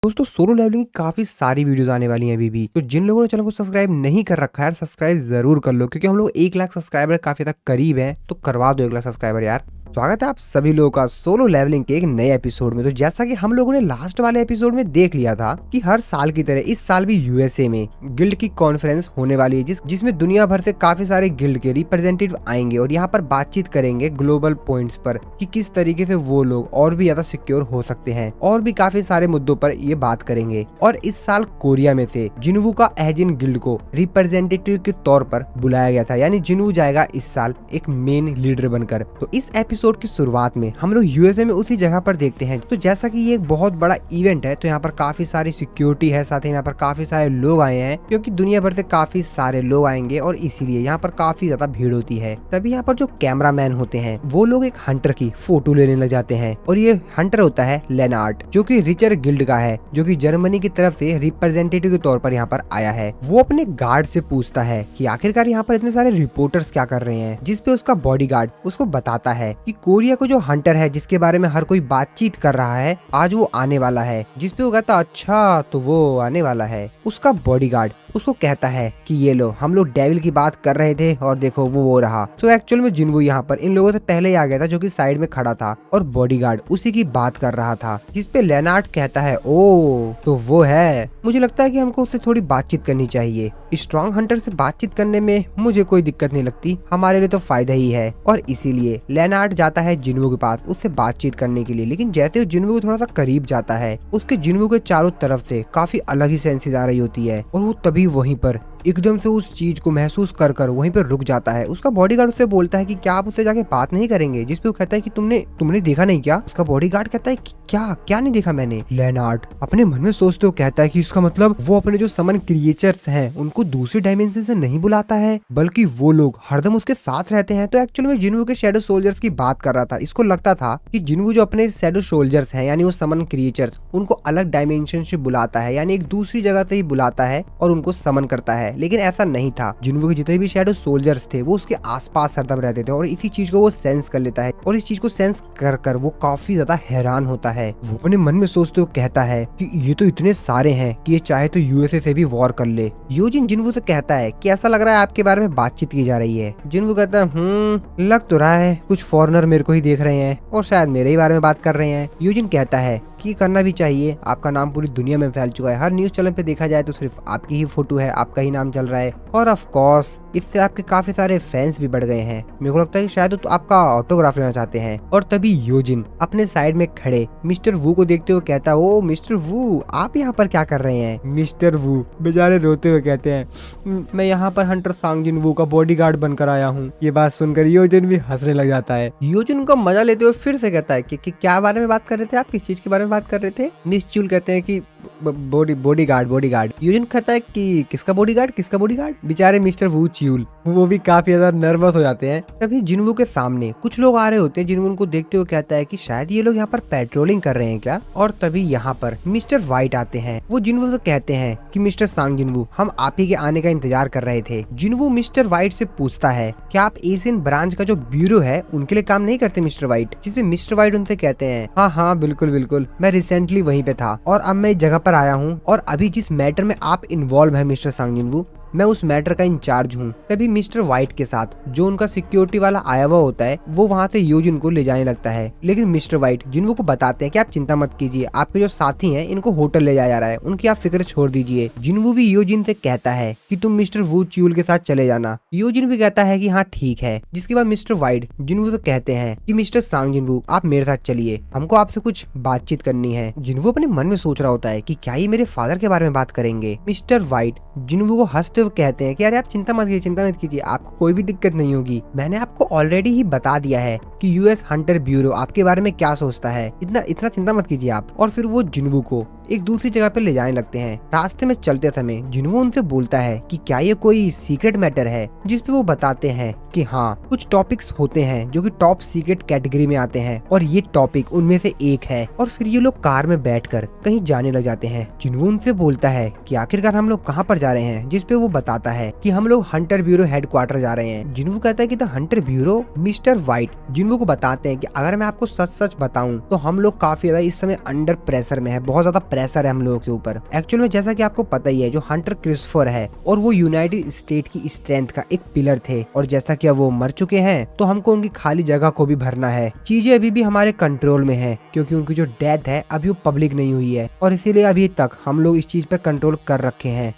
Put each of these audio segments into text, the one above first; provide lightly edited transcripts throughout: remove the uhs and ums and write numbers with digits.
दोस्तों solo levelling की काफी सारी वीडियोस आने वाली हैं अभी भी। तो जिन लोगों ने चैनल को सब्सक्राइब नहीं कर रखा है यार, सब्सक्राइब जरूर कर लो क्योंकि हम लोग 1 लाख सब्सक्राइबर काफी तक करीब हैं। तो करवा दो 1 लाख सब्सक्राइबर यार। स्वागत है आप सभी लोगों का सोलो लेवलिंग के एक नए एपिसोड में। तो जैसा कि हम लोगों ने लास्ट वाले एपिसोड में देख लिया था कि हर साल की तरह इस साल भी यूएसए में गिल्ड की कॉन्फ्रेंस होने वाली है जिसमें दुनिया भर से काफी सारे गिल्ड के रिप्रेजेंटेटिव आएंगे और यहाँ पर बातचीत करेंगे ग्लोबल पॉइंट्स पर कि किस तरीके से वो लोग और भी ज्यादा सिक्योर हो सकते हैं और भी काफी सारे मुद्दों पर ये बात करेंगे। और इस साल कोरिया में से जिन्वू का एजिन गिल्ड को रिप्रेजेंटेटिव के तौर पर बुलाया गया था, यानी जिन्वू जाएगा इस साल एक मेन लीडर बनकर। तो इस एपिसोड की शुरुआत में हम लोग यूएसए में उसी जगह पर देखते हैं। तो जैसा कि ये एक बहुत बड़ा इवेंट है तो यहाँ पर काफी सारी सिक्योरिटी है, साथ ही यहाँ पर काफी सारे लोग आए हैं क्योंकि दुनिया भर से काफी सारे लोग आएंगे और इसीलिए यहाँ पर काफी ज्यादा भीड़ होती है। तभी यहाँ पर जो कैमरामैन होते हैं वो लोग एक हंटर की फोटो लेने लग जाते हैं और ये हंटर होता है लेनार्ड, जो कि रिचर गिल्ड का है, जो कि जर्मनी की तरफ से रिप्रेजेंटेटिव के तौर पर यहाँ पर आया है। वो अपने गार्ड से पूछता है कि आखिरकार यहाँ पर इतने सारे रिपोर्टर्स क्या कर रहे हैं, जिसपे उसका बॉडीगार्ड उसको बताता है कि कोरिया को जो हंटर है जिसके बारे में हर कोई बातचीत कर रहा है आज वो आने वाला है। जिसपे वो कहता अच्छा तो वो आने वाला है। उसका बॉडीगार्ड उसको कहता है कि ये लो हम लोग डेविल की बात कर रहे थे और देखो वो रहा। तो एक्चुअल में जिन्वू यहाँ पर इन लोगों से पहले ही आ गया था, जो कि साइड में खड़ा था और बॉडीगार्ड उसी की बात कर रहा था। जिसपे लेनार्ड कहता है ओ तो वो है, मुझे लगता है कि हमको उससे थोड़ी बातचीत करनी चाहिए। स्ट्रॉन्ग हंटर से बातचीत करने में मुझे कोई दिक्कत नहीं लगती, हमारे लिए तो फायदा ही है। और इसीलिए लेनार्ड जाता है जिन्वू के पास उससे बातचीत करने के लिए। लेकिन जैसे वो जिन्वू को थोड़ा सा करीब जाता है उसके जिन्वू के चारों तरफ से काफी अलग ही सेंसेस आ रही होती है और वो तभी वहीं पर एकदम से उस चीज को महसूस कर वहीं पर रुक जाता है। उसका बॉडीगार्ड उससे बोलता है कि क्या आप उससे जाके बात नहीं करेंगे, जिसपे वो कहता है कि तुमने देखा नहीं क्या। उसका बॉडीगार्ड कहता है कि क्या नहीं देखा मैंने। लेनार्ड अपने मन में सोचते हुए कहता है कि इसका मतलब वो अपने जो समन क्रिएचर्स हैं उनको दूसरी डायमेंशन से नहीं बुलाता है, बल्कि वो लोग हरदम उसके साथ रहते हैं। तो एक्चुअल में जिन्वू के शैडो सोल्जर्स की बात कर रहा था। इसको लगता था कि जिन्वू जो अपने शैडो सोल्जर्स हैं यानी वो समन क्रिएचर्स उनको अलग डायमेंशन से बुलाता है, यानी एक दूसरी जगह से ही बुलाता है और उनको समन करता है। लेकिन ऐसा नहीं था। जिन्वू के जितने भी शैडो सोल्जर्स थे वो उसके आसपास हरदम रहते थे और इसी चीज को वो सेंस कर लेता है और इस चीज को सेंस कर वो काफी ज्यादा हैरान होता है। वो अपने मन में सोचते हुए कहता है कि ये तो इतने सारे हैं कि ये चाहे तो यूएसए से भी वॉर कर ले। यूजिन जिन्वू से कहता है कि ऐसा लग रहा है आपके बारे में बातचीत की जा रही है। जिन्वू कहता है लग तो रहा है कुछ फॉरेनर मेरे को ही देख रहे हैं और शायद मेरे ही बारे में बात कर रहे हैं। यूजिन कहता है कि करना भी चाहिए, आपका नाम पूरी दुनिया में फैल चुका है, हर न्यूज चैनल पे देखा जाए तो सिर्फ आपकी ही फोटो है, आपका ही नाम चल रहा है और ऑफ कोर्स इससे आपके काफी सारे फैंस भी बढ़ गए हैं। मेरे को लगता है कि शायद तो आपका ऑटोग्राफ लेना चाहते हैं। और तभी योजिन अपने साइड में खड़े मिस्टर वू को देखते हुए कहता है ओ मिस्टर वू आप यहाँ पर क्या कर रहे हैं। मिस्टर वू बेचारे रोते हुए कहते हैं मैं यहाँ पर हंटर सांग जिन्वू का बॉडीगार्ड बनकर आया हूँ। ये बात सुनकर योजिन भी हंसने लग जाता है। योजिन उनका मजा लेते हुए फिर से कहता है कि क्या बारे में बात कर रहे थे आप, किस चीज के बारे में बात कर रहे थे। मिस च्यूल कहते हैं कि बॉडीगार्ड। यूजिन कहता है कि किसका बॉडीगार्ड। बेचारे मिस्टर वू च्यूल वो भी काफी ज्यादा नर्वस हो जाते हैं। तभी जिन्वू के सामने कुछ लोग आ रहे होते हैं। जिन्वू उनको देखते हुए कहता है कि शायद ये लोग यहाँ पर पेट्रोलिंग कर रहे हैं क्या। और तभी यहाँ पर मिस्टर व्हाइट आते हैं। वो जिन्वू से कहते हैं कि मिस्टर सांग जिन्वू हम आप ही के आने का इंतजार कर रहे थे। जिन्वू मिस्टर व्हाइट से पूछता है क्या आप एशियन ब्रांच का जो ब्यूरो है उनके लिए काम नहीं करते मिस्टर व्हाइट। जिसपे मिस्टर व्हाइट उनसे कहते हैं हाँ बिल्कुल मैं रिसेंटली वहीं पे था और अब मैं इस जगह पर आया हूँ और अभी जिस मैटर में आप इन्वॉल्व है मिस्टर सांग जिन्वू मैं उस मैटर का इंचार्ज हूँ। तभी मिस्टर व्हाइट के साथ जो उनका सिक्योरिटी वाला आया हुआ होता है वो वहाँ से योजिन को ले जाने लगता है। लेकिन मिस्टर व्हाइट जिन्वू को बताते हैं कि आप चिंता मत कीजिए, आपके जो साथी हैं इनको होटल ले जाया जा रहा है, उनकी आप फिक्र छोड़ दीजिए। जिन्वू भी योजिन से कहता है कि तुम मिस्टर वू च्यूल के साथ चले जाना। योजिन भी कहता है कि हाँ ठीक है। जिसके बाद मिस्टर व्हाइट जिन्वू से कहते हैं कि मिस्टर सांग जिन्वू आप मेरे साथ चलिए, हमको आपसे कुछ बातचीत करनी है। जिन्वू अपने मन में सोच रहा होता है कि क्या ये मेरे फादर के बारे में बात करेंगे। मिस्टर व्हाइट जिन्वू को हंसते हुए कहते हैं कि अरे आप चिंता मत कीजिए, आपको कोई भी दिक्कत नहीं होगी। मैंने आपको ऑलरेडी ही बता दिया है कि यूएस हंटर ब्यूरो आपके बारे में क्या सोचता है, इतना चिंता मत कीजिए आप। और फिर वो जिन्वू को एक दूसरी जगह पे ले जाने लगते हैं। रास्ते में चलते समय जिन्वू उनसे बोलता है कि क्या ये कोई सीक्रेट मैटर है। जिसपे वो बताते हैं कि हाँ कुछ टॉपिक्स होते हैं जो कि टॉप सीक्रेट कैटेगरी में आते हैं और ये टॉपिक उनमें से एक है। और फिर ये लोग कार में बैठकर कहीं जाने लग जाते हैं। जिन्वू उनसे बोलता है कि आखिरकार हम लोग कहाँ पर जा रहे हैं। जिसपे वो बताता है कि हम लोग हंटर ब्यूरो हेडक्वार्टर जा रहे हैं। जिन्वू कहता है कि the Hunter bureau. Mister white जिन्वू को बताते हैं कि अगर मैं आपको सच बताऊं तो हम लोग काफी ज्यादा इस समय अंडर प्रेशर में है, बहुत ज्यादा प्रेशर है हम लोगों के ऊपर। एक्चुअल में जैसा कि आपको पता ही है, जो हंटर क्रिस्टोफर है और वो यूनाइटेड स्टेट की स्ट्रेंथ का एक पिलर थे, और जैसा कि अब वो मर चुके हैं तो हमको उनकी खाली जगह को भी भरना है। चीजें अभी भी हमारे कंट्रोल में है, क्योंकि उनकी जो डेथ है अभी वो पब्लिक नहीं हुई है, और इसीलिए अभी तक हम लोग इस चीज पर कंट्रोल कर रखे हैं।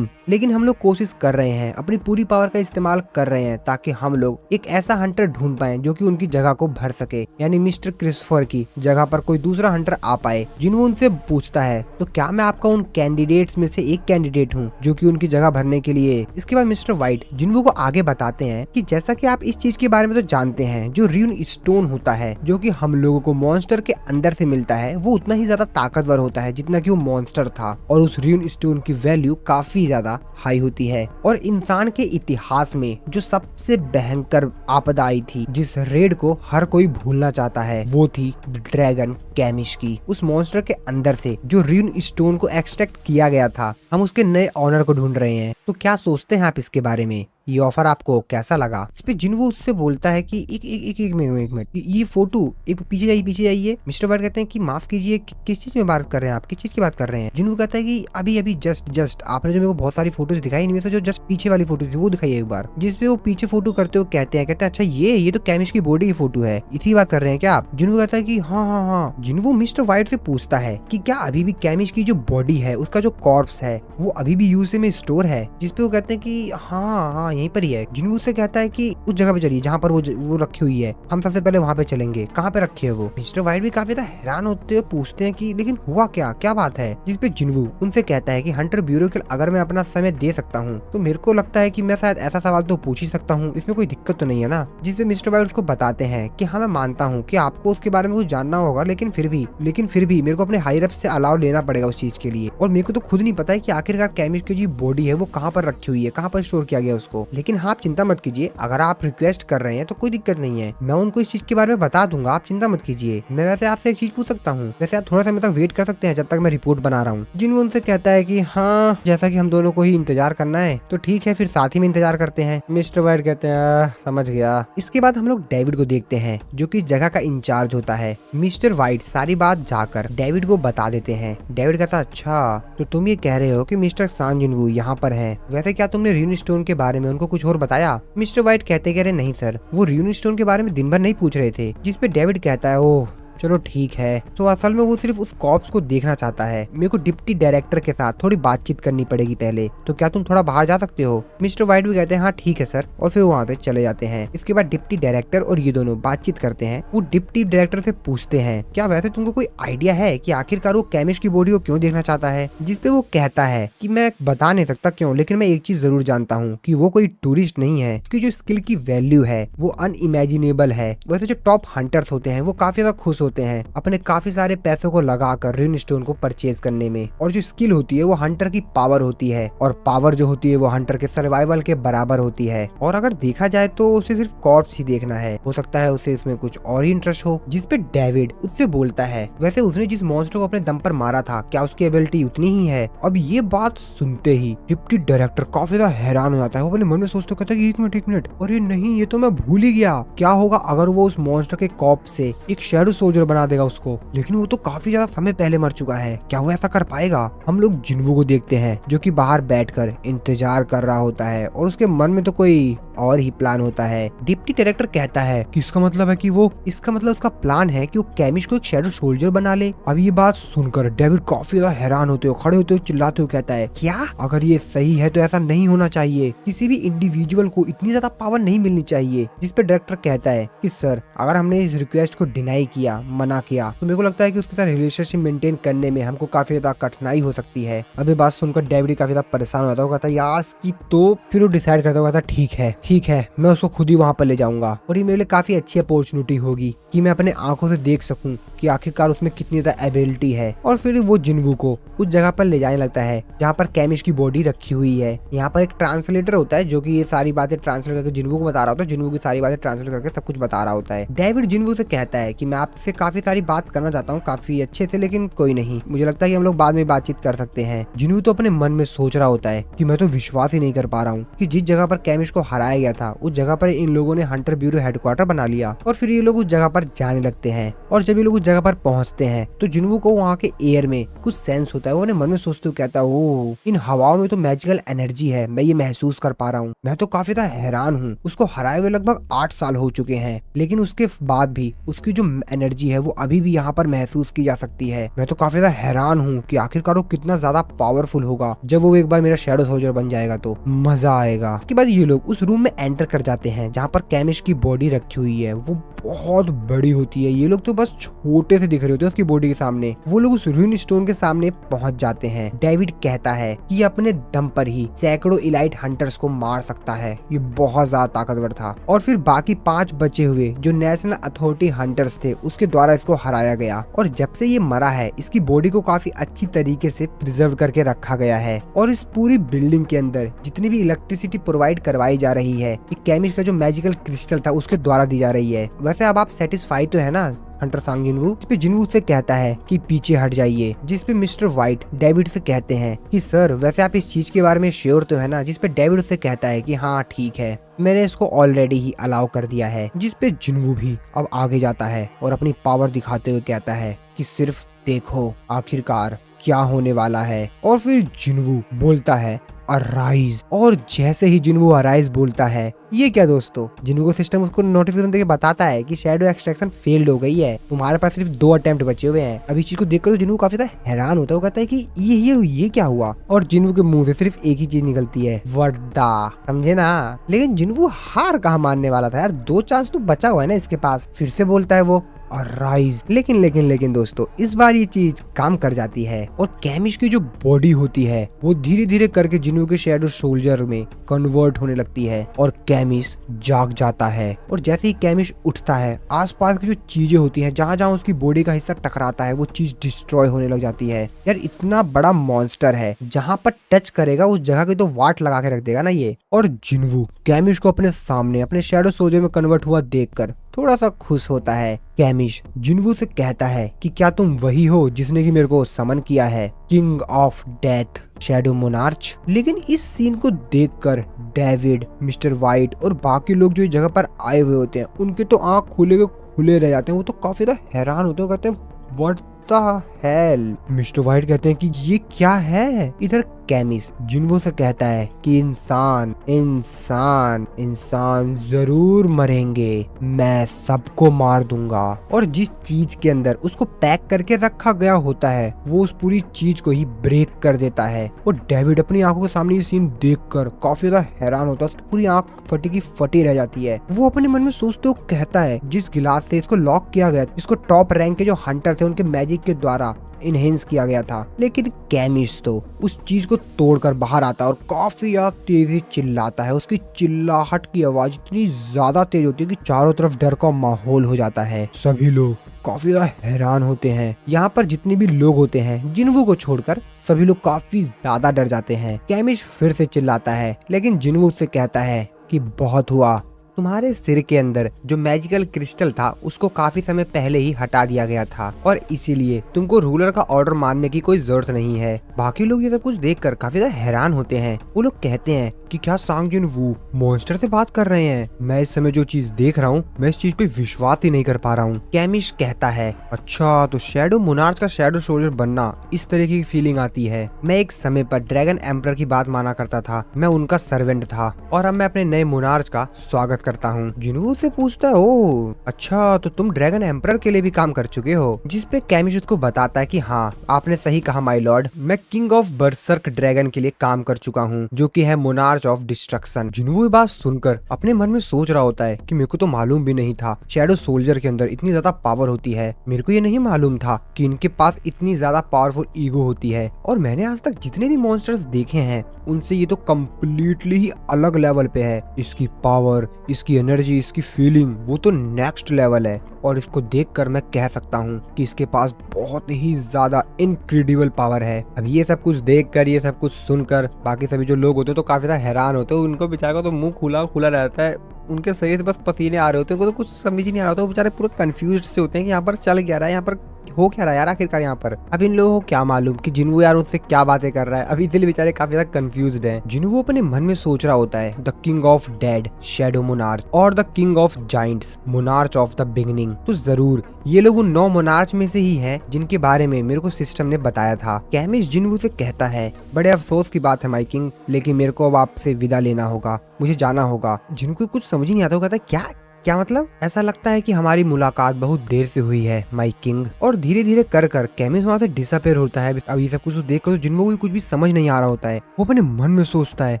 लेकिन हम लोग कोशिश कर रहे हैं, अपनी पूरी पावर का इस्तेमाल कर रहे हैं, ताकि हम लोग एक ऐसा हंटर ढूंढ पाए जो कि उनकी जगह को भर सके, यानी मिस्टर क्रिस्टोफर की जगह पर कोई दूसरा हंटर आ पाए। जिन्हों उनसे पूछता है, तो क्या मैं आपका उन कैंडिडेट्स में से एक कैंडिडेट हूँ जो कि उनकी जगह भरने के लिए। इसके बाद मिस्टर व्हाइट जिन्हों को आगे बताते हैं कि जैसा कि आप इस चीज के बारे में तो जानते हैं, जो रून स्टोन होता है जो कि हम लोगों को मॉन्स्टर के अंदर से मिलता है, वो उतना ही ज्यादा ताकतवर होता है जितना कि वो मॉन्स्टर था, और उस रून स्टोन की वैल्यू काफी ज्यादा हाई होती है। और इंसान के इतिहास में जो सबसे भयंकर आपदा आई थी, जिस रेड को हर कोई भूलना चाहता है, वो थी ड्रैगन कैमिश की। उस मॉन्स्टर के अंदर से जो रून स्टोन को एक्सट्रैक्ट किया गया था, हम उसके नए ऑनर को ढूंढ रहे हैं। तो क्या सोचते हैं आप इसके बारे में? ये ऑफर आपको कैसा लगा? इस पे जिन्वो उससे बोलता है कि एक मिनट, ये फोटो एक पीछे जाइए। मिस्टर व्हाइट कहते हैं कि माफ कीजिए, किस चीज में बात कर रहे हैं आप, किस चीज की बात कर रहे हैं? जिन्वो कहता है कि अभी जस्ट आपने जो मेरे को बहुत सारी फोटोज दिखाई, इनमें से जो जस्ट पीछे वाली फोटो थी वो दिखाई एक बार, जिसपे वो पीछे फोटो करते हुए कहते हैं अच्छा ये तो कैमिश की बॉडी की फोटो है, इसी बात कर रहे हैं क्या आप? जिन्वो कहता है कि हाँ। जिन्वो मिस्टर व्हाइट से पूछता है कि क्या अभी भी कैमिश की जो बॉडी है, उसका जो कॉर्प्स है, वो अभी भी यूएसए में स्टोर है? जिसपे वो कहते हैं कि हाँ यहीं पर ही है। जिन्वो से कहता है कि उस जगह पे चलिए जहाँ पर वो रखी हुई है, हम सबसे पहले वहाँ पे चलेंगे। कहाँ पे रखी है वो? मिस्टर व्हाइट भी काफी ज्यादा हैरान होते हुए पूछते हैं कि लेकिन हुआ क्या बात है? जिसपे जिन्वो उनसे कहता है कि हंटर ब्यूरो के अगर मैं अपना समय दे सकता हूँ तो मेरे को लगता है कि मैं शायद ऐसा सवाल तो पूछ ही सकता हूँ, इसमें कोई दिक्कत तो नहीं है ना? जिसपे मिस्टर व्हाइट उसको बताते हैं कि हाँ मैं मानता हूँ कि आपको उसके बारे में कुछ जानना होगा, लेकिन फिर भी मेरे को अपने हायर अप से अलाउ लेना पड़ेगा उस चीज के लिए, और मेरे को तो खुद नहीं पता है कि आखिरकार कैमिश की जो बॉडी है वो कहाँ पर रखी हुई है, कहाँ पर स्टोर किया गया उसको। लेकिन हाँ आप चिंता मत कीजिए, अगर आप रिक्वेस्ट कर रहे हैं तो कोई दिक्कत नहीं है, मैं उनको इस चीज के बारे में बता दूंगा, आप चिंता मत कीजिए। मैं वैसे आपसे एक चीज पूछ सकता हूँ? वैसे आप थोड़ा समय तक वेट कर सकते हैं जब तक मैं रिपोर्ट बना रहा हूँ। जिन्वो उनसे कहता है कि हाँ जैसा कि हम दोनों को ही इंतजार करना है तो ठीक है, फिर साथ ही में इंतजार करते हैं। मिस्टर व्हाइट कहते हैं समझ गया। इसके बाद हम लोग डेविड को देखते हैं जो कि इस जगह का इंचार्ज होता है। मिस्टर व्हाइट सारी बात जाकर डेविड को बता देते हैं। डेविड कहता अच्छा तो तुम ये कह रहे हो कि मिस्टर सान जिन्वो यहाँ पर है, वैसे क्या तुमने रून स्टोन के बारे में उनको कुछ और बताया? मिस्टर व्हाइट कहते कह रहे नहीं सर, वो रून स्टोन के बारे में दिन भर नहीं पूछ रहे थे। जिसपे डेविड कहता है ओह चलो ठीक है, तो असल में वो सिर्फ उस कॉप्स को देखना चाहता है, मेरे को डिप्टी डायरेक्टर के साथ थोड़ी बातचीत करनी पड़ेगी पहले, तो क्या तुम थोड़ा बाहर जा सकते हो? मिस्टर व्हाइट भी कहते हैं हाँ ठीक है सर, और फिर वहाँ पे चले जाते हैं। इसके बाद डिप्टी डायरेक्टर और ये दोनों बातचीत करते हैं। वो डिप्टी डायरेक्टर से पूछते हैं क्या वैसे तुमको कोई आइडिया है कि आखिरकार वो कैमिश की बॉडी को क्यों देखना चाहता है? जिसपे वो कहता है कि मैं बता नहीं सकता क्यों, लेकिन मैं एक चीज जरूर जानता हूँ कि वो कोई टूरिस्ट नहीं है, उसकी जो स्किल की वैल्यू है वो अनइमेजिनेबल है। वैसे जो टॉप हंटर्स होते हैं वो काफी ज्यादा खुश होते हैं अपने काफी सारे पैसों को लगाकर रून स्टोन को परचेज करने में, और जो स्किल होती है वो हंटर की पावर होती है, और पावर जो होती है वो हंटर के सर्वाइवल के बराबर होती है। और अगर देखा जाए तो उसे सिर्फ कॉर्प्स ही देखना है, हो सकता है उसे इसमें कुछ और ही इंटरेस्ट हो। जिसपे डेविड उससे बोलता है वैसे उसने जिस मॉन्स्टर को अपने दम पर मारा था क्या उसकी एबिलिटी उतनी ही है? अब ये बात सुनते ही डिप्टी डायरेक्टर काफी ज्यादा हैरान हो जाता है। वो अपने मन में सोचते कहता है एक मिनट, अरे नहीं ये तो मैं भूल ही गया, क्या होगा अगर वो उस मॉन्स्टर के कॉर्प्स से एक शैडो सोल्जर बना देगा उसको? लेकिन वो तो काफी ज्यादा समय पहले मर चुका है, क्या वो ऐसा कर पाएगा? हम लोग जिन्वो को देखते हैं जो कि बाहर बैठकर इंतजार कर रहा होता है, और उसके मन में तो कोई और ही प्लान होता है। डिप्टी डायरेक्टर कहता है कि इसका मतलब है कि उसका प्लान है कि वो कैमिश को एक शैडो सोल्जर बना ले। अब ये बात सुनकर डेविड काफी ज्यादा हैरान होते हुए खड़े होते हुए चिल्लाते हुए कहता है क्या? अगर ये सही है तो ऐसा नहीं होना चाहिए, किसी भी इंडिविजुअल को इतनी ज्यादा पावर नहीं मिलनी चाहिए। जिस पे डायरेक्टर कहता है कि सर अगर हमने इस रिक्वेस्ट को डिनाई किया, मना किया, तो मेरे को लगता है कि उसके साथ रिलेशनशिप मेंटेन करने में हमको काफी ज्यादा कठिनाई हो सकती है। अब ये बात सुनकर डेविड काफी ज्यादा परेशान हो जाता है, कहता है यार इसकी तो फिर वो डिसाइड करता है, ठीक है मैं उसको खुद ही वहाँ पर ले जाऊंगा, और ये मेरे लिए काफी अच्छी अपॉर्चुनिटी होगी कि मैं अपने आंखों से देख सकूं कि आखिरकार उसमें कितनी ज्यादा एबिलिटी है। और फिर वो जिन्वो को उस जगह पर ले जाने लगता है जहाँ पर कैमिश की बॉडी रखी हुई है। यहाँ पर एक ट्रांसलेटर होता है जो कि ये सारी बातें ट्रांसलेट करके जिन्वो को बता रहा होता है, जिन्वो की सारी बातें ट्रांसलेट करके सब कुछ बता रहा होता है। डेविड जिन्वो से कहता है कि मैं आपसे काफी सारी बात करना चाहता हूँ काफी अच्छे से, लेकिन कोई नहीं, मुझे लगता है कि हम लोग बाद में बातचीत कर सकते हैं। जिन्हू तो अपने मन में सोच रहा होता है कि मैं तो विश्वास ही नहीं कर पा रहा हूँ कि जिस जगह पर कैमिश को हराया गया था उस जगह पर इन लोगों ने हंटर ब्यूरो हेडक्वार्टर बना लिया और फिर ये लोग उस जगह पर जाने लगते हैं। और जब ये लोग उस जगह पर पहुंचते हैं तो जिन्हू को वहाँ के एयर में कुछ सेंस होता है। वो अपने मन में सोचते हुए कहता है, ओ इन हवाओं में तो मैजिकल एनर्जी है, मैं ये महसूस कर पा रहा हूँ। मैं तो काफी ज्यादा हैरान हूँ। उसको हराए हुए लगभग 8 साल हो चुके हैं, लेकिन उसके बाद भी उसकी जो एनर्जी है वो अभी भी यहाँ पर महसूस की जा सकती है। मैं तो काफी ज्यादा हैरान हूँ कि आखिरकार वो कितना ज्यादा पावरफुल होगा। जब वो एक बार मेरा शैडो सोल्जर बन जाएगा तो मजा आएगा। उसके बाद ये लोग उस रूम में एंटर कर जाते हैं जहाँ पर कैमिश की बॉडी रखी हुई है। वो बहुत बड़ी होती है, ये लोग तो बस छोटे से दिख रहे होते हैं उसकी बॉडी के सामने। वो लोग उस रूइन स्टोन के सामने पहुंच जाते हैं। डेविड कहता है कि अपने दम पर ही सैकड़ों इलाइट हंटर्स को मार सकता है, ये बहुत ज्यादा ताकतवर था। और फिर बाकी 5 बचे हुए जो नेशनल अथॉरिटी हंटर्स थे उसके द्वारा इसको हराया गया। और जब से ये मरा है इसकी बॉडी को काफी अच्छी तरीके से प्रिजर्व करके रखा गया है। और इस पूरी बिल्डिंग के अंदर जितनी भी इलेक्ट्रिसिटी प्रोवाइड करवाई जा रही है ये कैमिश का जो मैजिकल क्रिस्टल था उसके द्वारा दी जा रही है। वैसे अब आप सेटिस्फाई तो है ना हंटर सांग जिनवू? इस पे जिनवू से कहता है कि पीछे हट जाइए, जिस पे मिस्टर व्हाइट डेविड से कहते हैं कि सर वैसे आप इस चीज के बारे में श्योर तो है ना? जिस पे डेविड से कहता है कि हाँ ठीक है, मैंने इसको ऑलरेडी ही अलाउ कर दिया है। जिस पे जिनवू भी अब आगे जाता है और अपनी पावर दिखाते हुए कहता है कि सिर्फ देखो आखिरकार क्या होने वाला है। और फिर जिनवू बोलता है अराइज। और जैसे ही जिनवू अराइज बोलता है, ये क्या दोस्तों, जिनवू को सिस्टम उसको नोटिफिकेशन देके बताता है कि शैडो एक्सट्रैक्शन फेल्ड हो गई है, तुम्हारे पास सिर्फ 2 अटेम्प्ट बचे हुए हैं। अब इस चीज को देखकर तो जिनवू काफी ज्यादा हैरान होता है। वो कहता है कि ये क्या हुआ? और जिनवू के मुंह से सिर्फ एक ही चीज निकलती है, वर्दा। समझे ना? लेकिन जिनवू हार कहाँ मानने वाला था यार, 2 चांस तो बचा हुआ है ना इसके पास। फिर से बोलता है वो और राइज। लेकिन दोस्तों इस बार ये चीज काम कर जाती है और कैमिश की जो बॉडी होती है वो धीरे धीरे करके जिन्हू के शैडो सोल्जर में कन्वर्ट होने लगती है और कैमिश जाग जाता है। और जैसे ही कैमिश उठता है आसपास की जो चीजें होती हैं जहाँ जहाँ उसकी बॉडी का हिस्सा टकराता है वो चीज डिस्ट्रॉय होने लग जाती है। यार इतना बड़ा मॉन्स्टर है, जहाँ पर टच करेगा उस जगह की तो वाट लगा के रख देगा ना ये। और जिन्हू कैमिश को अपने सामने अपने शैडो सोल्जर में कन्वर्ट हुआ देखकर थोड़ा सा खुश होता है। कैमिश जिन्हू से कहता है कि क्या तुम वही हो जिसने कि मेरे को समन किया है, king of death, shadow monarch. लेकिन इस सीन को देखकर डेविड, मिस्टर व्हाइट और बाकी लोग जो इस जगह पर आए हुए होते हैं उनके तो आंख खुले के खुले रह जाते हैं। वो तो काफी ज्यादा हैरान होते हैं, कहते हैं what the hell. Mister white कहते हैं कि ये क्या है? इधर कैमिश जिन्हू से कहता है कि इंसान इंसान इंसान जरूर मरेंगे, मैं सबको मार दूंगा। और जिस चीज के अंदर उसको पैक करके रखा गया होता है वो उस पूरी चीज को ही ब्रेक कर देता है। और डेविड अपनी आंखों के सामने ये सीन देखकर काफी ज्यादा हैरान होता है, उसकी पूरी आंख फटी की फटी रह जाती है। वो अपने मन में सोचते हुए कहता है जिस गिलास से इसको लॉक किया गया इसको टॉप रैंक के जो हंटर थे उनके मैजिक के द्वारा इनहेंस किया गया था। लेकिन कैमिश तो उस चीज को तोड़कर बाहर आता है और काफी ज्यादा तेजी चिल्लाता है। उसकी चिल्लाहट की आवाज इतनी ज्यादा तेज होती है कि चारों तरफ डर का माहौल हो जाता है। सभी लोग काफी ज्यादा हैरान होते हैं। यहाँ पर जितने भी लोग होते हैं जिन्हू को छोड़कर सभी लोग काफी ज्यादा डर जाते हैं। कैमिश फिर से चिल्लाता है लेकिन जिन्हू से कहता है कि बहुत हुआ, तुम्हारे सिर के अंदर जो मैजिकल क्रिस्टल था उसको काफी समय पहले ही हटा दिया गया था और इसीलिए तुमको रूलर का ऑर्डर मानने की कोई जरूरत नहीं है। बाकी लोग ये सब कुछ देखकर काफी ज्यादा हैरान होते हैं। वो लोग कहते हैं कि क्या सांग जिनवू मॉन्स्टर से बात कर रहे हैं? मैं इस समय जो चीज देख रहा हूँ मैं इस चीज पे विश्वास ही नहीं कर पा रहा हूँ। कैमिश कहता है अच्छा तो शैडो मोनार्च का शैडो सोल्जर बनना इस तरह की फीलिंग आती है। मैं एक समय पर ड्रैगन एम्परर की बात माना करता था, मैं उनका सर्वेंट था और अब मैं अपने नए मोनार्च का स्वागत करता हूँ। जिन्हू से पूछता है ओ अच्छा तो तुम ड्रैगन एम्परर के लिए भी काम कर चुके हो? जिस पे कैमिश उसको बताता है कि हाँ आपने सही कहा माय लॉर्ड, मैं किंग ऑफ बर्सर्क ड्रैगन के लिए काम कर चुका हूँ जो कि है मोनार्च ऑफ डिस्ट्रक्शन। जिन्हू ये बात सुनकर अपने मन में सोच रहा होता है कि मेरे को तो मालूम भी नहीं था शैडो सोल्जर के अंदर इतनी ज्यादा पावर होती है। मेरे को ये नहीं मालूम था कि इनके पास इतनी ज्यादा पावरफुल ईगो होती है। और मैंने आज तक जितने भी मॉन्स्टर्स देखे हैं उनसे ये तो कम्प्लीटली ही अलग लेवल पे है। इसकी पावर, इसकी एनर्जी, इसकी फीलिंग वो तो नेक्स्ट लेवल है। और इसको देखकर मैं कह सकता हूँ कि इसके पास बहुत ही ज्यादा इनक्रेडिबल पावर है। अब ये सब कुछ देखकर, ये सब कुछ सुनकर बाकी सभी जो लोग होते हैं तो काफी ज्यादा हैरान होते हैं। उनको बेचारा तो मुंह खुला खुला रहता है, उनके शरीर से बस पसीने आ रहे होते हैं, उनको तो कुछ समझ ही नहीं आ रहा होता, वो बेचारे पूरे कंफ्यूज से होते हैं कि यहाँ पर चल क्या रहा है, यहाँ पर हो क्या रहा है यार आखिरकार यहाँ पर। अब इन लोगों को क्या मालूम कि जिन्वू यार उनसे क्या बातें कर रहा है। अभी इसलिए बेचारे काफी ज्यादा कंफ्यूज्ड हैं। जिन्वू अपने मन में सोच रहा होता है the king of dead shadow monarch और the king of giants monarch of the beginning. तो जरूर ये लोग उन 9 मोनार्च में से ही हैं जिनके बारे में मेरे को सिस्टम ने बताया था। कैमिस जिन्वू से कहता है बड़े अफसोस की बात है माई किंग, लेकिन मेरे को अब आपसे विदा लेना होगा, मुझे जाना होगा। जिनको कुछ समझ ही नहीं आता, वो कहता है क्या क्या मतलब? ऐसा लगता है कि हमारी मुलाकात बहुत देर से हुई है माई किंग। और धीरे धीरे कर कैमिस वहाँ से डिसअपेयर होता है। अब ये सब कुछ देख कर तो जिन्वू को कुछ भी समझ नहीं आ रहा होता है। वो अपने मन में सोचता है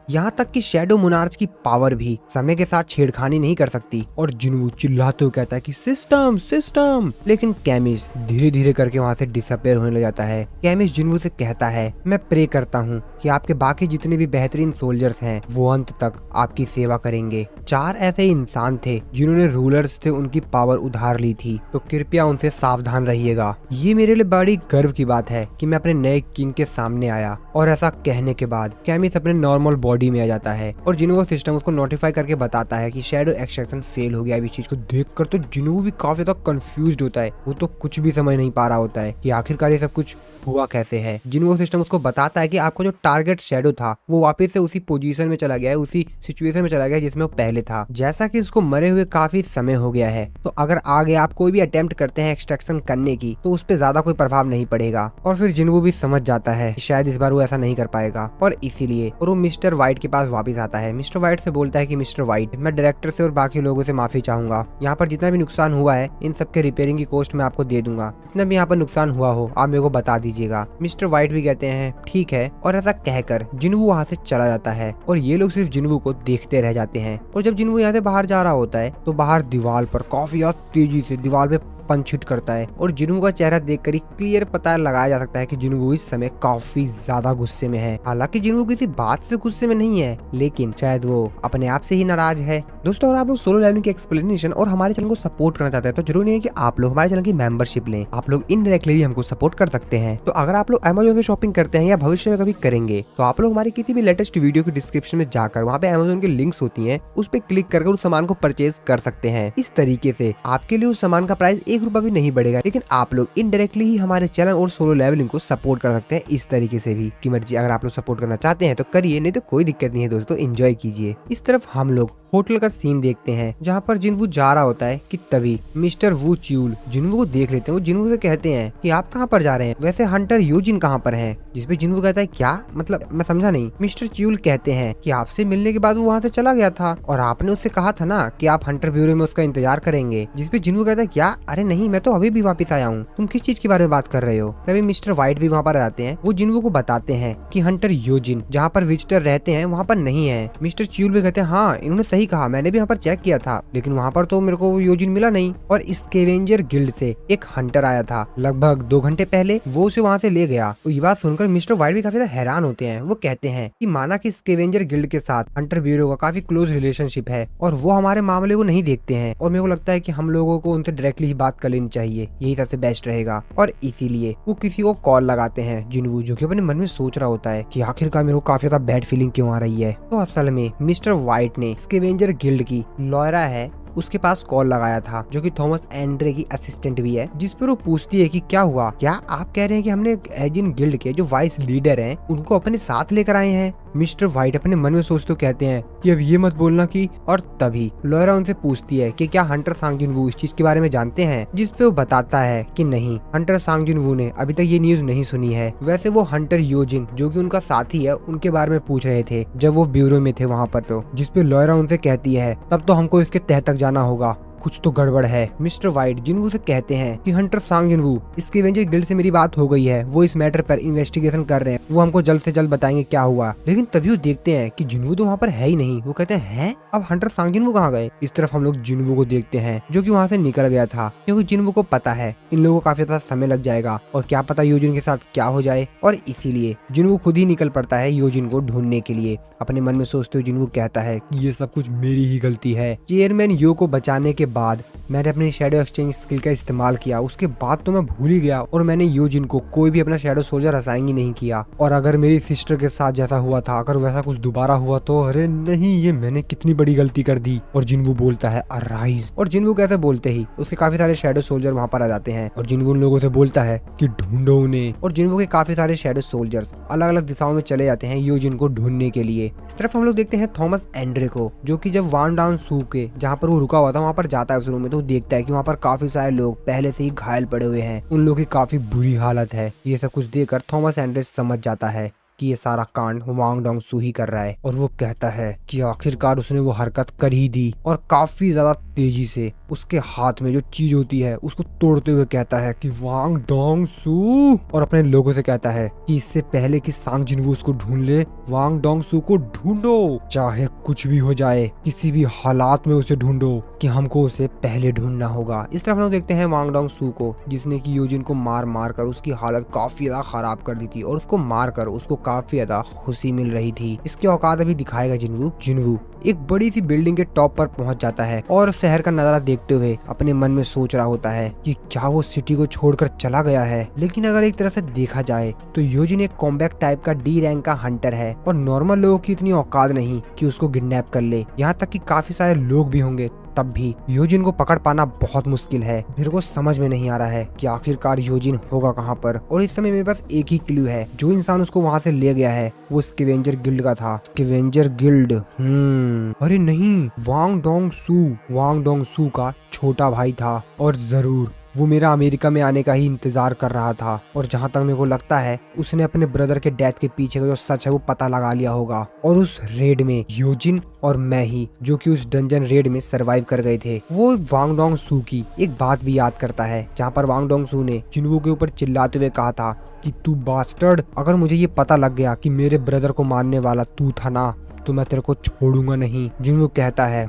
यहाँ तक कि शैडो मोनार्च की पावर भी समय के साथ छेड़खानी नहीं कर सकती। और जिन्वू चिल्लाते हुए कहता है कि सिस्टम सिस्टम, लेकिन कैमिस धीरे धीरे करके वहाँ से डिसअपेयर होने लग जाता है। कैमिस जिन्वू से कहता है मैं प्रे करता हूँ कि आपके बाकी जितने भी बेहतरीन सोल्जर्स हैं वो अंत तक आपकी सेवा करेंगे। 4 ऐसे इंसान थे जिन्होंने रूलर्स थे उनकी पावर उधार ली थी, तो कृपया उनसे सावधान रहिएगा। ये मेरे लिए बड़ी गर्व की बात है कि मैं अपने नए किंग के सामने आया। और ऐसा कहने के बाद कैमिस अपने नॉर्मल बॉडी में आ जाता है और जिन्वू सिस्टम उसको नोटिफाई करके बताता है कि शैडो एक्सट्रैक्शन फेल हो गया। इस चीज को देखकर तो जिन्वू भी काफी ज्यादा कंफ्यूज्ड होता है। वो तो कुछ भी समझ नहीं पा रहा होता है कि आखिरकार ये सब कुछ हुआ कैसे है। जिन्वू सिस्टम उसको बताता है कि आपका जो टारगेट शैडो था वो वापस से उसी पोजीशन में चला गया है, उसी सिचुएशन में चला गया जिसमें वो पहले था। जैसा कि उसको मरे हुए काफी समय हो गया है, तो अगर आगे आप कोई भी अटेम्प्ट करते हैं एक्सट्रैक्शन करने की तो उस पर ज्यादा कोई प्रभाव नहीं पड़ेगा। और फिर जिन्वू भी समझ जाता है शायद इस बार वो ऐसा नहीं कर पाएगा और इसीलिए और वो मिस्टर व्हाइट के पास वापस आता है। मिस्टर व्हाइट से बोलता है कि मिस्टर व्हाइट, मैं डायरेक्टर से और बाकी लोगों से माफी चाहूंगा। यहाँ पर जितना भी नुकसान हुआ है इन सबके रिपेयरिंग की कॉस्ट मैं आपको दे दूंगा। जितना भी यहाँ पर नुकसान हुआ हो आप मेरे को बता दीजिएगा। मिस्टर व्हाइट भी कहते हैं ठीक है, और ऐसा कहकर जिन्वू वहाँ से चला जाता है और ये लोग सिर्फ जिन्वू को देखते रह जाते हैं। और जब जिन्वू यहाँ से बाहर जा रहा होता है तो बाहर दीवार पर काफी तेजी से दीवार पे पंच हिट करता है और जिन्वू का चेहरा देखकर ही क्लियर पता लगाया जा सकता है कि जिन्वू इस समय काफी ज्यादा गुस्से में है। हालांकि जिन्वू किसी बात से गुस्से में नहीं है, लेकिन शायद वो अपने आप से ही नाराज है। दोस्तों अगर आप लोग सोलो लेवलिंग की एक्सप्लेनेशन और हमारे चैनल को सपोर्ट करना चाहते हैं तो जरूर नहीं है कि आप लोग हमारे चैनल की मेंबरशिप लें। आप लोग इनडायरेक्टली भी हमको सपोर्ट कर सकते हैं। तो अगर आप लोग अमेजोन से शॉपिंग करते हैं या भविष्य में कभी करेंगे तो आप लोग हमारे किसी भी लेटेस्ट वीडियो की डिस्क्रिप्शन में जाकर वहाँ पे अमेजोन की लिंक्स होती है, उस पर क्लिक करके उस सामान को परचेज कर सकते हैं। इस तरीके से आपके लिए उस सामान का प्राइस 1 रुपया भी नहीं बढ़ेगा, लेकिन आप लोग इनडायरेक्टली ही हमारे चैनल और सोलो लेवलिंग को सपोर्ट कर सकते हैं। इस तरीके से भी की मर्जी, अगर आप लोग सपोर्ट करना चाहते हैं तो करिए, नहीं तो कोई दिक्कत नहीं है दोस्तों, एंजॉय कीजिए। इस तरफ हम लोग होटल का सीन देखते हैं जहाँ पर जिन्वू जा रहा होता है कि तभी मिस्टर वू च्यूल जिन्वू को देख लेते हैं। वो जिन्वू से कहते हैं कि आप कहाँ पर जा रहे हैं, वैसे हंटर योजिन कहाँ पर हैं? जिसपे जिन्वू कहता है क्या मतलब, मैं समझा नहीं। मिस्टर च्यूल कहते हैं कि आपसे मिलने के बाद वो वहाँ से चला गया था और आपने उससे कहा था ना कि आप हंटर ब्यूरो में उसका इंतजार करेंगे। जिसपे जिन्वू कहता है क्या, अरे नहीं मैं तो अभी भी वापस आया हूँ, तुम किस चीज के बारे में बात कर रहे हो? तभी मिस्टर व्हाइट भी वहाँ पर आते हैं। वो जिन्वू को बताते हैं कि हंटर योजिन जहाँ पर विजिटर रहते हैं वहाँ पर नहीं है। मिस्टर च्यूल भी कहते हैं हाँ इन्होंने सही कहा, मैंने भी यहाँ पर चेक किया था लेकिन वहाँ पर तो मेरे को योजिन मिला नहीं। और स्कैवेंजर गिल्ड से एक हंटर आया था लगभग 2 घंटे पहले, वो उसे वहाँ से ले गया। तो ये बात सुनकर मिस्टर व्हाइट भी काफी हैरान होते हैं। वो कहते हैं कि माना कि स्कैवेंजर गिल्ड के साथ हंटर ब्यूरो का काफी क्लोज रिलेशनशिप है और वो हमारे मामले को नहीं देखते हैं, और मेरे को लगता है कि हम लोगों को उनसे डायरेक्टली ही बात कर लेनी चाहिए, यही सबसे बेस्ट रहेगा। और इसीलिए वो किसी को कॉल लगाते हैं जिन्वू, जो कि अपने मन में सोच रहा होता है कि आखिरकार मेरे को काफी ज्यादा बैड फीलिंग क्यों आ रही है। तो असल में मिस्टर व्हाइट ने स्कैवेंजर गिल्ड की लॉयरा है उसके पास कॉल लगाया था, जो कि थॉमस एंड्रे की असिस्टेंट भी है, जिस पर वो पूछती है कि क्या हुआ, क्या आप कह रहे हैं कि हमने एजिन गिल्ड के जो वाइस लीडर हैं उनको अपने साथ लेकर आए हैं? मिस्टर व्हाइट अपने मन में सोचते कहते हैं कि अब ये मत बोलना कि। और तभी लॉयरा उनसे पूछती है कि क्या हंटर सांग जिन्वू इस चीज के बारे में जानते हैं? जिस पे वो बताता है कि नहीं, हंटर सांग जिन्वू ने अभी तक ये न्यूज नहीं सुनी है। वैसे वो हंटर योजिन जो कि उनका साथी है उनके बारे में पूछ रहे थे जब वो ब्यूरो में थे वहाँ पर। तो जिस पे लॉयरा उनसे कहती है तब तो हमको इसके तह तक जाना होगा, कुछ तो गड़बड़ है। मिस्टर व्हाइट जिन्वू से कहते हैं कि हंटर सांग जिन्वू स्कैवेंजर गिल्ड से मेरी बात हो गई है, वो इस मैटर पर इन्वेस्टिगेशन कर रहे हैं, वो हमको जल्द से जल्द बताएंगे क्या हुआ। लेकिन तभी वो देखते हैं कि जिन्वू तो वहाँ पर है ही नहीं। वो कहते हैं अब हंटर सांग जिन्वू कहाँ गए? इस तरफ हम लोग जिन्वू को देखते हैं जो कि वहाँ से निकल गया था, क्योंकि जिन्वू को पता है इन लोगों को काफी ज्यादा समय लग जाएगा और क्या पता योजिन के साथ क्या हो जाए। और इसीलिए जिन्वू खुद ही निकल पड़ता है योजिन को ढूंढने के लिए। अपने मन में सोचते हुए जिन्वू कहता है कि ये सब कुछ मेरी ही गलती है। चेयरमैन यो को बचाने के बाद मैंने अपनी शैडो एक्सचेंज स्किल का इस्तेमाल किया, उसके बाद तो मैं भूल ही गया और मैंने यूजिन को कोई भी अपना शैडो सोल्जर असाइन ही नहीं किया। और अगर मेरी सिस्टर के साथ जैसा हुआ था, अगर वैसा कुछ दोबारा हुआ तो अरे नहीं, ये मैंने कितनी बड़ी गलती कर दी। और जिनवू बोलता है अराइज, और जिनवू कैसे बोलते ही उसके काफी सारे शैडो सोल्जर वहाँ पर आ जाते हैं और जिनवू उन लोगों से बोलता है कि ढूंढो उन्हें। और जिनवू के काफी सारे शैडो सोल्जर्स अलग अलग दिशाओं में चले जाते हैं यूजिन को ढूंढने के लिए। इस तरफ हम लोग देखते हैं थॉमस एंड्रे को, जो कि जब वान डाउन सू के जहाँ पर वो रुका हुआ था वहाँ पर जाता है उस रूम में, तो देखता है कि वहाँ पर काफी सारे लोग पहले से ही घायल पड़े हुए हैं, उन लोगों की काफी बुरी हालत है। ये सब कुछ देखकर थॉमस एंड्रे समझ जाता है कि ये सारा कांड वांग डोंग सू ही कर रहा है और वो कहता है कि आखिरकार उसने वो हरकत कर ही दी। और काफी ज्यादा तेजी से उसके हाथ में जो चीज होती है उसको तोड़ते हुए कहता है कि वांग डोंग सू, और अपने लोगों से कहता है कि इससे पहले कि सांग जिनवू उसको ढूंढ ले, वांग डोंग सू को ढूंढो, चाहे कुछ भी हो जाए, किसी भी हालात में उसे ढूंढो, कि हमको उसे पहले ढूंढना होगा। इस तरफ हम लोग देखते हैं वांग डोंग सू को, जिसने की यूजिन को मार मार कर उसकी हालत काफी ज्यादा खराब कर दी थी और उसको मार कर उसको काफी ज्यादा खुशी मिल रही थी। इसकी औकात अभी दिखाएगा जिनवू। जिनवू एक बड़ी सी बिल्डिंग के टॉप पर पहुंच जाता है और शहर का नजारा देखते हुए अपने मन में सोच रहा होता है कि क्या वो सिटी को छोड़कर चला गया है। लेकिन अगर एक तरह से देखा जाए तो यूजिन एक कॉम्बैट टाइप का डी रैंक का हंटर है और नॉर्मल लोगों की इतनी औकात नहीं कि उसको किडनैप कर ले। यहाँ तक कि काफी सारे लोग भी होंगे तब भी यूजिन को पकड़ पाना बहुत मुश्किल है। मेरे को समझ में नहीं आ रहा है कि आखिरकार यूजिन होगा कहाँ पर। और इस समय मेरे पास एक ही क्लू है, जो इंसान उसको वहाँ से ले गया है वो स्कैवेंजर गिल्ड का था। स्कैवेंजर गिल्ड, अरे नहीं, वांग डोंग सू का छोटा भाई था और जरूर वो मेरा अमेरिका में आने का ही इंतजार कर रहा था। और जहाँ तक मेरे को लगता है उसने अपने ब्रदर के डेथ के पीछे का जो सच है वो पता लगा लिया होगा। और उस रेड में यूजिन और मैं ही, जो कि उस डंजन रेड में सरवाइव कर गए थे, वो वांग डोंग सू की एक बात भी याद करता है, जहाँ पर वांग डोंग सू ने जिनवू के ऊपर चिल्लाते हुए कहा था कि तू बास्टर्ड, अगर मुझे ये पता लग गया कि मेरे ब्रदर को मारने वाला तू था ना, तो मैं तेरे को छोड़ूंगा नहीं। जिनवू कहता है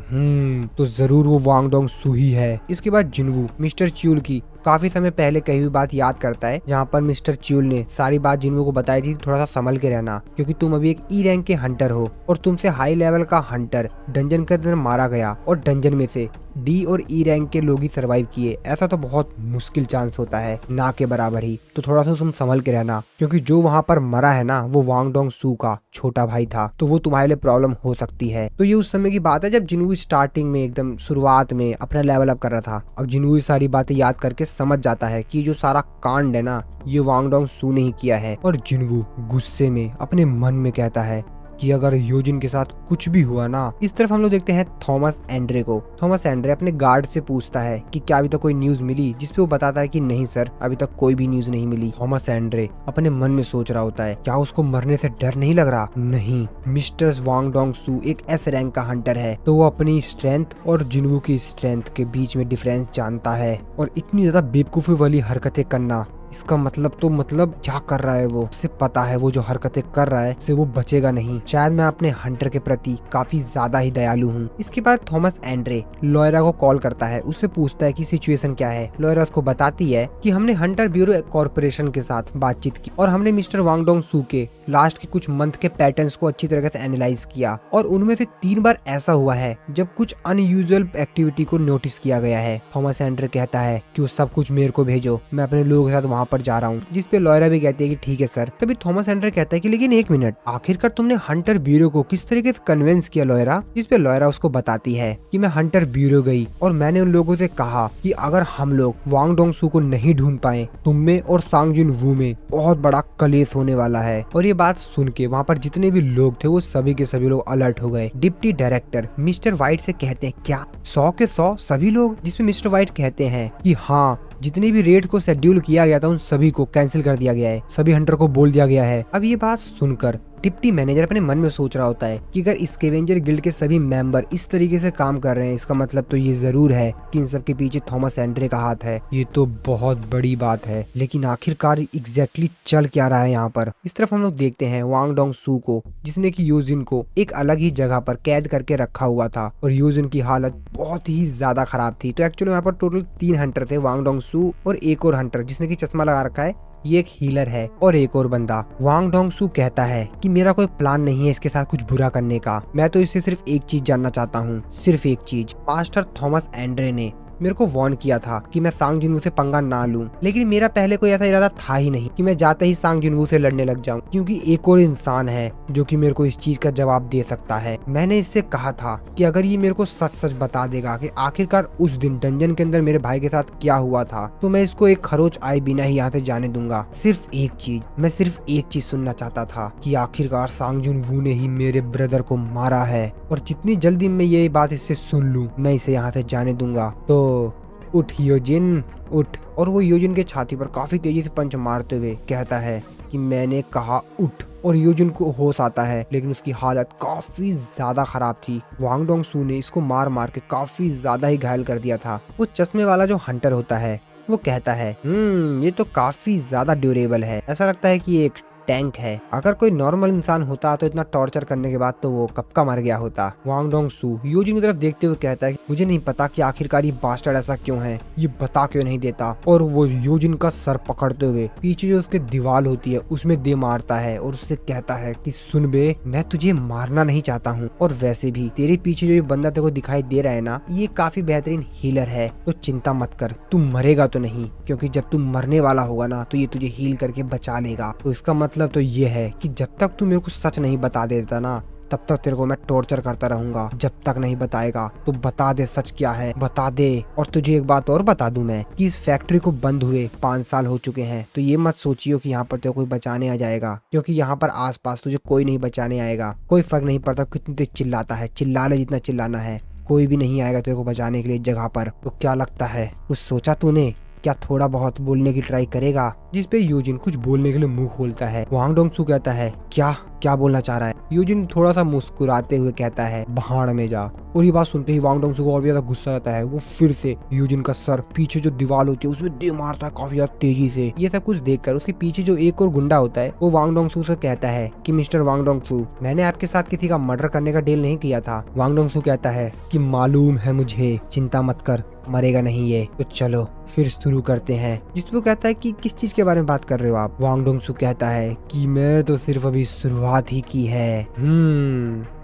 तो जरूर वो वांग डोंग सू ही है। इसके बाद जिनवू मिस्टर च्यूल की काफी समय पहले कही हुई बात याद करता है, जहाँ पर मिस्टर च्यूल ने सारी बात जिनवू को बताई थी, थोड़ा सा संभल के रहना क्योंकि तुम अभी एक ई रैंक के हंटर हो और तुमसे हाई लेवल का हंटर डंजन के अंदर मारा गया और डंजन में से डी और ई रैंक के लोग ही सरवाइव किए, ऐसा तो बहुत मुश्किल चांस होता है, ना के बराबर ही। तो थोड़ा सा तुम संभल के रहना क्योंकि जो वहाँ पर मरा है ना वो वांग डोंग सू का छोटा भाई था, तो वो तुम्हारे लिए प्रॉब्लम हो सकती है। तो ये उस समय की बात है जब जिनवू स्टार्टिंग में एकदम शुरुआत में अपना लेवल अप कर रहा था। अब जिनवू सारी बातें याद करके समझ जाता है कि जो सारा कांड है ना ये वांग डोंग सू ने ही किया है। और जिनवू गुस्से में अपने मन में कहता है कि अगर यूजिन के साथ कुछ भी हुआ ना। इस तरफ हम लोग देखते हैं थॉमस एंड्रे को। थॉमस एंड्रे अपने गार्ड से पूछता है कि क्या अभी तक कोई न्यूज मिली, जिसपे वो बताता है कि नहीं सर, अभी तक कोई भी न्यूज नहीं मिली। थॉमस एंड्रे अपने मन में सोच रहा होता है क्या उसको मरने से डर नहीं लग रहा। नहीं, मिस्टर वांग डोंग सू एक एस रैंक का हंटर है, तो वो अपनी स्ट्रेंथ और जिनवू की स्ट्रेंथ के बीच में डिफरेंस जानता है। और इतनी ज्यादा बेवकूफी वाली हरकतें करना, इसका मतलब क्या कर रहा है वो, उसे पता है वो जो हरकतें कर रहा है उससे वो बचेगा नहीं। शायद मैं अपने हंटर के प्रति काफी ज्यादा ही दयालु हूँ। इसके बाद थॉमस एंड्रे लॉयरा को कॉल करता है, उससे पूछता है कि सिचुएशन क्या है। लॉयरा उसको बताती है कि हमने हंटर ब्यूरो कॉर्पोरेशन के साथ बातचीत की और हमने मिस्टर वांग डोंग सू के लास्ट के कुछ मंथ के पैटर्न्स को अच्छी तरीके से एनालाइज किया और उनमें से 3 बार ऐसा हुआ है जब कुछ अनयूजुअल एक्टिविटी को नोटिस किया गया है। थॉमस एंड्रे कहता है कि वो सब कुछ मेरे को भेजो, मैं अपने लोगों के साथ वहाँ पर जा रहा हूँ, जिसपे लॉयरा भी कहती है कि ठीक है सर। तभी थॉमस एंड्रे कहता है कि लेकिन एक मिनट, आखिरकार तुमने हंटर ब्यूरो को किस तरीके से कन्विंस किया लॉयरा। जिसपे लॉयरा उसको बताती है कि मैं हंटर ब्यूरो गई और मैंने उन लोगों से कहा कि अगर हम लोग वांग डोंग सू को नहीं ढूंढ पाए, तुम में और सांग जिन वू में बहुत बड़ा कलेश होने वाला है। और ये बात सुन के वहाँ पर जितने भी लोग थे वो सभी के सभी लोग अलर्ट हो गए। डिप्टी डायरेक्टर मिस्टर व्हाइट से कहते हैं क्या 100 के 100 सभी लोग, जिसमें मिस्टर व्हाइट कहते हैं कि हाँ, जितने भी रेड को शेड्यूल किया गया था उन सभी को कैंसिल कर दिया गया है, सभी हंटर को बोल दिया गया है। अब ये बात सुनकर डिप्टी मैनेजर अपने मन में सोच रहा होता है कि अगर स्कैवेंजर गिल्ड के सभी मेंबर इस तरीके से काम कर रहे हैं, इसका मतलब तो ये जरूर है कि इन सब के पीछे थॉमस एंड्रे का हाथ है। ये तो बहुत बड़ी बात है, लेकिन आखिरकार एग्जैक्टली चल क्या रहा है यहाँ पर। इस तरफ हम लोग देखते हैं वांग डोंग सू को, जिसने की यूजिन को एक अलग ही जगह पर कैद करके रखा हुआ था और यूजिन की हालत बहुत ही ज्यादा खराब थी। तो एक्चुअली यहाँ पर टोटल 3 हंटर थे, वांग डोंग सू और एक और हंटर जिसने की चश्मा लगा रखा है, ये एक हीलर है। और एक और बंदा वांग डोंग सू कहता है कि मेरा कोई प्लान नहीं है इसके साथ कुछ बुरा करने का, मैं तो इससे सिर्फ एक चीज जानना चाहता हूँ, सिर्फ एक चीज। मास्टर थॉमस एंड्रे ने मेरे को वार्न किया था कि मैं सांग जिनवू से पंगा ना लूं, लेकिन मेरा पहले कोई ऐसा इरादा था ही नहीं कि मैं जाते ही सांग जिनवू से लड़ने लग जाऊं, क्योंकि एक और इंसान है जो कि मेरे को इस चीज का जवाब दे सकता है। मैंने इससे कहा था कि अगर ये मेरे को सच सच बता देगा कि आखिरकार उस दिन डंजन के अंदर मेरे भाई के साथ क्या हुआ था, तो मैं इसको एक खरोच आए बिना ही यहाँ से जाने दूंगा। सिर्फ एक चीज, मैं सिर्फ एक चीज सुनना चाहता था कि आखिरकार सांग जिनवू ने ही मेरे ब्रदर को मारा है, और जितनी जल्दी मैं ये बात इससे सुन लूं मैं इसे यहाँ से जाने दूंगा। तो उठ योजिन, उठ। और वो योजिन के छाती पर काफी तेजी से पंच मारते हुए कहता है कि मैंने कहा उठ। और योजिन को होश आता है, लेकिन उसकी हालत काफी ज्यादा खराब थी। वांग डोंग सू ने इसको मार मार के काफी ज्यादा ही घायल कर दिया था। वो चश्मे वाला जो हंटर होता है वो कहता है ये तो काफी ज्यादा ड्यूरेबल है, ऐसा लगता है कि एक टैंक है। अगर कोई नॉर्मल इंसान होता तो इतना टॉर्चर करने के बाद तो वो कब का मर गया होता। वांग डोंग सू योजिन की तरफ देखते हुए कहता है कि मुझे नहीं पता कि आखिरकार ये बास्टर्ड ऐसा क्यों है, ये बता क्यों नहीं देता। और वो योजिन का सर पकड़ते हुए पीछे जो उसके दीवार होती है उसमें दे मारता है और उससे कहता है कि सुन बे, मैं तुझे मारना नहीं चाहता हूँ, और वैसे भी तेरे पीछे जो ये बंदा तेरे को दिखाई दे रहा है ना, ये काफी बेहतरीन हीलर है, तो चिंता मत कर, तू मरेगा तो नहीं, क्योंकि जब तू मरने वाला होगा ना तो ये तुझे हील करके बचा लेगा। तो इसका मतलब तो ये है कि जब तक तू मेरे को सच नहीं बता देता ना, तब तक तेरे को मैं टॉर्चर करता रहूंगा। जब तक नहीं बताएगा तो बता दे सच क्या है, बता दे। और तुझे एक बात और बता दूं मैं कि इस फैक्ट्री को बंद हुए 5 साल हो चुके हैं, तो ये मत सोचियो कि यहाँ पर तेरे को कोई बचाने आ जाएगा, क्योंकि यहाँ पर आसपास तुझे कोई नहीं बचाने आएगा। कोई फर्क नहीं पड़ता कितनी तेज चिल्लाता है, चिल्ला ले जितना चिल्लाना है, कोई भी नहीं आएगा तेरे को बचाने के लिए जगह पर। तो क्या लगता है, कुछ सोचा तूने? क्या थोड़ा बहुत बोलने की ट्राई करेगा? जिसपे यूजिन कुछ बोलने के लिए मुंह खोलता है। वांग डोंग सू कहता है क्या बोलना चाह रहा है? यूजिन थोड़ा सा मुस्कुराते हुए कहता है भाड़ में जा। और ये बात सुनते ही वांग डोंग सू को और भी ज्यादा गुस्सा आता है। वो फिर से यूजिन का सर पीछे जो दीवार होती है उसमें दे मारता है काफी ज्यादा तेजी से। ये सब कुछ देखकर उसके पीछे जो एक और गुंडा होता है वो वांग डोंग सू से कहता है कि मिस्टर वांग डोंग सू, मैंने आपके साथ किसी का मर्डर करने का डील नहीं किया था। वांग डोंग सू कहता है कि मालूम है मुझे, चिंता मत कर, मरेगा नहीं ये। तो चलो फिर शुरू करते हैं। जिसपे कहता है कि किस चीज के बारे में बात कर रहे हो आप? वांग डोंग सू कहता है कि मैं तो सिर्फ अभी शुरुआत ही की है।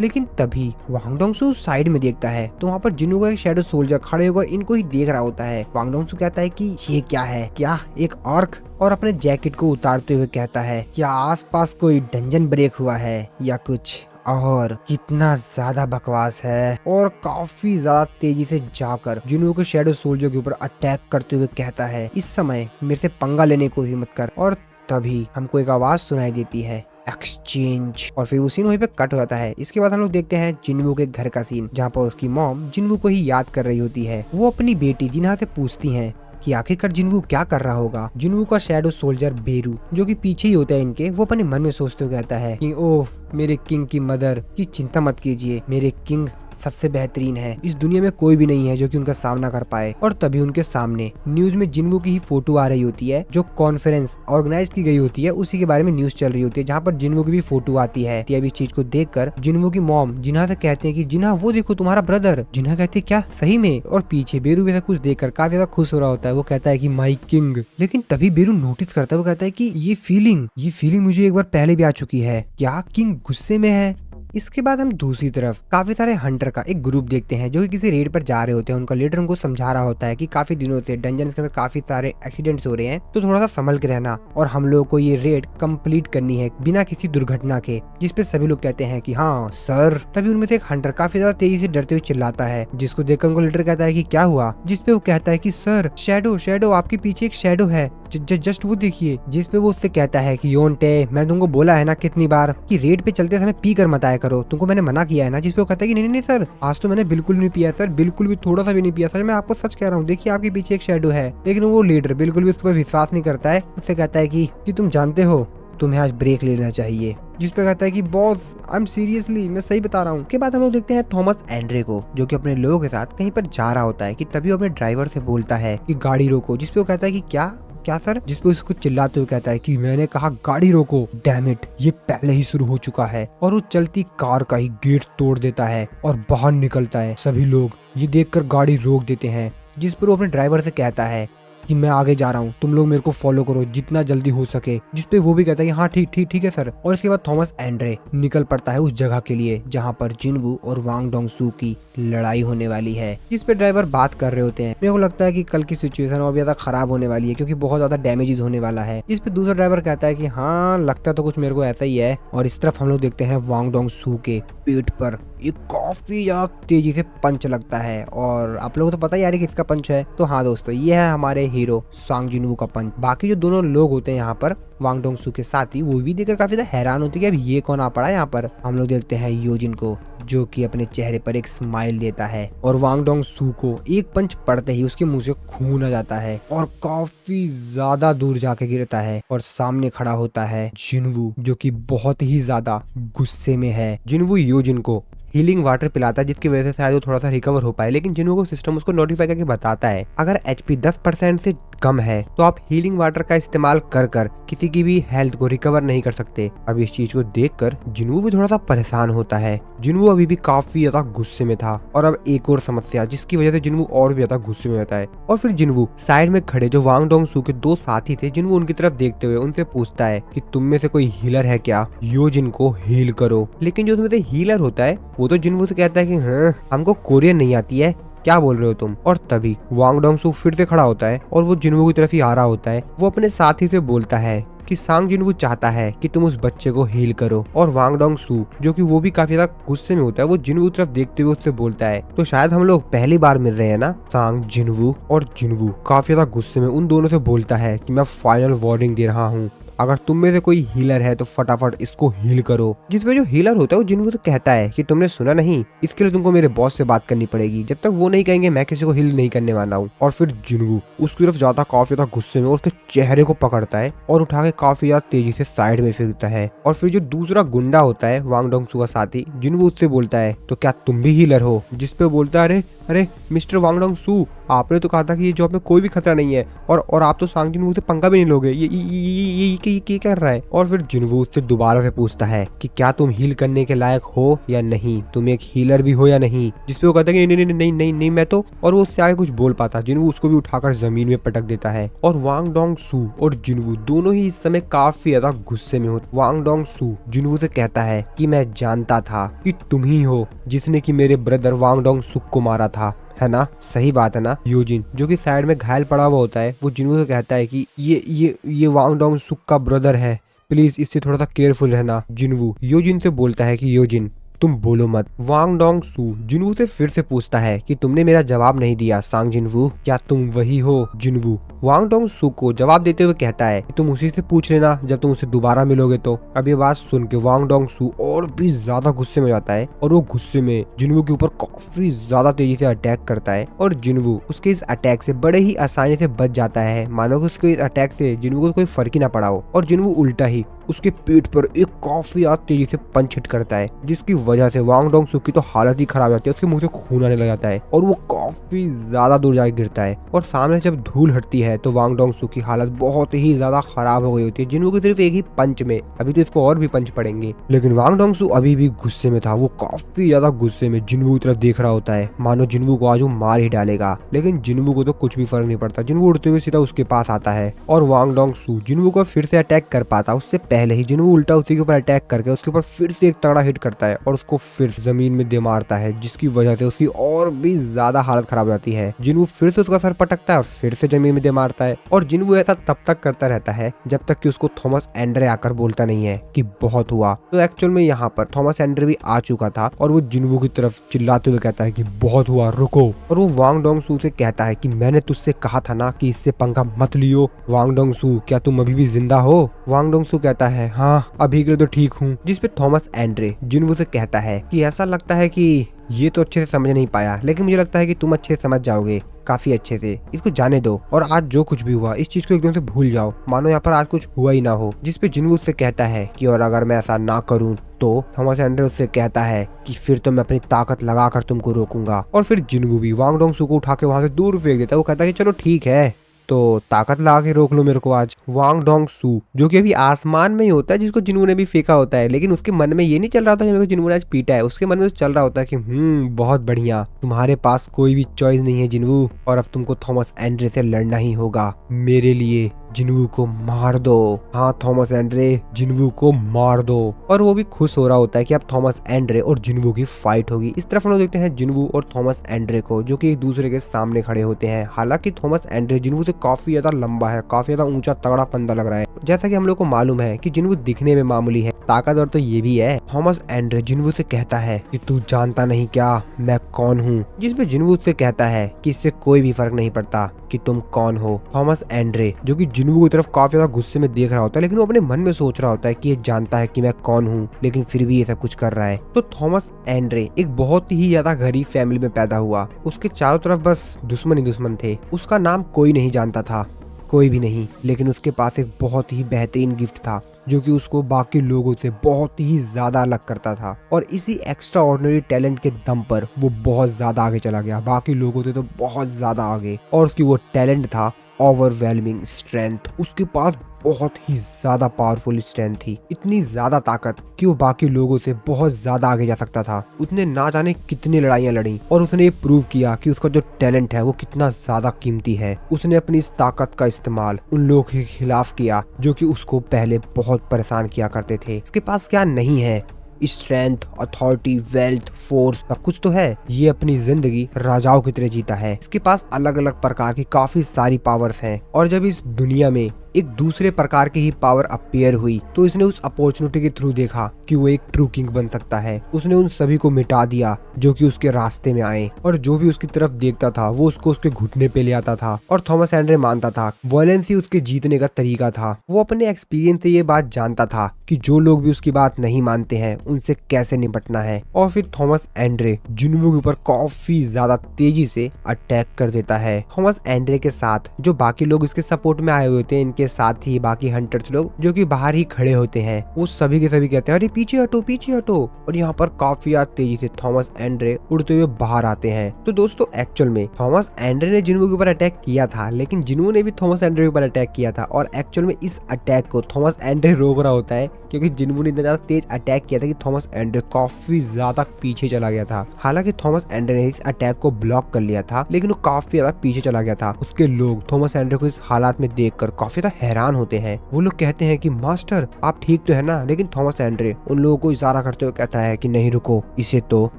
लेकिन तभी वांग डोंग सू साइड में देखता है तो वहाँ पर जिन्नू का एक शैडो सोल्जर खड़े होकर इनको ही देख रहा होता है। वांग डोंग सू कहता है कि ये क्या है, क्या एक ऑर्क? और अपने जैकेट को उतारते हुए कहता है क्या आसपास कोई डंजन ब्रेक हुआ है या कुछ? और कितना ज्यादा बकवास है। और काफी ज्यादा तेजी से जाकर जिन्नू के शैडो सोल्जर के ऊपर अटैक करते हुए कहता है इस समय मेरे से पंगा लेने को ही मत कर। और तभी हमको एक आवाज सुनाई देती है, एक्सचेंज। और फिर वो सीन वहीं पे कट हो जाता है। इसके बाद हम लोग देखते हैं जिन्वू के घर का सीन, जहाँ पर उसकी मॉम जिन्वू को ही याद कर रही होती है। वो अपनी बेटी जिन्हा से पूछती है कि आखिरकार जिन्वू क्या कर रहा होगा। जिन्वू का शैडो सोल्जर बेरू जो कि पीछे ही होता है इनके, वो अपने मन में सोचते हुए कहता है कि ओह मेरे किंग की मदर की चिंता मत कीजिए, मेरे किंग सबसे बेहतरीन है, इस दुनिया में कोई भी नहीं है जो कि उनका सामना कर पाए। और तभी उनके सामने न्यूज में जिन्वू की ही फोटो आ रही होती है, जो कॉन्फ्रेंस ऑर्गेनाइज की गई होती है उसी के बारे में न्यूज चल रही होती है, जहाँ पर जिन्वू की भी फोटो आती है। इस चीज को देखकर जिन्वू की मॉम जिन्हा से कहते हैं कि जिन्हा वो देखो तुम्हारा ब्रदर। जिन्हा कहते हैं क्या सही में? और पीछे बेरू भी कुछ देखकर काफी ज्यादा खुश हो रहा होता है। वो कहता है कि माई किंग। लेकिन तभी बेरू नोटिस करता है, वो कहता है कि ये फीलिंग मुझे एक बार पहले भी आ चुकी है। क्या किंग गुस्से में है? इसके बाद हम दूसरी तरफ काफी सारे हंटर का एक ग्रुप देखते हैं जो कि किसी रेड पर जा रहे होते हैं। उनका लीडर उनको समझा रहा होता है कि काफी दिनों से डंजन के अंदर काफी सारे एक्सीडेंट्स हो रहे हैं, तो थोड़ा सा संभल के रहना और हम लोगों को ये रेड कंप्लीट करनी है बिना किसी दुर्घटना के। जिसपे सभी लोग कहते हैं कि हाँ सर। तभी उनमें से एक हंटर काफी ज्यादा तेजी से डरते हुए चिल्लाता है, जिसको देखकर उनको लीडर कहता है कि क्या हुआ? जिसपे वो कहता है कि सर शैडो आपके पीछे एक शैडो है, जस्ट वो देखिए। जिसपे वो उससे कहता है कि योंटे, मैं तुमको बोला है ना कितनी बार कि रेड पे चलते समय पी कर मत आया करो, तुमको मैंने मना किया है ना। जिसपे वो कहता है कि नहीं सर, आज तो मैंने बिल्कुल नहीं पिया सर, बिल्कुल भी थोड़ा सा भी नहीं पिया सर, मैं आपको सच कह रहा हूँ, देखिए आपके पीछे एक शैडो है। लेकिन वो लीडर बिल्कुल भी उसके पर विश्वास नहीं करता है। उससे कहता है कि तुम जानते हो तुम्हें आज ब्रेक लेना चाहिए। जिस पे कहता है कि बॉस आई एम सीरियसली, मैं सही बता रहा हूँ। के बाद हम लोग देखते हैं थॉमस एंड्रे को, जो कि अपने लोगों के साथ कहीं पर जा रहा होता है। कि तभी वो अपने ड्राइवर से बोलता है कि गाड़ी रोको। जिसपे वो कहता है कि क्या सर? जिसपे उसको चिल्लाते हुए कहता है कि मैंने कहा गाड़ी रोको, डैम इट, ये पहले ही शुरू हो चुका है। और वो चलती कार का ही गेट तोड़ देता है और बाहर निकलता है। सभी लोग ये देखकर गाड़ी रोक देते हैं। जिस पर वो अपने ड्राइवर से कहता है कि मैं आगे जा रहा हूँ, तुम लोग मेरे को फॉलो करो जितना जल्दी हो सके। जिसपे वो भी कहता है कि हाँ ठीक ठीक ठीक है सर। और इसके बाद थॉमस एंड्रे निकल पड़ता है उस जगह के लिए जहाँ पर जिनवू और वांग डोंगसू की लड़ाई होने वाली है, जिसपे ड्राइवर बात कर रहे होते हैं। मेरे को लगता है कि कल की सिचुएशन और भी ज्यादा खराब होने वाली है क्योंकि बहुत ज्यादा डैमेजेस होने वाला है। जिसपे दूसरा ड्राइवर कहता है कि हाँ लगता तो कुछ मेरे को ऐसा ही है। और इस तरफ हम लोग देखते हैं वांग डोंगसू के पेट पर एक काफी ज्यादा तेजी से पंच लगता है। और आप लोगों को तो पता ही यार किसका पंच है। तो हाँ दोस्तों, ये है हमारे हीरो सांग जिनवू का पंच। बाकी जो दोनों लोग होते हैं यहाँ पर वांग डोंगसू के साथी, वो भी देखकर काफी ज्यादा हैरान होते हैं कि अब ये कौन आ पड़ा यहाँ पर। हम लोग देखते हैं योजिन को जो कि अपने चेहरे पर एक स्माइल देता है और वांग डोंगसू को एक पंच पड़ते ही उसके मुंह से खून आ जाता है और काफी ज्यादा दूर जाके गिरता है। और सामने खड़ा होता है जिनवू जो कि बहुत ही ज्यादा गुस्से में है। जिनवू योजिन को हीलिंग वाटर पिलाता है जिसकी वजह से शायद वो थोड़ा सा रिकवर हो पाए, लेकिन जिनवू को सिस्टम उसको नोटिफाई करके बताता है अगर एचपी 10% से कम है तो आप हीलिंग वाटर का इस्तेमाल कर कर किसी की भी हेल्थ को रिकवर नहीं कर सकते। अब इस चीज को देखकर जिनवू भी थोड़ा सा परेशान होता है। जिनवू अभी भी काफी ज्यादा गुस्से में था। और अब एक और समस्या जिसकी वजह से जिनवू और भी ज्यादा गुस्से में रहता है। और फिर जिनवू साइड में खड़े जो वांग डोंगसू के दो साथी थे, जिनवू उनकी तरफ देखते हुए उनसे पूछता है कि तुम में से कोई हीलर है क्या, योजिन को हील करो। लेकिन जो उसमें से हीलर होता है वो तो जिनवू से कहता है कि हाँ हमको कोरियन नहीं आती है, क्या बोल रहे हो तुम। और तभी वांग डोंगसू फिर से खड़ा होता है और वो जिनवू की तरफ ही आ रहा होता है। वो अपने साथी से बोलता है कि सांग जिनवू चाहता है कि तुम उस बच्चे को हील करो। और वांग डोंगसू जो कि वो भी काफी ज्यादा गुस्से में होता है, वो जिनवू की तरफ देखते हुए उससे बोलता है तो शायद हम लोग पहली बार मिल रहे हैं ना। सांग जिनवू और जिनवू काफी ज्यादा गुस्से में उन दोनों से बोलता है कि मैं फाइनल वार्निंग दे रहा हूँ, अगर तुम में से कोई हीलर है तो फटाफट इसको हील करो। जिसमें जो हीलर होता है वो जिनवू से कहता है कि तुमने सुना नहीं, इसके लिए तुमको मेरे बॉस से बात करनी पड़ेगी, जब तक वो नहीं कहेंगे मैं किसी को हील नहीं करने वाला हूँ। और फिर जिनवू उसकी तरफ जाता काफी ज्यादा गुस्से में और उसके चेहरे को पकड़ता है और उठा के काफी ज्यादा तेजी से साइड में फेंकता है। और फिर जो दूसरा गुंडा होता है वांग डोंगसू का साथी, जिनवू उससे बोलता है तो क्या तुम भी हीलर हो। जिसपे बोलता है अरे अरे मिस्टर वांग डोंगसू, आपने तो कहा था कि ये जॉब में कोई भी खतरा नहीं है और आप तो सांग जिनवू से पंगा भी नहीं लोगे, ये कर रहा है। और फिर जिनवू उससे दोबारा से पूछता है कि क्या तुम हील करने के लायक हो या नहीं, तुम एक हीलर भी हो या नहीं। जिसपे वो कहता है कि नहीं नहीं नहीं नहीं नहीं मैं तो, और वो उससे आगे कुछ बोल पाता। जिनवू उसको भी उठाकर जमीन में पटक देता है। और वांग डोंगसू और जिनवू दोनों ही इस समय काफी ज्यादा गुस्से में होते। वांग डोंगसू जिनवू से कहता है कि मैं जानता था कि तुम ही हो जिसने कि मेरे ब्रदर वांग डोंगसू को मारा था, है ना, सही बात है ना। योजिन जो कि साइड में घायल पड़ा हुआ होता है, वो जिनवू से कहता है कि ये वांग डोंगसू का ब्रदर है, प्लीज इससे थोड़ा सा केयरफुल रहना। जिनवू योजिन से बोलता है कि योजिन तुम बोलो मत। वांग डोंगसू जिनवू से फिर से पूछता है कि तुमने मेरा जवाब नहीं दिया सांग जिनवू, क्या तुम वही हो। जिनवू वांग डोंगसू को जवाब देते हुए कहता है कि तुम उसी से पूछ लेना जब तुम उससे दोबारा मिलोगे तो। अब ये बात सुन के वांग डोंगसू और भी ज्यादा गुस्से में जाता है और वो गुस्से में जिनवू के ऊपर काफी ज्यादा तेजी से अटैक करता है। और जिनवू उसके इस अटैक से बड़े ही आसानी से बच जाता है, मानो कि उसके इस अटैक से जिनवू को कोई फर्क ही ना पड़ा हो। और जिनवू उल्टा ही उसके पेट पर एक काफी तेजी से पंच हिट करता है, जिसकी वजह से वांग डोंगसू की तो हालत ही खराब हो जाती है, उसके मुंह से खून आने लग जाता है और वो काफी ज्यादा दूर जाके गिरता है। और सामने जब धूल हटती है तो वांग डोंगसू की हालत बहुत ही ज्यादा खराब हो गई होती है। जिनवू की सिर्फ एक ही पंच में, अभी तो इसको और भी पंच पड़ेंगे। लेकिन वांग डोंगसू अभी भी गुस्से में था, वो काफी ज्यादा गुस्से में जिनवू की तरफ देख रहा होता है, मानो जिनवू को आज वो मार ही डालेगा। लेकिन जिनवू को तो कुछ भी फर्क नहीं पड़ता। जिनवू उड़ते हुए सीधा उसके पास आता है और वांग डोंगसू जिनवू को फिर से अटैक कर पाता उससे पहले ही जिनवू उल्टा उसी के ऊपर अटैक करके उसके ऊपर फिर से एक तगड़ा हिट करता है और उसको फिर जमीन में दे मारता है, जिसकी वजह से उसकी और भी ज्यादा हालत खराब हो जाती है। जिनवू फिर से उसका सर पटकता है और फिर से जमीन में दे मारता है। और जिनवू ऐसा तब तक करता रहता है जब तक कि उसको थॉमस एंड्रे आकर बोलता नहीं है कि बहुत हुआ। तो एक्चुअल में यहाँ पर थॉमस एंड्रे भी आ चुका था और वो जिनवू की तरफ चिल्लाते हुए कहता है कि बहुत हुआ, रुको। और वो वांग डोंगसू से कहता है कि मैंने तुझसे कहा था ना कि इससे पंगा मत लियो। वांग डोंगसू क्या तुम अभी भी जिंदा हो। वांग डोंगसू कहता है हाँ अभी के लिए तो ठीक हूँ। जिसपे थॉमस एंड्रे जिनवू से कहता है कि ऐसा लगता है कि ये तो अच्छे से समझ नहीं पाया, लेकिन मुझे लगता है कि तुम अच्छे से समझ जाओगे काफी अच्छे से, इसको जाने दो और आज जो कुछ भी हुआ इस चीज को एकदम से भूल जाओ, मानो यहाँ पर आज कुछ हुआ ही ना हो। जिसपे जिनवू से कहता है कि और अगर मैं ऐसा ना करूँ तो थॉमस एंड्रे उससे कहता है कि फिर तो मैं अपनी ताकत लगाकर तुमको रोकूंगा। और फिर जिनवू भी वांग डोंगसू को उठा के वहां से दूर फेंक देता है। वो कहता है कि चलो ठीक है तो ताकत लगा के रोक लो मेरे को आज। वांग डोंग सू जो कि अभी आसमान में ही होता है, जिसको जिन्होंने भी फेंका होता है, लेकिन उसके मन में ये नहीं चल रहा था कि मेरे को जिन्होंने आज पीटा है। उसके मन में तो चल रहा होता है कि बहुत बढ़िया, तुम्हारे पास कोई भी चॉइस नहीं है जिन्वू, और अब तुमको थॉमस एंड्रे से लड़ना ही होगा। मेरे लिए जिन्वू को मार दो। हाँ थॉमस एंड्रे, जिन्वू को मार दो। और वो भी खुश हो रहा होता है कि अब थॉमस एंड्रे और जिन्वू की फाइट होगी। इस तरफ हम लोग देखते हैं जिन्वू और थॉमस एंड्रे को, जो कि एक दूसरे के सामने खड़े होते हैं। हालांकि थॉमस एंड्रे जिन्वू से काफी ज्यादा लंबा है, काफी ज्यादा ऊंचा तगड़ा पंदा लग रहा है। जैसा कि हम लोग को मालूम है कि जिन्वू दिखने में मामूली है, ताकतवर तो ये भी है। थॉमस एंड्रे जिन्वू से कहता है कि तू जानता नहीं क्या मैं कौन हूँ, जिसपे जिन्वू से कहता है कि इससे कोई भी फर्क नहीं पड़ता कि तुम कौन हो। थॉमस एंड्रे जो कि जिन्वू की तरफ काफी ज्यादा गुस्से में देख रहा होता है, लेकिन वो अपने मन में सोच रहा होता है कि ये जानता है कि मैं कौन हूँ, लेकिन फिर भी ये सब कुछ कर रहा है। तो थॉमस एंड्रे एक बहुत ही ज्यादा गरीब फैमिली में पैदा हुआ। उसके चारों तरफ बस दुश्मन ही दुश्मन थे। उसका नाम कोई नहीं जानता था, कोई भी नहीं, लेकिन उसके पास एक बहुत ही बेहतरीन गिफ्ट था जो कि उसको बाकी लोगों से बहुत ही ज्यादा अलग करता था। और इसी एक्स्ट्रा ऑर्डिनरी टैलेंट के दम पर वो बहुत ज्यादा आगे चला गया, बाकी लोगों से तो बहुत ज्यादा आगे। और उसकी वो टैलेंट था ओवरवेलमिंग स्ट्रेंथ। उसके पास बहुत ही ज्यादा पावरफुल स्ट्रेंथ थी, इतनी ज्यादा ताकत कि वो बाकी लोगों से बहुत ज्यादा आगे जा सकता था। उसने ना जाने कितनी लड़ाइयां लड़ी और उसने ये प्रूव किया कि उसका जो टैलेंट है वो कितना ज्यादा कीमती है। उसने अपनी इस ताकत का इस्तेमाल उन लोगों के खिलाफ किया जो कि उसको पहले बहुत परेशान किया करते थे। इसके पास क्या नहीं है? स्ट्रेंथ, अथॉरिटी, वेल्थ, फोर्स, सब कुछ तो है। ये अपनी जिंदगी राजाओं की तरह जीता है। इसके पास अलग अलग प्रकार की काफी सारी पावर्स हैं। और जब इस दुनिया में एक दूसरे प्रकार की ही पावर अपीयर हुई तो इसने उस अपॉर्चुनिटी के थ्रू देखा कि वो एक ट्रू किंग बन सकता है। उसने उन सभी को मिटा दिया जो कि उसके रास्ते में आए, और जो भी उसकी तरफ देखता था वो उसको उसके घुटने पे ले आता था। और थॉमस एंड्रे मानता था वायलेंस ही उसके जीतने का तरीका था। वो अपने एक्सपीरियंस से ये बात जानता था कि जो लोग भी उसकी बात नहीं मानते हैं उनसे कैसे निपटना है। और फिर थॉमस एंड्रे जिन्वू के ऊपर काफी ज्यादा तेजी से अटैक कर देता है। थॉमस एंड्रे के साथ जो बाकी लोग इसके सपोर्ट में आए हुए थे, इनके साथ ही बाकी हंटर्स लोग जो कि बाहर ही खड़े होते हैं, वो सभी के सभी कहते हैं अरे पीछे हटो पीछे हटो। और यहाँ पर काफी तेजी से थॉमस एंड्रे उड़ते हुए बाहर आते हैं। तो दोस्तों एक्चुअल में थॉमस एंड्रे ने जिन्वू के ऊपर अटैक किया था, लेकिन जिन्वू ने भी थॉमस एंड्रे के ऊपर अटैक किया था। और एक्चुअल में इस अटैक को थॉमस एंड्रे रोक रहा होता है क्योंकि जिन्वू ने इतना ज्यादा तेज अटैक किया था कि थॉमस एंड्रे काफी ज्यादा पीछे चला गया था। हालांकि थॉमस एंड्रे ने इस अटैक को ब्लॉक कर लिया था, लेकिन वो काफी ज्यादा पीछे चला गया था। उसके लोग थॉमस एंड्रे को इस हालात में देखकर काफी ज्यादा हैरान होते हैं। वो लोग कहते हैं कि मास्टर आप ठीक तो है ना, लेकिन थॉमस एंड्रे उन लोगों को इशारा करते हुए कहता है कि नहीं रुको, इसे तो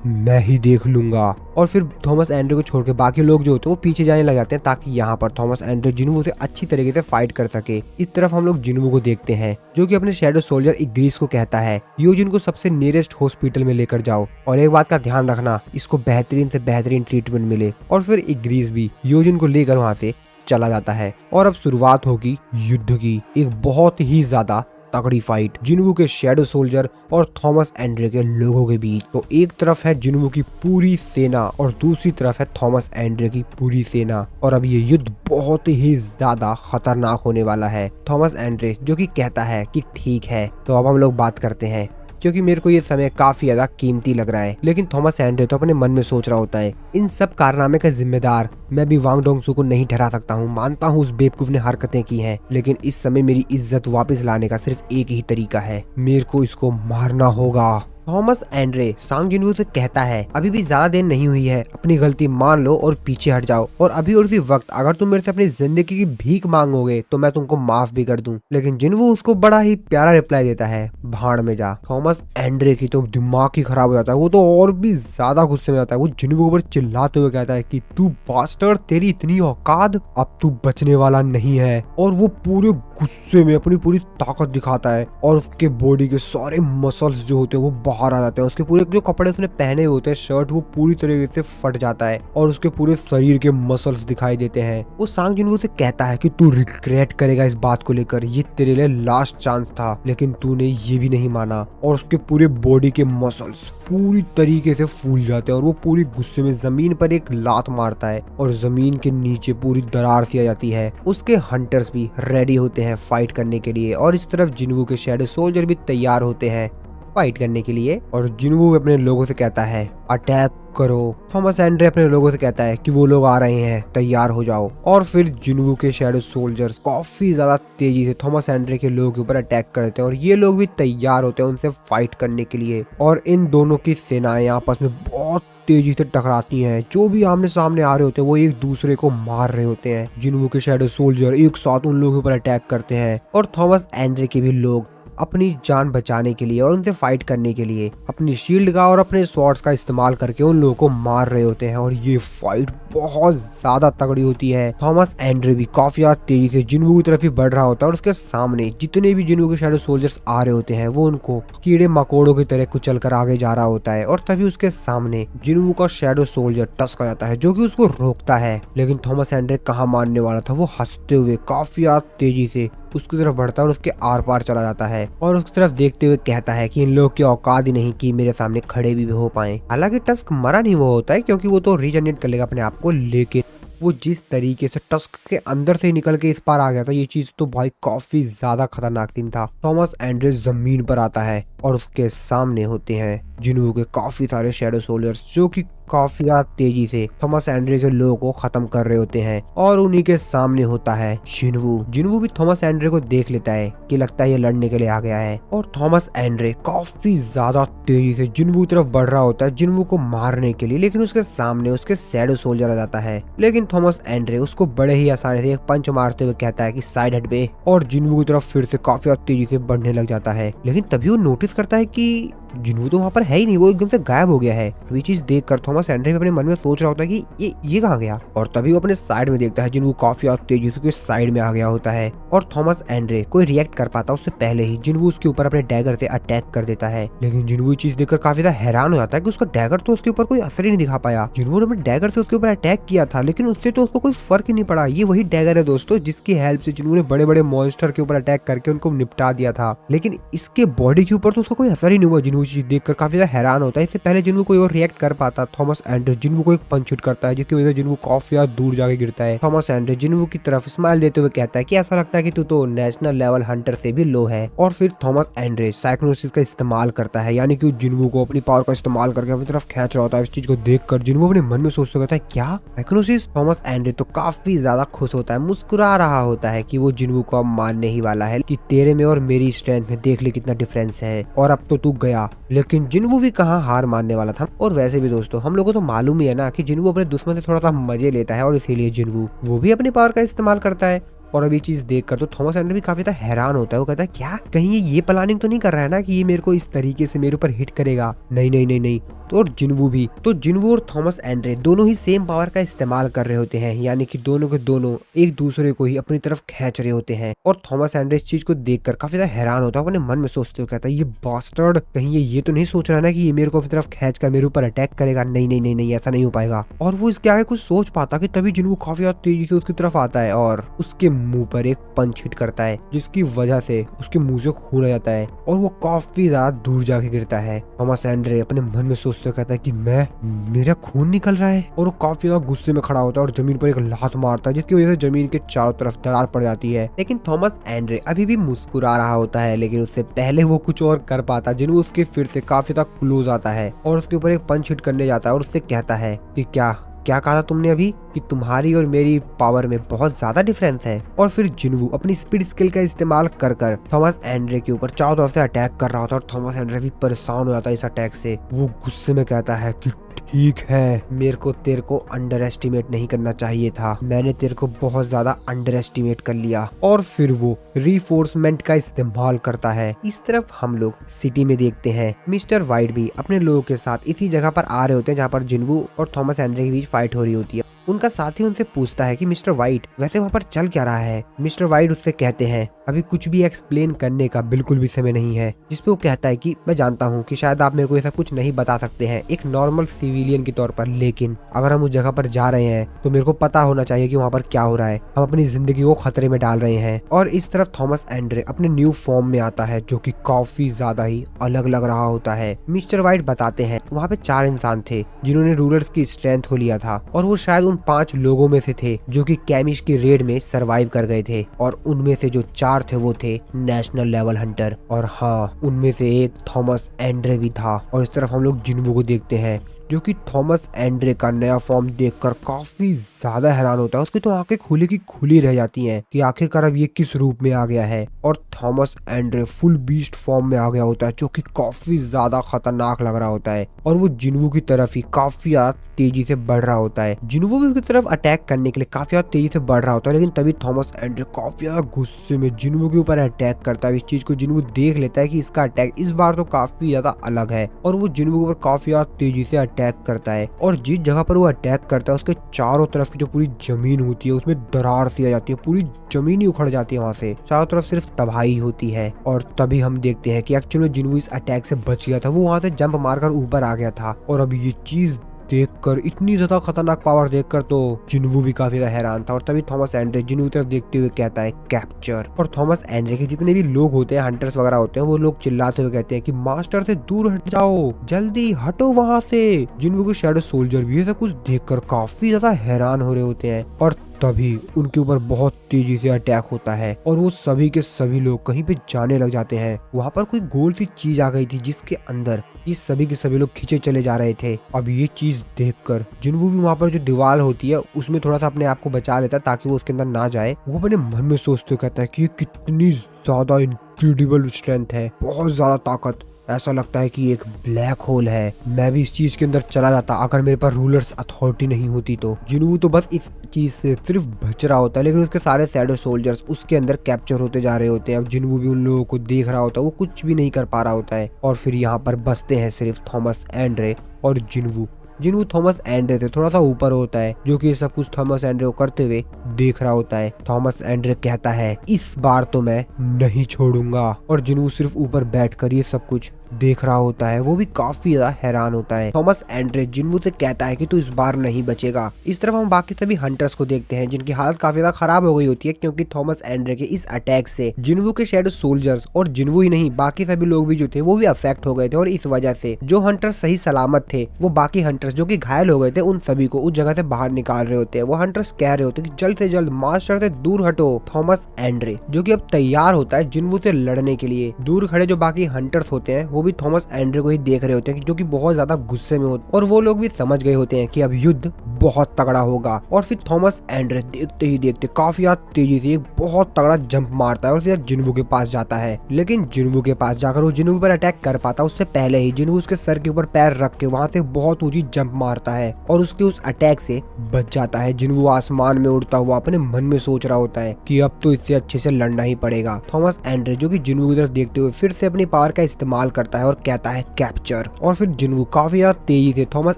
मैं ही देख लूंगा। और फिर थॉमस एंड्रे को छोड़ के बाकी लोग जो होते हैं वो पीछे जाने लग जाते हैं ताकि यहाँ पर थॉमस एंड्रे जिन्वू से अच्छी तरीके से फाइट कर सके। इस तरफ हम लोग जिन्वू को देखते हैं जो कि अपने शैडो सोल्जर इग्रीस को कहता है योजिन को सबसे नियरेस्ट हॉस्पिटल में लेकर जाओ, और एक बात का ध्यान रखना इसको बेहतरीन से बेहतरीन ट्रीटमेंट मिले। और फिर इग्रीस भी योजिन को लेकर वहाँ से चला जाता है। और अब शुरुआत होगी युद्ध की, एक बहुत ही ज्यादा तगड़ी फाइट जिन्वू के शैडो सोल्जर और थॉमस एंड्रे के लोगों के बीच। तो एक तरफ है जिन्वू की पूरी सेना और दूसरी तरफ है थॉमस एंड्रे की पूरी सेना। और अब ये युद्ध बहुत ही ज्यादा खतरनाक होने वाला है। थॉमस एंड्रे जो कि कहता है कि ठीक है, तो अब हम लोग बात करते हैं क्योंकि मेरे को ये समय काफी ज्यादा कीमती लग रहा है। लेकिन थॉमस एंड्रे तो अपने मन में सोच रहा होता है इन सब कारनामे का जिम्मेदार मैं भी वांग डोंग सू को नहीं ठहरा सकता हूँ। मानता हूँ उस बेवकूफ ने हरकतें की हैं, लेकिन इस समय मेरी इज्जत वापस लाने का सिर्फ एक ही तरीका है, मेरे को इसको मारना होगा। थॉमस एंड्रे सांग जिन्वू से कहता है अभी भी ज्यादा देर नहीं हुई है, अपनी गलती मान लो और पीछे हट जाओ। और अभी और उसी वक्त अगर तुम मेरे से अपनी जिंदगी की भीख मांगोगे तो मैं तुमको माफ भी कर दूं। लेकिन जिन्वू उसको बड़ा ही प्यारा रिप्लाई देता है भाड़ में जा। थॉमस एंड्रे की तो दिमाग ही खराब हो जाता है, वो तो और भी ज्यादा गुस्से में आता है। वो जिन्वू के ऊपर चिल्लाते हुए कहता है कि तू बास्टर्ड, तेरी इतनी औकात, अब तू बचने वाला नहीं है। और वो पूरे गुस्से में अपनी पूरी ताकत दिखाता है और उसके बॉडी के सारे मसल्स जो होते हैं वो बाहर आ जाते हैं। उसके पूरे जो कपड़े उसने पहने हुए होते हैं, शर्ट, वो पूरी तरीके से फट जाता है और उसके पूरे शरीर के मसल्स दिखाई देते हैं। वो सांग जिन्वू से कहता है कि तू रिग्रेट करेगा इस बात को लेकर, ये तेरे लिए लास्ट चांस था, लेकिन तूने ये भी नहीं माना। और उसके पूरे बॉडी के मसल्स पूरी तरीके से फूल जाते हैं और वो पूरी गुस्से में जमीन पर एक लात मारता है और जमीन के नीचे पूरी दरार सी आ जाती है। उसके हंटर्स भी रेडी होते हैं फाइट करने के लिए और इस तरफ जिन्वू के शैडो सोल्जर भी तैयार होते हैं फाइट करने के लिए। और जिन्वू अपने लोगों से कहता है अटैक करो। थॉमस एंड्रे अपने लोगों से कहता है कि वो लोग आ रहे हैं, तैयार हो जाओ। और फिर जिन्वू के शैडो सोल्जर्स काफी ज्यादा तेजी से थॉमस एंड्रे के लोगों के ऊपर अटैक करते हैं और ये लोग भी तैयार होते हैं उनसे फाइट करने के लिए। और इन दोनों की सेनाएं आपस में बहुत तेजी से टकराती हैं। जो भी आमने सामने आ रहे होते हैं वो एक दूसरे को मार रहे होते हैं। जिन्वू के शैडो सोल्जर एक साथ उन लोगों पर अटैक करते हैं और थॉमस एंड्रे के भी लोग अपनी जान बचाने के लिए और उनसे फाइट करने के लिए अपनी शील्ड का और अपने स्वॉर्ड्स का इस्तेमाल करके उन लोगों को मार रहे होते हैं। और ये फाइट बहुत ज्यादा तगड़ी होती है। थॉमस एंड्रे भी काफी ज्यादा तेजी से जिन्वू की तरफ ही बढ़ रहा होता है और उसके सामने जितने भी जिन्वू के शैडो सोल्जर्स आ रहे होते हैं वो उनको कीड़े मकोड़ों की तरह कुचल कर आगे जा रहा होता है। और तभी उसके सामने जिन्वू का शैडो सोल्जर टस्क आ जाता है जो कि उसको रोकता है। लेकिन थॉमस एंड्रे कहाँ मानने वाला था, वो हंसते हुए काफी ज्यादा तेजी से उसकी तरफ बढ़ता है और उसके आर पार चला जाता है और उसकी तरफ देखते हुए कहता है कि इन लोग की औकात ही नहीं कि मेरे सामने खड़े भी हो पाए। हालांकि टस्क मरा नहीं वो होता है क्योंकि वो तो रीजनरेट कर लेगा अपने आप को, लेकिन वो जिस तरीके से टस्क के अंदर से निकल के इस पार आ गया था, ये चीज तो भाई काफी ज्यादा खतरनाक दिन था। थॉमस एंड्रे जमीन पर आता है और उसके सामने होते हैं जिन्वू के काफी सारे शैडो सोल्जर्स जो कि काफी तेजी से थॉमस एंड्रे के लोगों को खत्म कर रहे होते हैं। और उन्हीं के सामने होता है जिन्वू। जिन्वू भी थॉमस एंड्रे को देख लेता है कि लगता है ये लड़ने के लिए आ गया है और थॉमस एंड्रे काफी ज्यादा तेजी से जिन्वू की तरफ बढ़ रहा होता है जिन्वू को मारने के लिए। लेकिन उसके सामने उसके शैडो सोल्जर आ जाता है, लेकिन थॉमस एंड्रे उसको बड़े ही आसानी से एक पंच मारते हुए कहता है कि साइड हट बे, और जिन्वू की तरफ फिर से काफी तेजी से बढ़ने लग जाता है। लेकिन तभी वो नोटिस करता है कि जिन्वू तो वहाँ पर है ही नहीं, वो एकदम से गायब हो गया है। ये चीज देखकर थॉमस एंड्रे अपने मन में सोच रहा होता है कि ये कहाँ गया। और तभी वो अपने साइड में देखता है जिन्वू काफी तेजी से साइड में आ गया होता है और थॉमस एंड्रे कोई रिएक्ट कर पाता उससे पहले ही जिन्वू उसके ऊपर अपने डैगर से अटैक कर देता है। लेकिन जिन्वू चीज देखकर काफी ज्यादा हैरान हो जाता है कि उसका डैगर तो उसके ऊपर कोई असर ही नहीं दिखा पाया। जिन्वू ने अपने डैगर से उसके ऊपर अटैक किया था लेकिन उससे तो उसको कोई फर्क ही नहीं पड़ा। ये वही डैगर है दोस्तों जिसकी हेल्प से जिन्वू ने बड़े बड़े मॉन्स्टर के ऊपर अटैक करके उनको निपटा दिया था, लेकिन इसके बॉडी के ऊपर तो उसका कोई असर ही नहीं हुआ। जिन्वू चीज देखकर काफी हैरान होता है। इससे पहले जिन्वू कोई और रिएक्ट कर पाता, थॉमस एंड्रे जिन्वू को एक पंच हिट करता है जिसकी वजह से जिन्वू काफी दूर जाके गिरता है। थॉमस एंड्रे जिन्वू की तरफ स्माइल देते हुए कहता है कि ऐसा लगता है कि तू तो नेशनल लेवल हंटर से भी लो है। और फिर थॉमस एंड्रे साइक्लोसिस का इस्तेमाल करता है, यानी कि जिन्वू को अपनी पावर का इस्तेमाल करके अपनी तरफ खींच रहा होता है। इस चीज को देखकर जिन्वू अपने मन में सोचता रहता है क्या साइक्लोसिस। थॉमस एंड्रे तो काफी ज्यादा खुश होता है, मुस्कुरा रहा होता है कि वो जिन्वू को अब मारने ही वाला है कि तेरे में और मेरी स्ट्रेंथ में देख ले कितना डिफरेंस है और अब तो तू गया। लेकिन जिन्वू भी कहाँ हार मानने वाला था। और वैसे भी दोस्तों हम लोगों को तो मालूम ही है ना कि जिन्वू अपने दुश्मन से थोड़ा सा मजे लेता है और इसीलिए जिन्वू वो भी अपनी पावर का इस्तेमाल करता है। और अभी चीज देखकर तो थॉमस एंड्रे भी काफी ज्यादा हैरान होता है। वो कहता है क्या कहीं ये प्लानिंग तो नहीं कर रहा है ना कि ये मेरे को इस तरीके से मेरे ऊपर हिट करेगा। नहीं नहीं नहीं नहीं। तो और जिन्वू भी, तो जिन्वू और थॉमस एंड्रे दोनों ही सेम पावर का इस्तेमाल कर रहे होते हैं, यानी कि दोनों के दोनों एक दूसरे को ही अपनी तरफ खींच रहे होते हैं। और थॉमस एंड्रे इस चीज को देखकर काफी ज्यादा हैरान होता है, अपने मन में सोचते हुए कहता है ये बास्टर्ड कहीं ये तो नहीं सोच रहा ना कि ये मेरे को अपनी तरफ खींच कर मेरे ऊपर अटैक करेगा। नहीं नहीं नहीं नहीं, ऐसा नहीं हो पाएगा। और वो इसके आगे कुछ सोच पाता कि तभी जिन्वू काफी ज्यादा तेजी से उसकी तरफ आता है और उसके मुंह पर एक पंच हिट करता है जिसकी वजह से उसके मुंह से खून आ जाता है और वो काफी ज्यादा दूर जाके गिरता है। थॉमस एंड्रे अपने मन में सोचते कहता है कि मेरा खून निकल रहा है, और वो काफी ज्यादा गुस्से में खड़ा होता है और जमीन पर एक लात मारता है जिसकी वजह से जमीन के चारों तरफ दरार पड़ जाती है। लेकिन थॉमस एंड्रे अभी भी मुस्कुरा रहा होता है, लेकिन उससे पहले वो कुछ और कर पाता जिन्हों उसके फिर से काफी ज्यादा क्लोज आता है और उसके ऊपर एक पंच हिट करने जाता है और उससे कहता है कि क्या कहा था तुमने अभी कि तुम्हारी और मेरी पावर में बहुत ज्यादा डिफरेंस है। और फिर जिन्वू अपनी स्पीड स्किल का इस्तेमाल कर थॉमस एंड्रे के ऊपर चारों तरफ से अटैक कर रहा होता है और थॉमस एंड्रे भी परेशान हो जाता है इस अटैक से। वो गुस्से में कहता है कि ठीक है, मेरे को तेरे को अंडर एस्टिमेट नहीं करना चाहिए था, मैंने तेरे को बहुत ज्यादा अंडर एस्टिमेट कर लिया। और फिर वो रीफोर्समेंट का इस्तेमाल करता है। इस तरफ हम लोग सिटी में देखते हैं मिस्टर वाइट भी अपने लोगों के साथ इसी जगह पर आ रहे होते हैं जहाँ पर जिन्वू और थॉमस एंड्रे के बीच फाइट हो रही होती है। उनका साथी उनसे पूछता है कि मिस्टर वाइट वैसे वहाँ पर चल क्या रहा है। मिस्टर वाइट उससे कहते हैं अभी कुछ भी एक्सप्लेन करने का बिल्कुल भी समय नहीं है। जिसपे वो कहता है कि मैं जानता हूँ कि शायद आप मेरे को ऐसा कुछ नहीं बता सकते हैं एक नॉर्मल सिविलियन के तौर पर, लेकिन अगर हम उस जगह पर जा रहे हैं तो मेरे को पता होना चाहिए कि वहाँ पर क्या हो रहा है। हम अपनी जिंदगी को खतरे में डाल रहे हैं। और इस तरफ थॉमस एंड्रे अपने न्यू फॉर्म में आता है जो कि काफी ज्यादा ही अलग लग रहा होता है। मिस्टर वाइट बताते हैं वहाँ पे 4 इंसान थे जिन्होंने रूलर्स की स्ट्रेंथ को लिया था और वो शायद उन उन 5 लोगों में से थे जो कि कैमिश की रेड में सरवाइव कर गए थे, और उनमें से जो 4 थे वो थे नेशनल लेवल हंटर। और हाँ, उनमें से एक थॉमस एंड्रे भी था। और इस तरफ हम लोग जिन्वू को देखते हैं जो कि थॉमस एंड्रे का नया फॉर्म देखकर काफी ज्यादा हैरान होता है। उसकी तो आंखें खुली की खुली रह जाती हैं कि आखिरकार अब ये किस रूप में आ गया है। और Thomas Andre full beast form में आ गया होता है जो कि काफी ज्यादा खतरनाक लग रहा होता है, और वो जिन्वू की तरफ ही काफी ज्यादा तेजी से बढ़ रहा होता है। जिन्वू भी उसकी तरफ अटैक करने के लिए काफी ज्यादा तेजी से बढ़ रहा होता है, लेकिन तभी थॉमस एंड्रे काफी ज्यादा गुस्से में जिन्वू के ऊपर अटैक करता है। इस चीज को जिन्वू देख लेता है कि इसका अटैक इस बार तो काफी ज्यादा अलग है, और वो जिन्वू के ऊपर काफी ज्यादा तेजी से अटैक करता है। और जिस जगह पर वो अटैक करता है उसके चारों तरफ की जो पूरी जमीन होती है उसमें दरार सी आ जाती है, पूरी जमीन ही उखड़ जाती है। वहां से चारों तरफ सिर्फ तबाही होती है। और तभी हम देखते हैं कि एक्चुअली में जिन्वू इस अटैक से बच गया था। वो वहां से जंप मारकर ऊपर आ गया था, और अब ये चीज देखकर, इतनी ज्यादा खतरनाक पावर देखकर तो जिन्वू भी काफी ज्यादा हैरान था। और तभी थॉमस एंड्रे जिन्वू की तरफ देखते हुए कहता है कैप्चर। और थॉमस एंड्रे के जितने भी लोग होते हैं, हंटर्स वगैरह होते हैं, वो लोग चिल्लाते हुए कहते हैं कि मास्टर से दूर हट जाओ, जल्दी हटो वहां से। जिन्वू के शैडो सोल्जर भी ऐसा कुछ देखकर काफी ज्यादा हैरान हो रहे होते हैं। और तभी उनके ऊपर बहुत तेजी से अटैक होता है, और वो सभी के सभी लोग कहीं पे जाने लग जाते हैं। वहाँ पर कोई गोल सी चीज आ गई थी जिसके अंदर ये सभी के सभी लोग खींचे चले जा रहे थे। अब ये चीज देखकर जिन्वू भी वहाँ पर जो दीवार होती है उसमें थोड़ा सा अपने आप को बचा लेता है ताकि वो उसके अंदर ना जाए। वो अपने मन में सोचते हुए कहता है कि ये कितनी ज्यादा इनक्रेडिबल स्ट्रेंथ है, बहुत ज्यादा ताकत। ऐसा लगता है कि एक ब्लैक होल है। मैं भी इस चीज के अंदर चला जाता अगर मेरे पास रूलर्स अथॉरिटी नहीं होती तो। जिन्वू तो बस इस चीज से सिर्फ बच रहा होता है, लेकिन उसके सारे शैडो सोल्जर्स उसके अंदर कैप्चर होते जा रहे होते हैं। अब जिन्वू भी उन लोगों को देख रहा होता है, वो कुछ भी नहीं कर पा रहा होता है। और फिर यहाँ पर बचते हैं सिर्फ थॉमस एंड्रे और जिन्वू। जिन्वू थॉमस एंड्रे से थोड़ा सा ऊपर होता है, जो कि सब कुछ थॉमस एंड्रे को करते हुए देख रहा होता है। थॉमस एंड्रे कहता है इस बार तो मैं नहीं छोड़ूंगा। और जिन्वू सिर्फ ऊपर बैठकर ये सब कुछ देख रहा होता है। वो भी काफी ज्यादा हैरान होता है। थॉमस एंड्रे जिन्वू से कहता है कि तू इस बार नहीं बचेगा। इस तरफ हम बाकी सभी हंटर्स को देखते हैं जिनकी हालत काफी ज्यादा खराब हो गई होती है, क्योंकि थॉमस एंड्रे के इस अटैक से जिन्वू के शैडो सोल्जर्स और जिन्वू ही नहीं बाकी सभी लोग भी जो थे वो भी अफेक्ट हो गए थे। और इस वजह से जो हंटर्स सही सलामत थे वो बाकी हंटर्स जो कि घायल हो गए थे उन सभी को उस जगह से बाहर निकाल रहे होते हैं। वो हंटर्स कह रहे होते हैं कि जल्द से जल्द मास्टर से दूर हटो। थॉमस एंड्रे जो कि अब तैयार होता है जिन्वू से लड़ने के लिए। दूर खड़े जो बाकी हंटर्स होते हैं वो भी थॉमस एंड्रे को ही देख रहे होते हैं, जो कि बहुत ज्यादा गुस्से में होते, और वो लोग भी समझ गए होते हैं कि अब युद्ध बहुत तगड़ा होगा। और फिर थॉमस एंड्रे देखते ही देखते काफी तेजी से एक बहुत तगड़ा जंप मारता है और सीधा जिन्वू के पास जाता है। लेकिन जिन्वू के पास जाकर वो जिन्वू पर अटैक कर पाता उससे पहले ही जिन्वू उसके सर के ऊपर पैर रख के वहां से बहुत ऊंची जंप मारता है और उसके उस अटैक से बच जाता है। जिन्वू आसमान में उड़ता हुआ अपने मन में सोच रहा होता है कि अब तो इससे अच्छे से लड़ना ही पड़ेगा। थॉमस एंड्रे जो कि जिन्वू की तरफ देखते हुए फिर से अपनी पावर का इस्तेमाल करता है और कहता है कैप्चर। और फिर जिन्वू काफी ज्यादा तेजी से थॉमस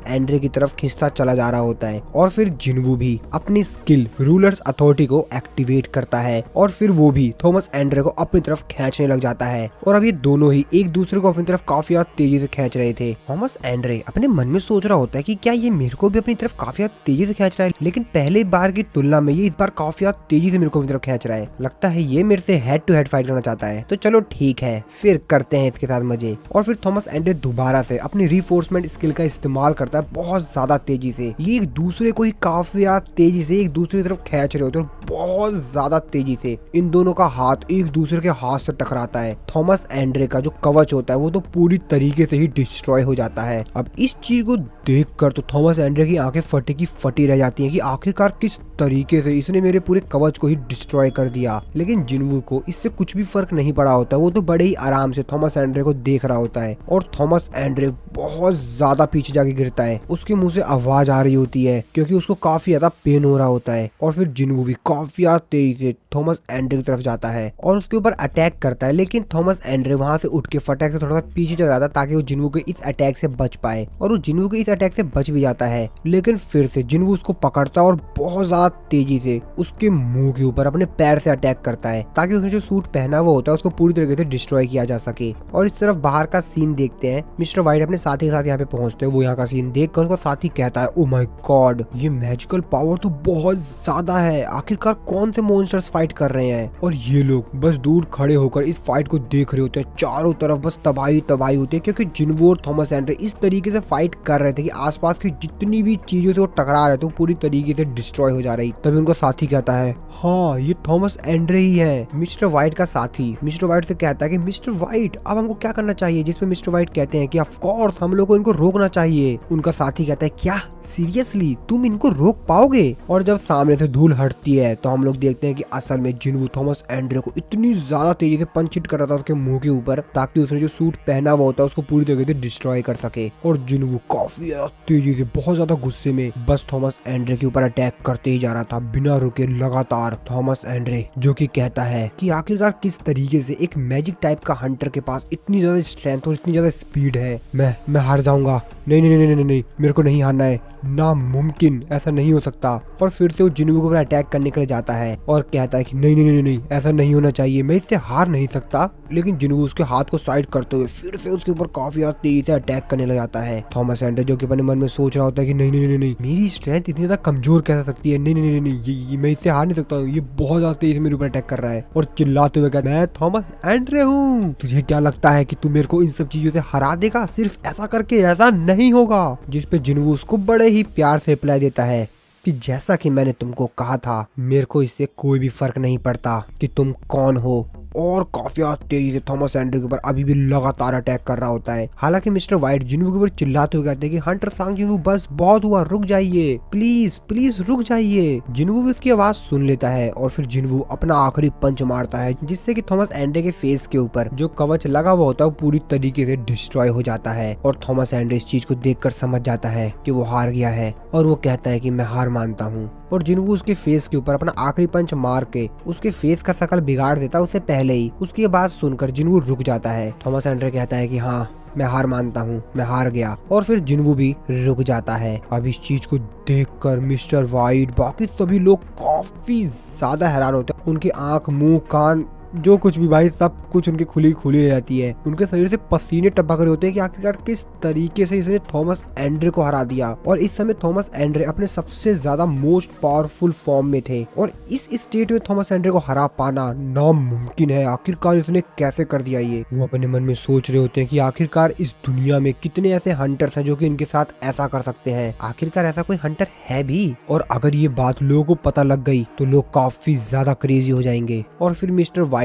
एंड्रे की तरफ खींचता चला जा रहा होता है। और फिर जिन्वू भी अपनी स्किल रूलर्स अथॉरिटी को एक्टिवेट करता है और फिर वो भी थॉमस एंड्रे को अपनी तरफ खींचने लग जाता है। और अब ये दोनों ही एक दूसरे को अपनी तरफ काफी ज्यादा तेजी से खींच रहे थे। थॉमस एंड्रे अपने मन में सोच रहा होता है कि क्या ये मेरे को भी अपनी तरफ काफी ज्यादा तेजी से खींच रहा है, लेकिन पहले बार की तुलना में ये इस बार काफी ज्यादा तेजी से मेरे को अपनी तरफ खींच रहा है। लगता है ये मेरे से हेड टू हेड फाइट करना चाहता है, तो चलो ठीक है फिर करते हैं इसके साथ मजे। और फिर थॉमस एंड्रे दोबारा से अपनी रिफोर्समेंट स्किल का इस्तेमाल करता है बहुत ज्यादा तेजी से। ये एक दूसरे को ही काफी तेजी से एक दूसरे की तरफ खींच रहे होते हैं और बहुत ज्यादा तेजी से इन दोनों का हाथ एक दूसरे के हाथ से टकराता है। थॉमस एंड्रे का जो कवच होता है वो तो पूरी तरीके से ही डिस्ट्रॉय हो जाता है। अब इस चीज को देखकर तो थॉमस एंड्रे की आंखें फटी की फटी रह जाती हैं कि आखिरकार किस तरीके से इसने मेरे पूरे कवच को ही डिस्ट्रॉय कर दिया। लेकिन जिन्वू को इससे कुछ भी फर्क नहीं पड़ा होता, वो तो बड़े ही आराम से थॉमस एंड्रे को देख रहा होता है। और थॉमस एंड्रे बहुत ज्यादा पीछे जाके गिरता है, उसके मुंह से आवाज आ रही होती है क्योंकि उसको काफी ज्यादा पेन हो रहा होता है। और फिर जिन्वू भी काफी तेजी से थॉमस एंड्रे की तरफ जाता है और उसके ऊपर अटैक करता है, लेकिन थॉमस एंड्रे वहां से उठ के फटाक से थोड़ा सा पीछे चला जाता है ताकि वो जिन्वू के इस अटैक से बच पाए। और वो जिन्वू के इस अटैक से बच भी जाता है, लेकिन फिर से जिन्वू उसको पकड़ता है और बहुत ज्यादा तेजी से उसके मुंह के ऊपर अपने पैर से अटैक करता है ताकि उसने जो सूट पहना हुआ होता है उसको पूरी तरीके से डिस्ट्रॉय किया जा सके। और इस तरफ बाहर का सीन देखते हैं। मिस्टर व्हाइट अपने साथी के साथ यहाँ पे पहुंचते हैं। वो यहाँ का सीन देखकर उसका साथी कहता है, ओ माय गॉड, ये मैजिकल पावर तो बहुत ज्यादा है, आखिरकार कौन से मॉन्स्टर्स फाइट कर रहे हैं और ये लोग बस दूर खड़े होकर इस फाइट को देख रहे होते हैं। चारों तरफ बस तबाही तबाही होती है क्योंकि जिन्वू और थॉमस एंड्रे इस तरीके से फाइट कर रहे थे कि आसपास की जितनी भी चीजों से वो टकरा रहे थे वो पूरी तरीके से डिस्ट्रॉय हो जा रही। तभी उनका साथी कहता है, हाँ ये थॉमस एंड्रे ही है, मिस्टर व्हाइट का साथी। मिस्टर व्हाइट से कहता है कि मिस्टर व्हाइट अब हमको क्या करना चाहिए, जिसपे मिस्टर व्हाइट कहते हैं कि ऑफ कोर्स हम लोग को इनको रोकना चाहिए। उनका साथी कहता है, क्या सीरियसली तुम इनको रोक पाओगे? और जब सामने से धूल हटती है तो हम लोग देखते हैं कि असल में जिन्वू थॉमस एंड्रे को इतनी ज्यादा तेजी से पंच हिट कर रहा था उसके मुंह के ऊपर, ताकि उसने जो सूट पहना हुआ होता है उसको पूरी तरीके से डिस्ट्रॉय कर सके। और जिन्वू काफी तेजी से बहुत ज्यादा गुस्से में बस थॉमस एंड्रे के ऊपर अटैक करते ही जा रहा था बिना रुके लगातार। थॉमस एंड्रे जो कि कहता है कि आखिरकार किस तरीके से एक मैजिक टाइप का हंटर के पास इतनी ज्यादा स्ट्रेंथ और इतनी ज्यादा स्पीड है। मैं हार जाऊंगा, नहीं नहीं नहीं नहीं नहीं, मेरे को नहीं हारना है, नामुमकिन, ऐसा नहीं हो सकता। और फिर से वो जिन्वू के ऊपर अटैक करने के लिए जाता है और कहता है कि नहीं नहीं नहीं नहीं, ऐसा नहीं होना चाहिए, मैं इससे हार नहीं सकता। लेकिन जिन्वू उसके हाथ को साइड करते हुए फिर से उसके ऊपर काफी ज्यादा तेजी से अटैक करने लग जाता है। थॉमस एंड्रे जो कि अपने मन में सोच रहा होता है कि नहीं नहीं नहीं नहीं, मेरी स्ट्रेंथ इतनी ज्यादा कमजोर कैसे सकती है, नहीं नहीं नहीं नहीं, ये मैं इससे हार नहीं सकता, ये बहुत ज्यादा तेजी से मेरे ऊपर अटैक कर रहा है। और चिल्लाते हुए कहता है, मैं थॉमस एंड्रे हूँ, तुझे क्या लगता है कि तू मेरे को इन सब चीजों से हरा देगा? सिर्फ ऐसा करके ऐसा नहीं होगा। जिसपे जिन्वू उसको बड़े ही प्यार से रिप्लाई देता है कि जैसा कि मैंने तुमको कहा था, मेरे को इससे कोई भी फर्क नहीं पड़ता कि तुम कौन हो। और काफी तेजी से थॉमस एंड्रे के ऊपर अभी भी लगातार अटैक कर रहा होता है। हालांकि मिस्टर व्हाइट जिन्वू के ऊपर चिल्लाते हुए कहते हैं कि हंटर सांग जिन्वू बस बहुत हुआ, रुक जाइए, प्लीज प्लीज रुक जाइए। जिन्वू भी उसकी आवाज सुन लेता है और फिर जिन्वू अपना आखिरी पंच मारता है जिससे कि थॉमस एंड्रे के फेस के ऊपर जो कवच लगा हुआ होता है वो पूरी तरीके से डिस्ट्रॉय हो जाता है। और थॉमस एंड्रे इस चीज को देखकर समझ जाता है कि वो हार गया है और वो कहता है कि मैं हार मानता हूँ। और जिन्वू उसके फेस के ऊपर अपना आखिरी पंच मार के उसके फेस का शकल बिगाड़ देता है उससे पहले ही। उसकी बात सुनकर जिन्वू रुक जाता है। थॉमस एंड्रे कहता है कि हाँ मैं हार मानता हूँ, मैं हार गया। और फिर जिन्वू भी रुक जाता है। अब इस चीज को देखकर मिस्टर व्हाइट बाकी सभी लोग काफी ज्यादा हैरान होते हैं। उनकी आंख, मुंह, कान, जो कुछ भी भाई सब कुछ उनकी खुली खुली रह जाती है। उनके शरीर से पसीने टपक रहे होते हैं कि आखिरकार किस तरीके से इसने थॉमस एंड्रे को हरा दिया। और इस समय थॉमस एंड्रे अपने सबसे ज्यादा मोस्ट पावरफुल फॉर्म में थे और इस स्टेट में थॉमस एंड्रे को हरा पाना नामुमकिन है। आखिरकार इसने कैसे कर दिया ये? वो अपने मन में सोच रहे होते हैं कि आखिरकार इस दुनिया में कितने ऐसे हंटर्स हैं जो कि इनके साथ ऐसा कर सकते हैं। आखिरकार ऐसा कोई हंटर है भी? और अगर ये बात लोगों को पता लग गई तो लोग काफी ज्यादा क्रेजी हो जाएंगे। और फिर मिस्टर व्हाइट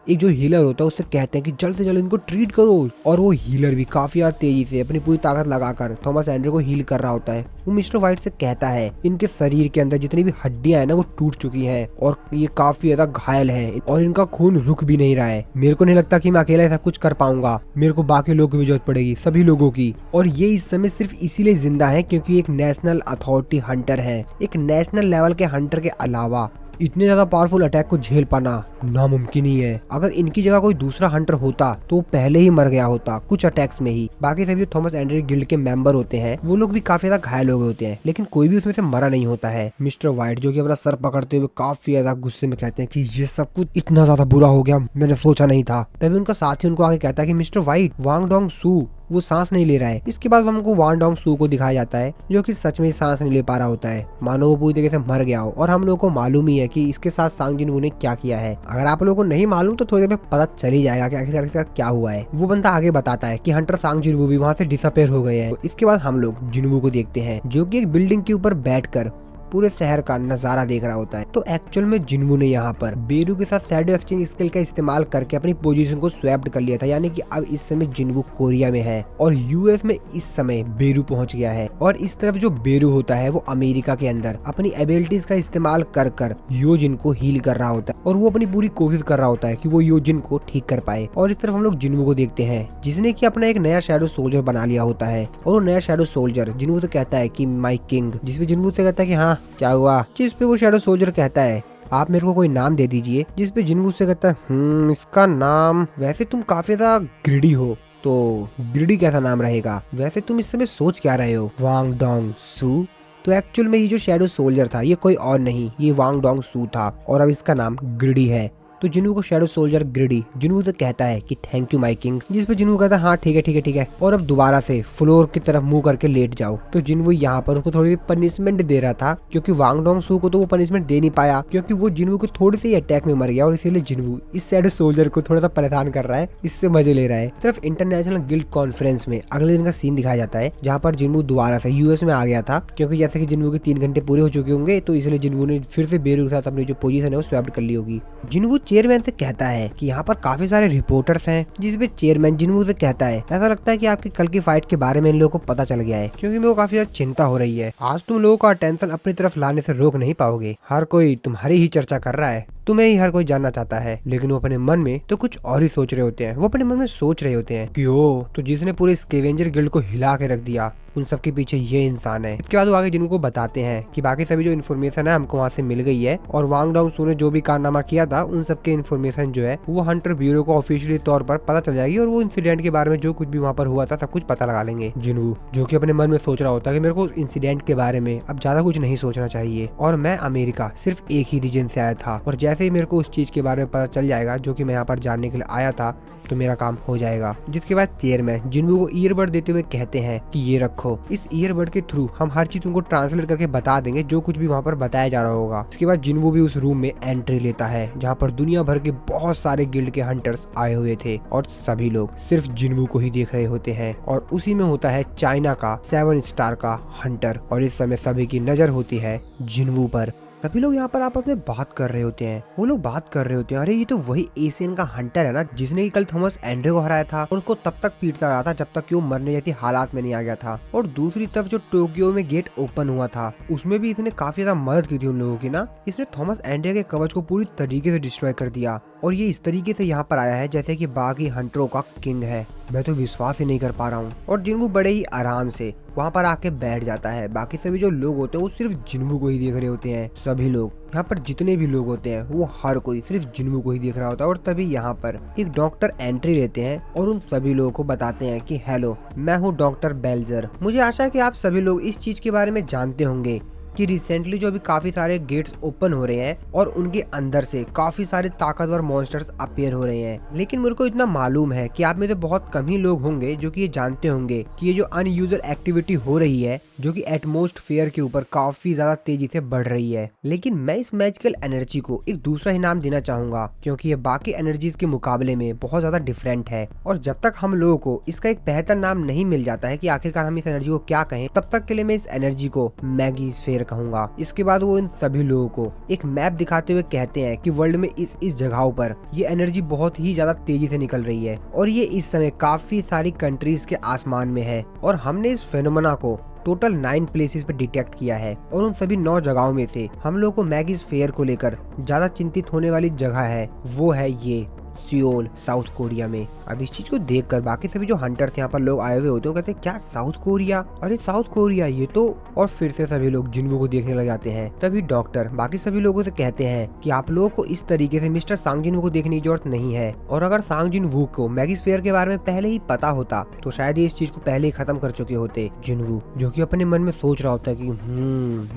एक जो हीलर होता है उससे कहते हैं कि जल्द से जल्द इनको ट्रीट करो। और वो हीलर भी काफी यार तेजी से अपनी पूरी ताकत लगाकर थॉमस एंड्रे को हील कर रहा होता है। वो मिस्टर व्हाइट से कहता है इनके शरीर के अंदर जितनी भी हड्डियां हैं ना वो टूट चुकी हैं और ये काफी ज्यादा घायल हैं और इनका खून रुक भी नहीं रहा है। मेरे को नहीं लगता कि मैं अकेला ऐसा कुछ कर पाऊंगा, मेरे को बाकी लोगों की भी जरूरत पड़ेगी, सभी लोगों की। और ये इस समय सिर्फ इसीलिए जिंदा है क्योंकि एक नेशनल अथॉरिटी हंटर है। एक नेशनल लेवल के हंटर के अलावा इतने ज्यादा पावरफुल अटैक को झेल पाना नामुमकिन ही है। अगर इनकी जगह कोई दूसरा हंटर होता तो वो पहले ही मर गया होता कुछ अटैक्स में ही। बाकी सभी थॉमस एंड्रे गिल्ड के मेंबर होते हैं वो लोग भी काफी ज्यादा घायल हो गए होते हैं लेकिन कोई भी उसमें से मरा नहीं होता है। मिस्टर व्हाइट जो कि अपना सर पकड़ते हुए काफी ज्यादा गुस्से में कहते हैं कि ये सब कुछ इतना ज्यादा बुरा हो गया, मैंने सोचा नहीं था। तभी उनका साथी उनको आगे कहता है कि मिस्टर व्हाइट, वांग डोंग सू वो सांस नहीं ले रहा है। इसके बाद हमको वांग डोंग सू को दिखाया जाता है जो कि सच में सांस नहीं ले पा रहा होता है, मानो वो पूरी तरीके से मर गया हो। और हम लोगों को मालूम ही है कि इसके साथ सांग जिन्वू ने क्या किया है। अगर आप लोगों को नहीं मालूम तो थोड़ी देर में पता चल ही जाएगा कि आखिरकार इसके साथ क्या हुआ है। वो बंदा आगे बताता है कि हंटर सांग जिन्वू भी वहाँ से डिसअपेयर हो गए हैं। इसके बाद हम लोग जिन्वू को देखते हैं जो कि एक बिल्डिंग के ऊपर बैठकर पूरे शहर का नजारा देख रहा होता है। तो एक्चुअल में जिन्वू ने यहाँ पर बेरू के साथ शैडो एक्सचेंज स्किल का इस्तेमाल करके अपनी पोजीशन को स्वैप्ड कर लिया था, यानी कि अब इस समय जिन्वू कोरिया में है और यूएस में इस समय बेरू पहुंच गया है। और इस तरफ जो बेरू होता है वो अमेरिका के अंदर अपनी एबिलिटीज का इस्तेमाल कर कर योजिन को हील कर रहा होता है और वो अपनी पूरी कोशिश कर रहा होता है कि वो योजिन को ठीक कर पाए। और इस तरफ हम लोग जिन्वू को देखते हैं जिसने की अपना एक नया शैडो सोल्जर बना लिया होता है। और वो नया शैडो सोल्जर जिन्वू से कहता है कि माई किंग, जिसपे जिन्वू से कहता है कि हाँ क्या हुआ, जिस पे वो शैडो सोल्जर कहता है आप मेरे को कोई नाम दे दीजिए। जिस पे जिन्वू से कहता है इसका नाम, वैसे तुम काफी ज्यादा ग्रिडी हो तो ग्रिडी कैसा नाम रहेगा, वैसे तुम इस समय सोच क्या रहे हो, वांग डोंग सू। तो एक्चुअल में ये जो शैडो सोल्जर था ये कोई और नहीं, ये वांग डोंग सू था और अब इसका नाम ग्रिडी है। तो जिन्हू को शैडो सोल्जर ग्रिडी जिन्हू से कहता है कि थैंक यू माय किंग, जिस पे जिन्हू कहता है हाँ ठीक है ठीक है ठीक है, और अब दोबारा से फ्लोर की तरफ मुंह करके लेट जाओ। तो जिन्हू यहाँ पर उसको थोड़ी सी पनिशमेंट दे रहा था, क्योंकि वांग डोंग सू को तो वो पनिशमेंट दे नहीं पाया क्योंकि वो जिन्हू के थोड़े से अटैक में मर गया, और इसीलिए जिन्हू इस शैडो सोल्जर को थोड़ा सा परेशान कर रहा है, इससे मजे ले रहा है। सिर्फ इंटरनेशनल गिल्ड कॉन्फ्रेंस में अगले दिन का सीन दिखाया जाता है, जहाँ पर जिन्हू दोबारा से यूएस में आ गया था, क्योंकि जैसे कि जिन्हू के 3 घंटे पूरे हो चुके होंगे, तो इसलिए जिन्हू ने फिर से बेरू के साथ अपनी जो पोजीशन है वो स्वैप कर ली होगी। जिन्हू चेयरमैन से कहता है कि यहाँ पर काफी सारे रिपोर्टर्स हैं, जिसपे चेयरमैन जिन्हू से कहता है ऐसा लगता है कि आपकी कल की फाइट के बारे में इन लोगों को पता चल गया है, क्योंकि मेरे को काफी ज्यादा चिंता हो रही है। आज तुम लोगों का अटेंशन अपनी तरफ लाने से रोक नहीं पाओगे, हर कोई तुम्हारी ही चर्चा कर रहा है, तुम्हें ही हर कोई जानना चाहता है, लेकिन वो अपने मन में तो कुछ और ही सोच रहे होते हैं। वो अपने मन में सोच रहे होते हैं कि ओ तो जिसने पूरे स्केवेंजर गिल्ड को हिला के रख दिया, उन सब के पीछे ये इंसान है। इसके बाद वो आगे जिनको बताते हैं कि बाकी सभी जो इन्फॉर्मेशन है हमको वहाँ से मिल गई है, और वांग डोंग सू ने जो भी कारनामा किया था उन सब के इन्फॉर्मेशन जो है वो हंटर ब्यूरो को ऑफिशियली तौर पर पता चल जाएगी, और वो इंसिडेंट के बारे में जो कुछ भी वहाँ पर हुआ था सब कुछ पता लगा लेंगे। जिन्हू जो कि अपने मन में सोच रहा होता है कि मेरे को इंसिडेंट के बारे में अब ज्यादा कुछ नहीं सोचना चाहिए, और मैं अमेरिका सिर्फ एक ही रीजन से आया था, और जैसे ही मेरे को उस चीज के बारे में पता चल जाएगा जो कि मैं यहाँ पर जानने के लिए आया था, तो मेरा काम हो जाएगा। जिसके बाद चेयरमैन जिन्हू को ईयरबड देते हुए कहते हैं कि ये रखो, इस ईयरबड के थ्रू हम हर चीज तुमको ट्रांसलेट करके बता देंगे जो कुछ भी वहाँ पर बताया जा रहा होगा। इसके बाद जिन्हू भी उस रूम में एंट्री लेता है, जहाँ पर दुनिया भर के बहुत सारे गिल्ड के हंटर्स आए हुए थे, और सभी लोग सिर्फ जिन्हू को ही देख रहे होते हैं, और उसी में होता है चाइना का 7 स्टार का हंटर, और इस समय सभी की नजर होती है जिन्हू पर। सभी लोग यहाँ पर आपस में बात कर रहे होते हैं। वो लोग बात कर रहे होते हैं, अरे ये तो वही एशियन का हंटर है ना, जिसने कि कल थॉमस एंड्रे को हराया था, और उसको तब तक पीटता रहा था जब तक कि वो मरने जैसी हालात में नहीं आ गया था। और दूसरी तरफ जो टोक्यो में गेट ओपन हुआ था, उसमें भी इसने काफी ज्यादा मदद की थी उन लोगों की ना। इसने थॉमस एंड्रे के कवच को पूरी तरीके से डिस्ट्रॉय कर दिया, और ये इस तरीके से यहाँ पर आया है जैसे कि बाकी हंटरों का किंग है। मैं तो विश्वास ही नहीं कर पा रहा हूँ। और जिन्हू बड़े ही आराम से वहाँ पर आके बैठ जाता है। बाकी सभी जो लोग होते हैं वो सिर्फ जिन्हू को ही देख रहे होते हैं। सभी लोग यहाँ पर जितने भी लोग होते हैं वो हर कोई सिर्फ जिन्हू को ही देख रहा होता है। और तभी यहाँ पर एक डॉक्टर एंट्री लेते हैं और उन सभी लोगों को बताते हैं कि हेलो, मैं हूँ डॉक्टर बेल्जर। मुझे आशा है कि आप सभी लोग इस चीज के बारे में जानते होंगे कि रिसेंटली जो अभी काफी सारे गेट्स ओपन हो रहे हैं और उनके अंदर से काफी सारे ताकतवर मॉन्स्टर्स अपीयर हो रहे हैं। लेकिन मेरे को इतना मालूम है कि आप में से बहुत कम ही लोग होंगे जो कि ये जानते होंगे कि ये जो अनयूजुअल एक्टिविटी हो रही है, जो कि एटमॉस्फेयर के ऊपर काफी ज्यादा तेजी से बढ़ रही है। लेकिन मैं इस मैजिकल एनर्जी को एक दूसरा ही नाम देना चाहूंगा, क्योंकि ये बाकी एनर्जीज के मुकाबले में बहुत ज्यादा डिफरेंट है। और जब तक हम लोगों को इसका एक बेहतर नाम नहीं मिल जाता है कि आखिरकार हम इस एनर्जी को क्या कहें, तब तक के लिए मैं इस एनर्जी को मैगीस्फेयर कहूंगा। इसके बाद वो इन सभी लोगों को एक मैप दिखाते हुए कहते हैं कि वर्ल्ड में इस जगहों पर ये एनर्जी बहुत ही ज्यादा तेजी से निकल रही है और ये इस समय काफी सारी कंट्रीज के आसमान में है। और हमने इस फेनोमेना को टोटल 9 प्लेसेस पे डिटेक्ट किया है और उन सभी 9 जगहों में से हम लोग को मैगीस्फेयर को लेकर ज्यादा चिंतित होने वाली जगह है, वो है ये सियोल, साउथ कोरिया में। अब इस चीज को देखकर बाकी सभी जो हंटर्स यहाँ पर लोग आए हुए होते हैं कहते हैं क्या साउथ कोरिया, अरे साउथ कोरिया ये तो। और फिर से सभी लोग जिन्हू को देखने लग जाते हैं। तभी डॉक्टर बाकी सभी लोगों से कहते हैं कि आप लोगों को इस तरीके से मिस्टर सांग जिन वू को देखने की जरूरत नहीं है। और अगर सांग जिन वू को मैगीस्फेयर के बारे में पहले ही पता होता तो शायद ये इस चीज को पहले ही खत्म कर चुके होते। जिन्हू जो कि अपने मन में सोच रहा होता है कि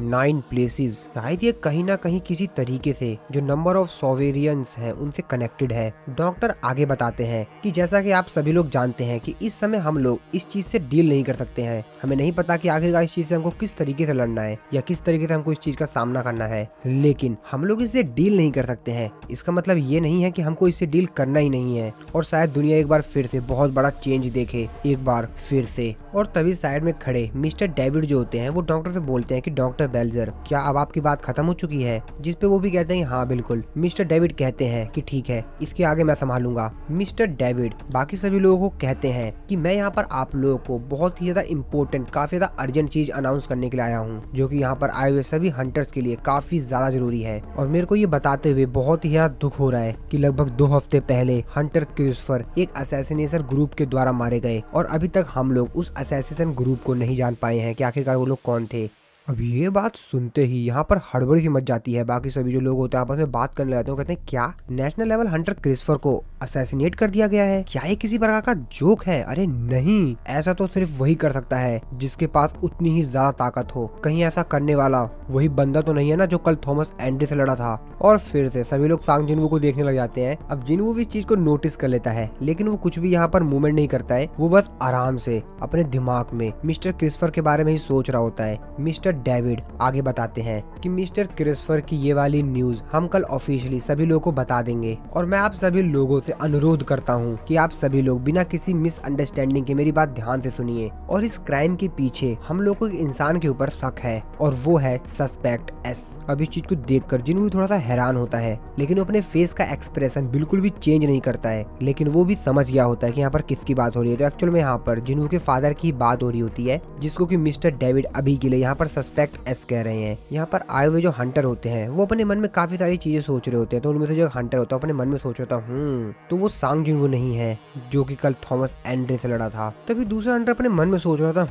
9 प्लेसेस, शायद ये कहीं ना कहीं किसी तरीके से जो नंबर ऑफ सोवेरियंस हैं उनसे कनेक्टेड है। डॉक्टर आगे बताते हैं कि जैसा कि आप सभी लोग जानते हैं कि इस समय हम लोग इस चीज से डील नहीं कर सकते हैं। हमें नहीं पता कि आखिरकार इस चीज से हमको किस तरीके से लड़ना है या किस तरीके से हमको इस चीज का सामना करना है, लेकिन हम लोग इससे डील नहीं कर सकते हैं। इसका मतलब ये नहीं है कि हमको इससे डील करना ही नहीं है। और शायद दुनिया एक बार फिर से बहुत बड़ा चेंज देखे, एक बार फिर से। और तभी साइड में खड़े मिस्टर डेविड जो होते हैं वो डॉक्टर से बोलते हैं कि डॉक्टर बेल्जर, क्या अब आपकी बात खत्म हो चुकी है? जिस पे वो भी कहते हैं हाँ बिल्कुल। मिस्टर डेविड कहते हैं कि ठीक है, इसके आगे मैं संभालूंगा। मिस्टर डेविड बाकी सभी लोगों को कहते हैं कि मैं यहाँ पर आप लोगों को बहुत ही ज्यादा इम्पोर्टेंट, काफी ज्यादा अर्जेंट चीज अनाउंस करने के लिए आया हूँ, जो कि यहाँ पर आए हुए सभी हंटर्स के लिए काफी ज्यादा जरूरी है। और मेरे को ये बताते हुए बहुत ही ज्यादा दुख हो रहा है कि लगभग 2 हफ्ते पहले हंटर क्रिस्टोफर एक असैसिनेशन ग्रुप के द्वारा मारे गए और अभी तक हम लोग उस असैसिनेशन ग्रुप को नहीं जान पाए हैं कि आखिरकार वो लोग कौन थे। अब ये बात सुनते ही यहाँ पर हड़बड़ी सी मच जाती है। बाकी सभी जो लोग होते हैं आपस में बात करने लगते हैं। वो कहते हैं क्या नेशनल लेवल हंटर क्रिस्फर को असैसिनेट कर दिया गया है? क्या ये किसी प्रकार का जोक है? अरे नहीं, ऐसा तो सिर्फ वही कर सकता है जिसके पास उतनी ही ज्यादा ताकत हो। कहीं ऐसा करने वाला वही बंदा तो नहीं है ना जो कल थॉमस एंड्रे से लड़ा था? और फिर से सभी लोग सांग जिनवू को देखने लग जाते हैं। अब जिनवू भी इस चीज को नोटिस कर लेता है, लेकिन वो कुछ भी यहाँ पर मूवमेंट नहीं करता है। वो बस आराम से अपने दिमाग में मिस्टर क्रिस्फर के बारे में ही सोच रहा होता है। मिस्टर डेविड आगे बताते हैं कि मिस्टर क्रिस्फर की ये वाली न्यूज हम कल ऑफिशियली सभी लोगों को बता देंगे, और मैं आप सभी लोगों से अनुरोध करता हूँ कि आप सभी लोग बिना किसी मिसअंडरस्टैंडिंग के मेरी बात ध्यान से सुनिए। और इस क्राइम के पीछे हम लोग को एक इंसान के ऊपर शक है, और वो है सस्पेक्ट एस। अब इस चीज को देखकर जिन्हों थोड़ा सा हैरान होता है, लेकिन वो अपने फेस का एक्सप्रेशन बिल्कुल भी चेंज नहीं करता है। लेकिन वो भी समझ गया होता है कि यहाँ पर किसकी बात हो रही है। तो एक्चुअल में यहाँ पर जिन्हों के फादर की बात हो रही होती है, जिसको कि मिस्टर डेविड अभी के लिए यहाँ पर सस्पेक्ट एस कह रहे हैं। यहाँ पर आए हुए जो हंटर होते हैं वो अपने मन में काफी सारी चीजें सोच रहे होते हैं। तो उनमें से जो हंटर होता है अपने मन में सोच रहा था तो वो सांग जिनवू नहीं है जो कि कल थॉमस एंड्रे से लड़ा था। तभी दूसरा हंटर अपने मन में सोच रहा था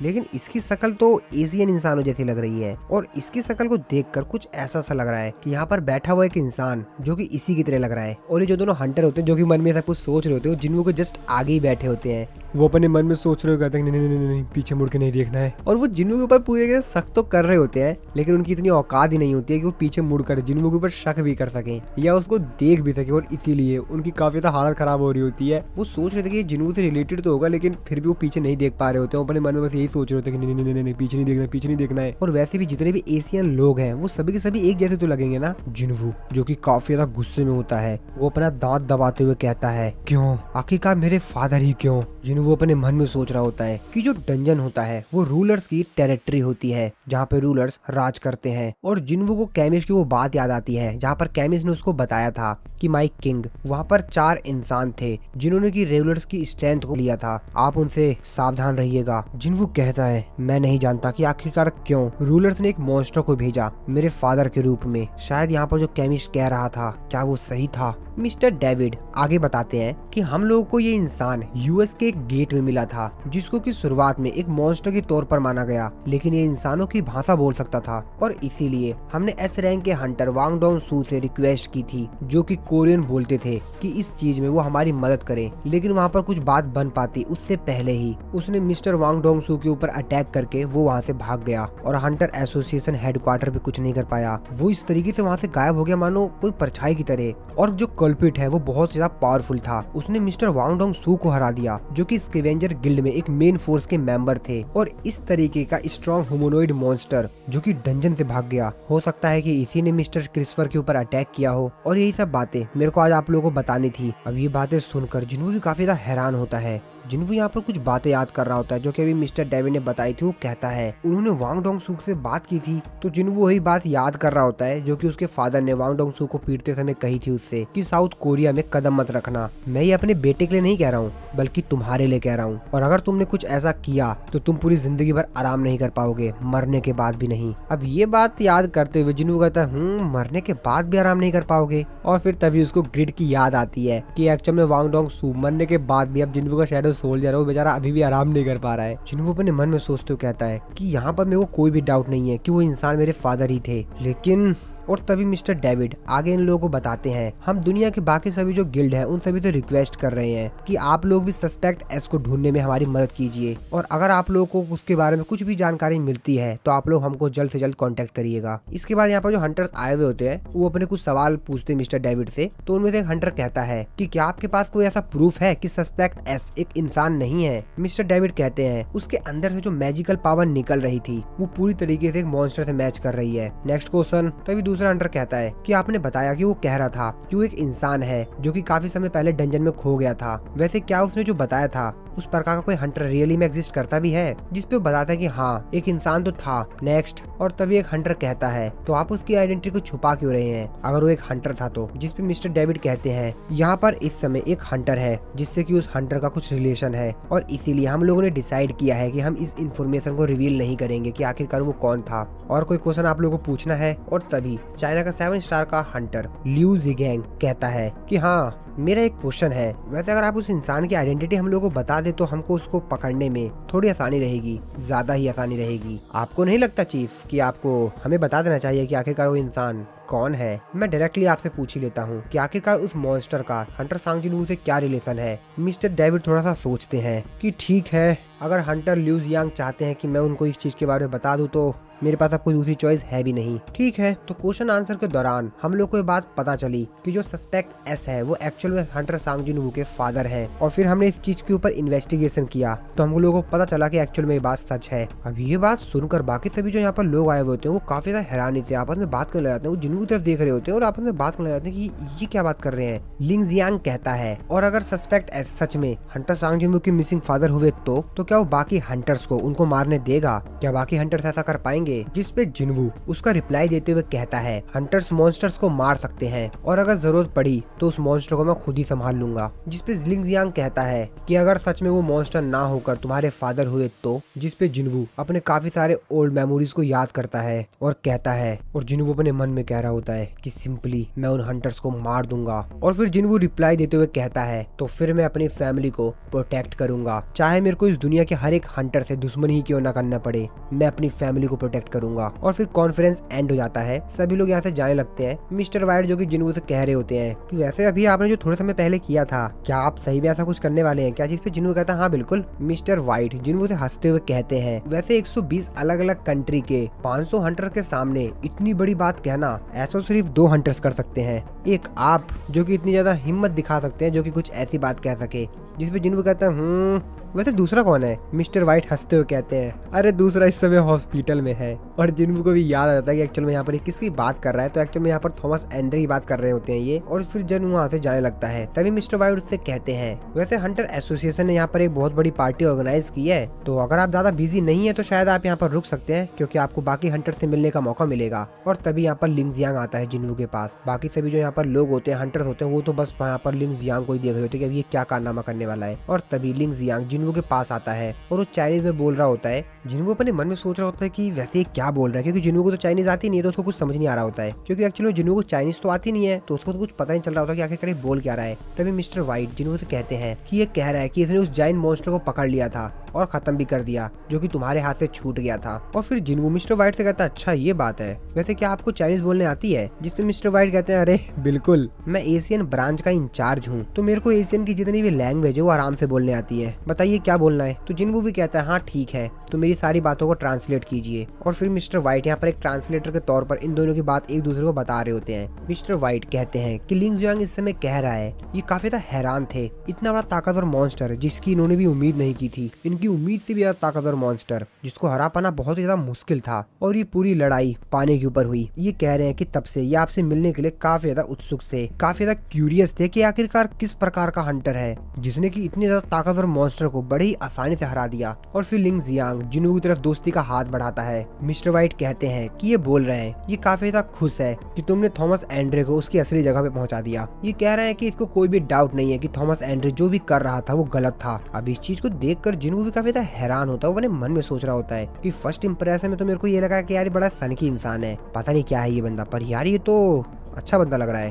लेकिन इसकी शक्ल तो एशियन इंसानों जैसी लग रही है, और इसकी शक्ल को देखकर कुछ ऐसा सा लग रहा है कि यहाँ पर बैठा हुआ एक इंसान जो कि इसी की तरह लग रहा है। और ये जो दोनों हंटर होते हैं जो कि मन में सब कुछ सोच रहे होते हैं, जिनवू को जस्ट आगे ही बैठे होते हैं, वो अपने मन में सोच रहे कहते हैं नहीं नहीं नहीं नहीं पीछे मुड़ के नहीं देखना है। और वो जिन्वू के ऊपर पूरे शक तो कर रहे होते हैं, लेकिन उनकी इतनी औकात ही नहीं होती है कि वो पीछे मुड़कर जिन्वू के ऊपर शक भी कर सके या उसको देख भी सके। और इसीलिए उनकी काफी ज्यादा हालत खराब हो रही होती है। वो सोच रहे थे कि जिन्वू से रिलेटेड तो होगा, लेकिन फिर भी वो पीछे नहीं देख पा रहे होते हैं। अपने मन में बस यही सोच रहे होते हैं कि नहीं नहीं नहीं पीछे नहीं देखना है, पीछे नहीं देखना है। और वैसे भी जितने भी एशियन लोग हैं वो सभी के सभी एक जैसे तो लगेंगे ना। जिन्वू जो कि काफी ज्यादा गुस्से में होता है, वो अपना दांत दबाते हुए कहता है क्यों, आखिरकार मेरे फादर ही क्यों? जिन्वू अपने मन में सोच रहा होता है कि जो डंजन होता है वो रूलर्स की टेरिटरी होती है, जहाँ पे रूलर्स राज करते हैं। और जिन्वू को कैमिस की वो बात याद आती है जहाँ पर कैमिस ने उसको बताया था कि माई किंग वहाँ पर 4 इंसान थे जिन्होंने की रूलर्स की स्ट्रेंथ को लिया था, आप उनसे सावधान रहिएगा। जिन्वू कहता है मैं नहीं जानता कि आखिरकार क्यों रूलर्स ने एक मॉन्स्टर को भेजा मेरे फादर के रूप में। शायद यहाँ पर जो कैमिस कह रहा था क्या वो सही था? मिस्टर डेविड आगे बताते हैं कि हम लोगों को ये इंसान यूएस के एक गेट में मिला था, जिसको कि शुरुआत में एक मॉन्स्टर के तौर पर माना गया, लेकिन ये इंसानों की भाषा बोल सकता था। और इसीलिए हमने एस रैंक के हंटर वांग डोंग सू से रिक्वेस्ट की थी, जो कि कोरियन बोलते थे, कि इस चीज में वो हमारी मदद करें। लेकिन वहाँ पर कुछ बात बन पाती उससे पहले ही उसने मिस्टर वांग डोंग सू के ऊपर अटैक करके वो वहाँ से भाग गया, और हंटर एसोसिएशन हेडक्वार्टर भी कुछ नहीं कर पाया। वो इस तरीके से वहाँ से गायब हो गया मानो कोई परछाई की तरह। और जो कल्प्रिट है वो बहुत ज्यादा पावरफुल था, उसने मिस्टर वांग डोंग सू को हरा दिया, जो कि स्कैवेंजर गिल्ड में एक मेन फोर्स के मेंबर थे। और इस तरीके का स्ट्रॉन्ग ह्यूमनॉइड मॉन्स्टर जो कि डंजन से भाग गया, हो सकता है कि इसी ने मिस्टर क्रिस्फर के ऊपर अटैक किया हो। और यही सब बातें मेरे को आज आप लोगों को बतानी थी। अब ये बातें सुनकर जिन्वू भी काफी ज्यादा हैरान होता है। जिन्वू यहाँ पर कुछ बातें याद कर रहा होता है जो कि अभी मिस्टर डेविड ने बताई थी। वो कहता है उन्होंने वांग डोंग सू से बात की थी, तो जिन्वू वही बात याद कर रहा होता है जो कि उसके फादर ने वांग डोंग सू को पीटते समय कही थी उससे, कि साउथ कोरिया में कदम मत रखना। मैं ये अपने बेटे के लिए नहीं कह रहा हूँ, बल्कि तुम्हारे लिए कह रहा हूँ, और अगर तुमने कुछ ऐसा किया तो तुम पूरी जिंदगी भर आराम नहीं कर पाओगे, मरने के बाद भी नहीं। अब ये बात याद करते हुए जिन्वू कहता है मरने के बाद भी आराम नहीं कर पाओगे। और फिर तभी उसको ग्रिड की याद आती है कि एक्चुअल में वांग डोंग सू मरने के बाद भी अब जिन्वू का शैडो सोल्जर है, वो बेचारा अभी भी आराम नहीं कर पा रहा है। जिन्वू अपने मन में सोचते हुए कहता है कि यहाँ पर मेरे को कोई भी डाउट नहीं है कि वो इंसान मेरे फादर ही थे, लेकिन और तभी मिस्टर डेविड आगे इन लोगों को बताते हैं हम दुनिया के बाकी सभी जो गिल्ड हैं उन सभी से रिक्वेस्ट कर रहे हैं कि आप लोग भी सस्पेक्ट एस को ढूंढने में हमारी मदद कीजिए, और अगर आप लोगों को उसके बारे में कुछ भी जानकारी मिलती है तो आप लोग हमको जल्द से जल्द कांटेक्ट करिएगा। इसके बाद यहाँ पर जो हंटर्स आए हुए होते हैं वो अपने कुछ सवाल पूछते हैं मिस्टर डेविड से। तो उनमें से एक हंटर कहता है कि क्या आपके पास कोई ऐसा प्रूफ है कि सस्पेक्ट एस एक इंसान नहीं है? मिस्टर डेविड कहते हैं उसके अंदर से जो मैजिकल पावर निकल रही थी वो पूरी तरीके से एक मॉन्स्टर से मैच कर रही है। Next question. तभी दूसरा हंटर कहता है कि आपने बताया कि वो कह रहा था कि वो एक इंसान है जो कि काफी समय पहले डंजन में खो गया था, वैसे क्या उसने जो बताया था उस प्रकार का कोई हंटर रियली में एग्जिस्ट करता भी है? जिसपे वो बताता है कि हाँ एक इंसान तो था। नेक्स्ट। और तभी एक हंटर कहता है तो आप उसकी आइडेंटिटी को छुपा क्यों रहे हैं अगर वो एक हंटर था तो? जिसपे मिस्टर डेविड कहते हैं यहाँ पर इस समय एक हंटर है जिससे कि उस हंटर का कुछ रिलेशन है, और इसीलिए हम लोगों ने डिसाइड किया है कि हम इस इन्फॉर्मेशन को रिवील नहीं करेंगे कि आखिरकार वो कौन था। और कोई क्वेश्चन आप लोगों को पूछना है? और तभी चाइना का 7 स्टार का हंटर लियू जिगैंग कहता है कि हाँ मेरा एक क्वेश्चन है, वैसे अगर आप उस इंसान की आइडेंटिटी हम लोगों को बता दे तो हमको उसको पकड़ने में थोड़ी आसानी रहेगी, ज्यादा ही आसानी रहेगी। आपको नहीं लगता चीफ कि आपको हमें बता देना चाहिए कि आखिरकार वो इंसान कौन है? मैं डायरेक्टली आपसे पूछ ही लेता हूँ कि आखिरकार उस मॉन्स्टर का हंटर सांग जिन वू से क्या रिलेशन है। मिस्टर डेविड थोड़ा सा सोचते हैं कि ठीक है, अगर हंटर ल्यूज यांग चाहते हैं कि मैं उनको इस चीज के बारे में बता दूं तो मेरे पास अब कोई दूसरी चॉइस है भी नहीं। ठीक है, तो क्वेश्चन आंसर के दौरान हम लोग को ये बात पता चली कि जो सस्पेक्ट एस है वो एक्चुअल में हंटर सांग जिन वू के फादर है। और फिर हमने इस चीज के ऊपर इन्वेस्टिगेशन किया तो हम लोगों को पता चला कि एक्चुअल में ये बात सच है। अब ये बात सुनकर बाकी सभी जो यहाँ पर लोग आए हुए होते हैं वो काफी ज्यादा हैरानी से आपस में बात करने लग जाते हैं। वो जिन वू की तरफ देख रहे होते हैं और आपस में बात करने लग जाते हैं कि ये क्या बात कर रहे हैं। लिंग जियांग कहता है, और अगर सस्पेक्ट एस सच में हंटर सांग जिन वू के मिसिंग फादर हुए तो क्या वो बाकी हंटर्स को उनको मारने देगा? क्या बाकी हंटर्स ऐसा कर पाएंगे? जिसपे जिनवू उसका रिप्लाई देते हुए कहता है, हंटर्स मॉन्स्टर्स को मार सकते हैं और अगर जरूरत पड़ी तो उस मॉन्स्टर को मैं खुद ही संभाल लूंगा। जिसपे लिंग जियांग कहता है कि अगर सच में वो मॉन्स्टर ना होकर तुम्हारे फादर हुए तो? जिसपे जिनवू अपने काफी सारे ओल्ड मेमोरीज को याद करता है और कहता है, और जिनवू अपने मन में कह रहा होता है कि सिंपली मैं उन हंटर्स को मार दूंगा। और फिर जिनवू रिप्लाई देते हुए कहता है, तो फिर मैं अपनी फैमिली को प्रोटेक्ट करूंगा, चाहे मेरे को इस दुनिया के हर एक हंटर से दुश्मनी ही क्यों ना करना पड़े, मैं अपनी फैमिली को प्रोटेक्ट करूंगा। और फिर कॉन्फ्रेंस एंड हो जाता है, सभी लोग यहाँ से जाने लगते हैं। मिस्टर वाइट जो कि जिनवू से कह रहे होते हैं कि वैसे अभी आपने जो थोड़े समय पहले किया था, क्या आप सही में ऐसा कुछ करने वाले हैं क्या? जिस पे जिनवू कहता है, हाँ बिल्कुल। मिस्टर वाइट जिनवू से हंसते हुए कहते हैं, वैसे 120 अलग अलग कंट्री के 500 हंटर के सामने इतनी बड़ी बात कहना ऐसा सिर्फ 2 हंटर्स कर सकते हैं, एक आप जो कि इतनी ज्यादा हिम्मत दिखा सकते हैं जो कि कुछ ऐसी बात कह सके। जिसपे जिनवू कहता है, वैसे दूसरा कौन है? मिस्टर वाइट हंसते हुए कहते हैं, अरे दूसरा इस समय हॉस्पिटल में है। और जिनवू को भी याद आ जाता है कि एक्चुअल में यहाँ पर किसकी बात कर रहा है, तो एक्चुअल में यहाँ पर थॉमस एंड्रे की बात कर रहे होते हैं ये। और फिर जन वहाँ से जाने लगता है। तभी मिस्टर वाइट उससे कहते हैं, वैसे हंटर एसोसिएशन ने यहाँ पर एक बहुत बड़ी पार्टी ऑर्गेनाइज की है, तो अगर आप ज्यादा बिजी नहीं है तो शायद आप यहाँ पर रुक सकते हैं, क्योंकि आपको बाकी हंटर से मिलने का मौका मिलेगा। और तभी यहाँ पर लिंग जियांग आता है जिनवू के पास। बाकी सभी जो यहाँ पर लोग होते हैं, हंटर्स होते हैं, वो तो बस यहाँ पर लिंग जियांग को ही देख रहे होते हैं कि अब ये क्या कारनामा करने वाला है। और तभी लिंग जियांग जिनवू के पास आता है और वो चाइनीज में बोल रहा होता है। जिनवू अपने मन में सोच रहा होता है कि वैसे क्या बोल रहा है, क्योंकि जिनवू को तो चाइनीज आती नहीं है, तो उसको कुछ समझ नहीं आ रहा होता है, क्योंकि एक्चुअली जिनवू को चाइनीज तो आती नहीं है, तो उसको तो कुछ पता नहीं चल रहा होता कि आखिर बोल क्या रहा है। तभी मिस्टर वाइट जिनवू से कहते हैं कि ये कह रहा है कि इसने उस जायंट मॉन्स्टर को पकड़ लिया था और खत्म भी कर दिया, जो कि तुम्हारे हाथ से छूट गया था। और फिर जिनवू मिस्टर वाइट से कहता है, अच्छा ये बात है, वैसे क्या आपको चाइनीज बोलने आती है? जिसपे मिस्टर वाइट कहते हैं, अरे बिल्कुल, मैं एशियन ब्रांच का इंचार्ज हूँ, तो मेरे को एशियन की जितनी भी लैंग्वेज है वो आराम से बोलने आती है, बताइए क्या बोलना है? तो जिनवू भी कहता है, हाँ ठीक है, तो मेरी सारी बातों को ट्रांसलेट कीजिए। और फिर मिस्टर वाइट यहाँ पर एक ट्रांसलेटर के तौर पर इन दोनों की बात एक दूसरे को बता रहे होते हैं। मिस्टर वाइट कहते हैं कि लिंग जियांग इस समय कह रहा है, ये काफी ज्यादा हैरान थे, इतना बड़ा ताकतवर मॉन्स्टर जिसकी इन्होंने भी उम्मीद नहीं की थी, इनकी उम्मीद से भी ज्यादा ताकतवर मॉन्स्टर जिसको हरा पाना बहुत ही ज्यादा मुश्किल था, और ये पूरी लड़ाई पाने के ऊपर हुई। ये कह रहे हैं कि तब से ये आपसे मिलने के लिए काफी ज्यादा उत्सुक थे, काफी ज्यादा क्यूरियस थे कि आखिरकार किस प्रकार का हंटर है जिसने की इतने ज्यादा ताकतवर मॉन्स्टर को बड़ी ही आसानी से हरा दिया। और फिर लिंग जियांग जिनवू की तरफ दोस्ती का हाथ बढ़ाता है। मिस्टर वाइट कहते हैं कि ये बोल रहे हैं, ये काफी ज्यादा खुश है कि तुमने थॉमस एंड्रे को उसकी असली जगह पे पहुंचा दिया। ये कह रहे हैं कि इसको कोई भी डाउट नहीं है कि थॉमस एंड्रे जो भी कर रहा था वो गलत था। अब इस चीज को देखकर जिनवू भी काफी ज्यादा हैरान होता है। वो अपने मन में सोच रहा होता है कि फर्स्ट इंप्रेशन में तो मेरे को ये लगा कि यार ये बड़ा सनकी इंसान है, पता नहीं क्या है ये बंदा, पर यार ये तो अच्छा बंदा लग रहा है,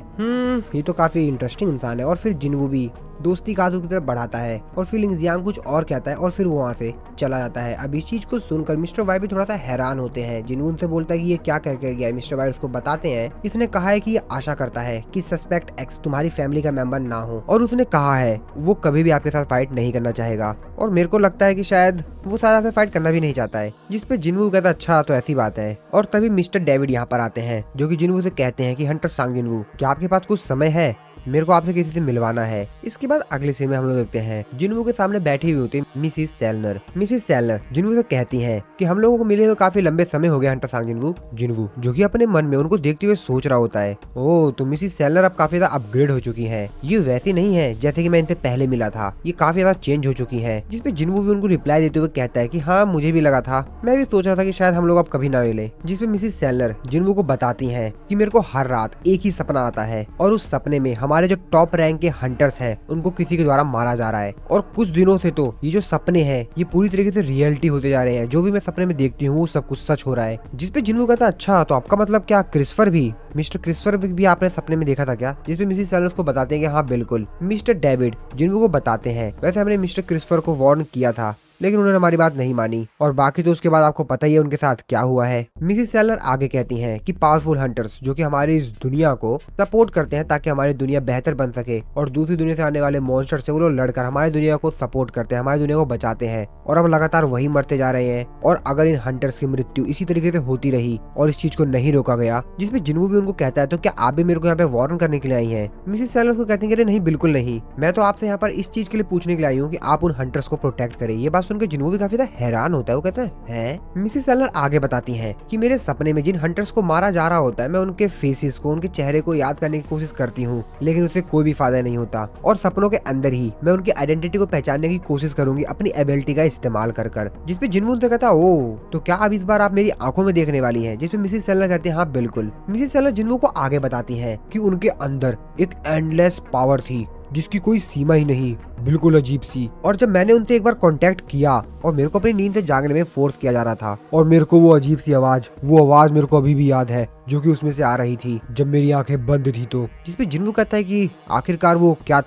ये तो काफी इंटरेस्टिंग इंसान है। और फिर जिनवू भी दोस्ती का हाथ की तरफ बढ़ाता है और फिर लिंग जियांग कुछ और कहता है और फिर वो वहाँ से चला जाता है। अब इस चीज को सुनकर मिस्टर वाइट भी थोड़ा सा हैरान होते हैं। जिनवू उनसे बोलता है कि ये क्या कह के गया है। मिस्टर वाइट उसको बताते हैं, इसने कहा है कि ये आशा करता है कि सस्पेक्ट एक्स तुम्हारी फैमिली का मेंबर ना हो, और उसने कहा है वो कभी भी आपके साथ फाइट नहीं करना चाहेगा, और मेरे को लगता है कि शायद वो साथ से फाइट करना भी नहीं चाहता है। जिसपे जिनवू कहता है, अच्छा तो ऐसी बात है। और तभी मिस्टर डेविड यहाँ पर आते हैं जो कि जिनवू से कहते हैं कि हंटर सांग जिनवू, क्या आपके पास कुछ समय है, मेरे को आपसे किसी से मिलवाना है। इसके बाद अगले सीन में हम लोग देखते हैं जिनवू के सामने बैठी हुई होती है मिसिस सेलनर। मिसिस सेलनर जिनवू से कहती हैं कि हम लोगों को मिले हुए काफी लंबे समय हो गए हंटर सांग जिनवू। जिनवू जो कि अपने मन में उनको देखते हुए सोच रहा होता है, ओह तो मिसिस सेलनर अब काफी ज्यादा अपग्रेड हो चुकी हैं, ये वैसी नहीं है जैसे कि मैं इनसे पहले मिला था, ये काफी ज्यादा चेंज हो चुकी है। जिसपे जिनवू भी उनको रिप्लाई देते हुए कहता है कि हाँ मुझे भी लगा था, मैं भी सोच रहा था कि शायद हम लोग अब कभी ना मिले। जिसपे मिसिस सेलनर जिनवू को बताती है कि मेरे को हर रात एक ही सपना आता है और उस सपने में हमारे जो टॉप रैंक के हंटर्स हैं उनको किसी के द्वारा मारा जा रहा है। और कुछ दिनों से तो ये जो सपने हैं ये पूरी तरीके से रियलिटी होते जा रहे हैं। जो भी मैं सपने में देखती हूँ वो सब कुछ सच हो रहा है। जिसपे जिन्हों कहता है अच्छा तो आपका मतलब क्या क्रिस्फर भी, मिस्टर क्रिस्फर भी आपने सपने में देखा था क्या? जिसपे मिसेस सेलर्स को बताते हैं कि हाँ बिल्कुल। मिस्टर डेविड जिन्हों को बताते हैं वैसे हमने मिस्टर क्रिस्फर को वार्न किया था लेकिन उन्होंने हमारी बात नहीं मानी। और बाकी तो उसके बाद आपको पता ही है उनके साथ क्या हुआ है। मिसेस सेलर आगे कहती हैं कि पावरफुल हंटर्स जो कि हमारी इस दुनिया को सपोर्ट करते हैं ताकि हमारी दुनिया बेहतर बन सके और दूसरी दुनिया से आने वाले मॉन्स्टर से वो लोग लड़कर हमारी दुनिया को सपोर्ट करते हैं, हमारी दुनिया को बचाते हैं। और अब लगातार वही मरते जा रहे हैं। और अगर इन हंटर्स की मृत्यु इसी तरीके से होती रही और इस चीज को नहीं रोका गया, जिसमें जिन्हों भी उनको कहता है तो क्या आप भी मेरे को यहाँ पे वार्न करने के लिए आई हैं? मिसेस सेलर को कहते हैं कि नहीं बिल्कुल नहीं, मैं तो आपसे यहाँ पर इस चीज के लिए पूछने के लिए आई हूँ कि आप उन हंटर्स को प्रोटेक्ट करें। ये बात सुनकर जिन्हों भी काफी हैरान होता है। वो कहता है मिसेस सेलर आगे बताती हैं कि मेरे सपने में जिन हंटर्स को मारा जा रहा होता है मैं उनके फेसेस को, उनके चेहरे को याद करने की कोशिश करती हूँ लेकिन उससे कोई भी फायदा नहीं होता। और सपनों के अंदर ही मैं उनकी आइडेंटिटी को पहचानने की कोशिश करूंगी अपनी एबिलिटी का इस्तेमाल कर। जिसपे जिन्हों उनसे कहता ओ तो क्या अब इस बार आप मेरी आंखों में देखने वाली हैं? जिसपे मिसेस सेलर कहती है हाँ बिल्कुल। मिसेस सेलर जिन्हों को आगे बताती है कि उनके अंदर एक एंडलेस पावर थी जिसकी कोई सीमा ही नहीं, बिल्कुल अजीब सी। और जब मैंने उनसे एक बार कांटेक्ट किया और मेरे को अपनी नींद से जागने में फोर्स किया जा रहा था और मेरे को वो अजीब सी आवाज, वो आवाज मेरे को अभी भी याद है जो कि उसमें से आ रही थी जब मेरी आंखें बंद थी। तो जिसपे जिन्हों कहता है कि आखिरकार वो क्या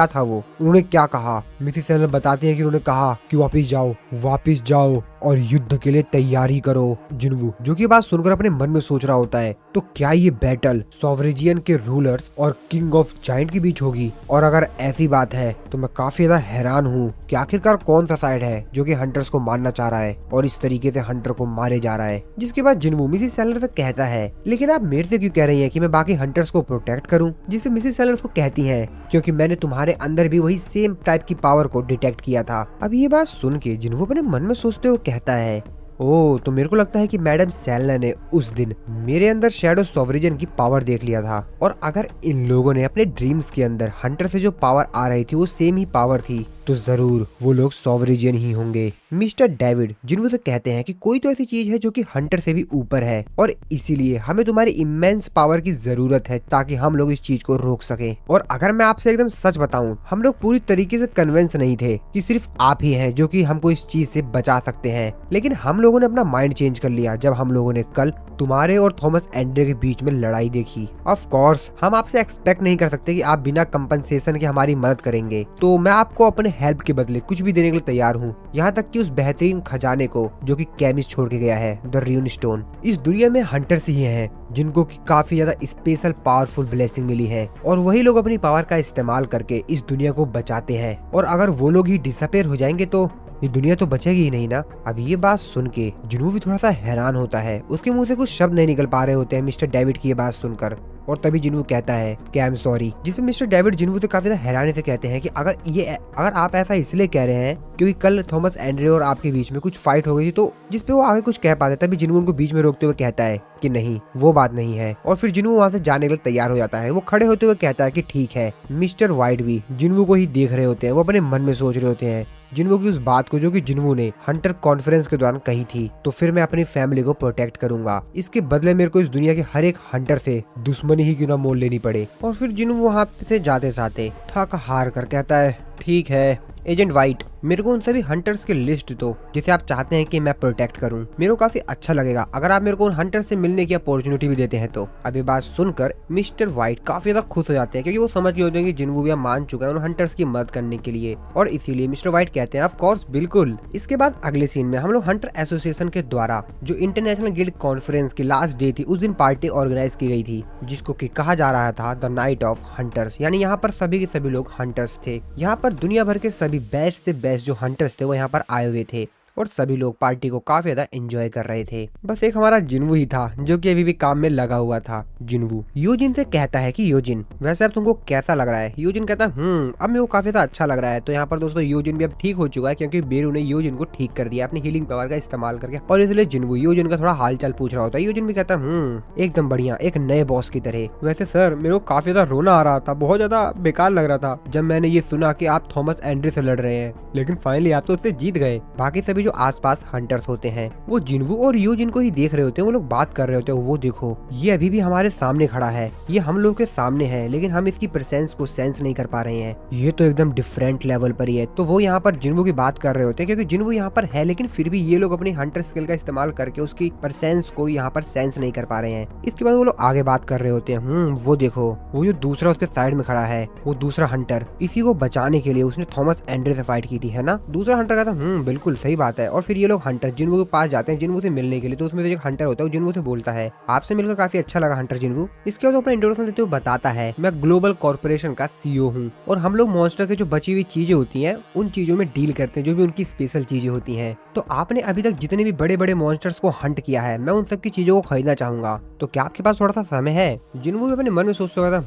था वो, उन्होंने क्या कहा? मिसेस सेलर बताती है कि उन्होंने कहा कि वापिस जाओ और युद्ध के लिए तैयारी करो। जिन्हों जो कि बात सुनकर अपने मन में सोच रहा होता है तो क्या ये बैटल सॉवरेजियन के रूलर्स और किंग ऑफ जायंट के बीच होगी? और अगर ऐसी बात है तो मैं काफी ज्यादा हैरान हूँ कि आखिरकार कौन सा साइड है जो कि हंटर्स को मारना चाह रहा है और इस तरीके से हंटर को मारे जा रहा है। जिसके बाद जिन्हों मिसेस सेलर से कहता है लेकिन आप मेरे से क्यों कह रही हैं कि मैं बाकी हंटर्स को प्रोटेक्ट करूं? जिसपे मिसेस सेलर को कहती है क्योंकि मैंने तुम्हारे अंदर भी वही सेम टाइप की पावर को डिटेक्ट किया था। अब ये बात सुन के जिन्हों अपने मन में सोचते हुए कहता है ओ तो मेरे को लगता है कि मैडम सेलर ने उस दिन मेरे अंदर शैडो सॉवरेजियन की पावर देख लिया था। और अगर इन लोगों ने अपने ड्रीम्स के अंदर हंटर से जो पावर आ रही थी वो सेम ही पावर थी तो जरूर वो लोग सॉवरेजियन ही होंगे। मिस्टर डेविड जिन्हों से कहते हैं कि कोई तो ऐसी चीज है जो कि हंटर से भी ऊपर है और इसीलिए हमें तुम्हारी इमेंस पावर की जरूरत है ताकि हम लोग इस चीज को रोक सके। और अगर मैं आपसे एकदम सच बताऊं, हम लोग पूरी तरीके से कन्विंस नहीं थे कि सिर्फ आप ही हैं जो कि हमको इस चीज से बचा सकते हैं, लेकिन हम लोगों ने अपना माइंड चेंज कर लिया जब हम लोगों ने कल तुम्हारे और थॉमस एंड्रे के बीच में लड़ाई देखी। ऑफ कोर्स हम आपसे एक्सपेक्ट नहीं कर सकते कि आप बिना कंपनसेशन के हमारी मदद करेंगे, तो मैं आपको अपने हेल्प के बदले कुछ भी देने के लिए तैयार हूँ, यहाँ तक कि उस बेहतरीन खजाने को जो कि कैमिस छोड़ के गया है, द रून स्टोन। इस दुनिया में हंटर्स ही हैं जिनको की काफी ज्यादा स्पेशल पावरफुल ब्लेसिंग मिली है और वही लोग अपनी पावर का इस्तेमाल करके इस दुनिया को बचाते हैं। और अगर वो लोग ही डिसअपेयर हो जाएंगे तो ये दुनिया तो बचेगी ही नहीं ना। अब ये बात सुन के जिन्हों भी थोड़ा सा हैरान होता है, उसके मुंह से कुछ शब्द नहीं निकल पा रहे होते हैं मिस्टर डेविड की ये बात सुनकर। और तभी जिन्हों कहता है कि आई एम सॉरी, जिसमें मिस्टर डेविड जिन्हों से काफी ज्यादा हैरानी से कहते हैं कि अगर आप ऐसा इसलिए कह रहे हैं क्योंकि कल थॉमस एंड्रे और आपके बीच में कुछ फाइट हो गई थी, तो जिसपे वो आगे कुछ कह पाते, तभी जिन्हों उनको बीच में रोकते हुए कहता है कि नहीं वो बात नहीं है। और फिर जिन्हों वहाँ से जाने के लिए तैयार हो जाता है। वो खड़े होते हुए कहता है कि ठीक है। मिस्टर वाइट भी जिन्हों को ही देख रहे होते हैं, वो अपने मन में सोच रहे होते हैं जिन्हों की उस बात को जो कि जिन्हों ने हंटर कॉन्फ्रेंस के दौरान कही थी, तो फिर मैं अपनी फैमिली को प्रोटेक्ट करूंगा, इसके बदले मेरे को इस दुनिया के हर एक हंटर से दुश्मनी ही क्यों ना मोल लेनी पड़े। और फिर जिन्हों वहाँ से जाते जाते थक हार कर कहता है ठीक है एजेंट वाइट, मेरे को उन सभी हंटर्स की लिस्ट दो जिसे आप चाहते हैं कि मैं प्रोटेक्ट करूं। मेरे को काफी अच्छा लगेगा अगर आप मेरे को उन हंटर से मिलने की अपॉर्चुनिटी भी देते हैं तो। अब ये बात सुनकर मिस्टर वाइट काफी ज्यादा खुश हो जाते हैं क्योंकि वो समझ गए होते हैं कि जिन्हों भी मान चुका है उन हंटर्स की मदद करने के लिए, और इसीलिए मिस्टर वाइट कहते हैं ऑफ कोर्स बिल्कुल। इसके बाद अगले सीन में हम लोग हंटर एसोसिएशन के द्वारा जो इंटरनेशनल गिल्ड कॉन्फ्रेंस की लास्ट डे थी, उस दिन पार्टी ऑर्गेनाइज की गई थी जिसको कि कहा जा रहा था द नाइट ऑफ हंटर्स, यानी यहाँ पर सभी के सभी लोग हंटर्स थे। यहाँ पर दुनिया भर के सभी बेस्ट से बेस्ट जो हंटर्स थे वो यहाँ पर आए हुए थे और सभी लोग पार्टी को काफी ज्यादा एंजॉय कर रहे थे। बस एक हमारा जिन्वू ही था जो कि अभी भी काम में लगा हुआ था। जिन्वू योजिन से कहता है कि योजिन वैसे अब तुमको कैसा लग रहा है? योजिन कहता है अब मेरे को काफी ज्यादा अच्छा लग रहा है। तो यहाँ पर दोस्तों योजिन भी अब ठीक हो चुका है क्योंकि बेरू ने योजिन को ठीक कर दिया अपनी हीलिंग पावर का इस्तेमाल करके, और इसलिए जिन्वू योजिन का थोड़ा हाल चाल पूछ रहा होता है। योजिन भी कहता है एकदम बढ़िया, एक नए बॉस की तरह। वैसे सर मेरे को काफी ज्यादा रोना आ रहा था, बहुत ज्यादा बेकार लग रहा था जब मैंने ये सुना कि आप थॉमस एंड्रे से लड़ रहे हैं, लेकिन फाइनली आप तो उससे जीत गए। बाकी सभी भी जो आसपास हंटर्स होते हैं वो जिनवू और यूजिन को ही देख रहे होते हैं। वो लोग बात कर रहे होते हैं, वो देखो ये अभी भी हमारे सामने खड़ा है, ये हम लोग के सामने है, लेकिन हम इसकी प्रेजेंस को सेंस नहीं कर पा रहे हैं। ये तो एकदम डिफरेंट लेवल पर ही है। तो वो यहाँ पर जिनवू की बात कर रहे होते हैं, क्योंकि जिनवू यहाँ पर है, लेकिन फिर भी ये लोग अपनी हंटर स्किल का इस्तेमाल करके उसकी प्रेजेंस को यहाँ पर सेंस नहीं कर पा रहे हैं। इसके बाद वो लोग आगे बात कर रहे होते हैं। वो देखो वो जो दूसरा उसके साइड में खड़ा है, वो दूसरा हंटर, इसी को बचाने के लिए उसने थॉमस एंड्रे से फाइट की थी, है ना। दूसरा हंटर कहता बिल्कुल सही बात है। और फिर ये लोग हंटर जिनवू के पास जाते हैं जिनवू से मिलने के लिए। तो उसमें जो एक हंटर होता है वो जिनवू से बोलता है, आपसे मिलकर काफी अच्छा लगा हंटर जिनवू। इसके बाद अपना इंट्रोडक्शन देते हुए बताता है, मैं ग्लोबल कॉर्पोरेशन का सीईओ हूँ और हम लोग मॉन्स्टर के जो बची हुई चीजें होती हैं उन चीजों में डील करते हैं, जो भी उनकी स्पेशल चीजें होती हैं। तो आपने अभी तक जितने भी बड़े बड़े मॉन्स्टर्स को हंट किया है, मैं उन सब की चीजों को खरीदना चाहूंगा। तो क्या आपके पास थोड़ा सा समय है? जिनवू भी अपने मन में सोचता था,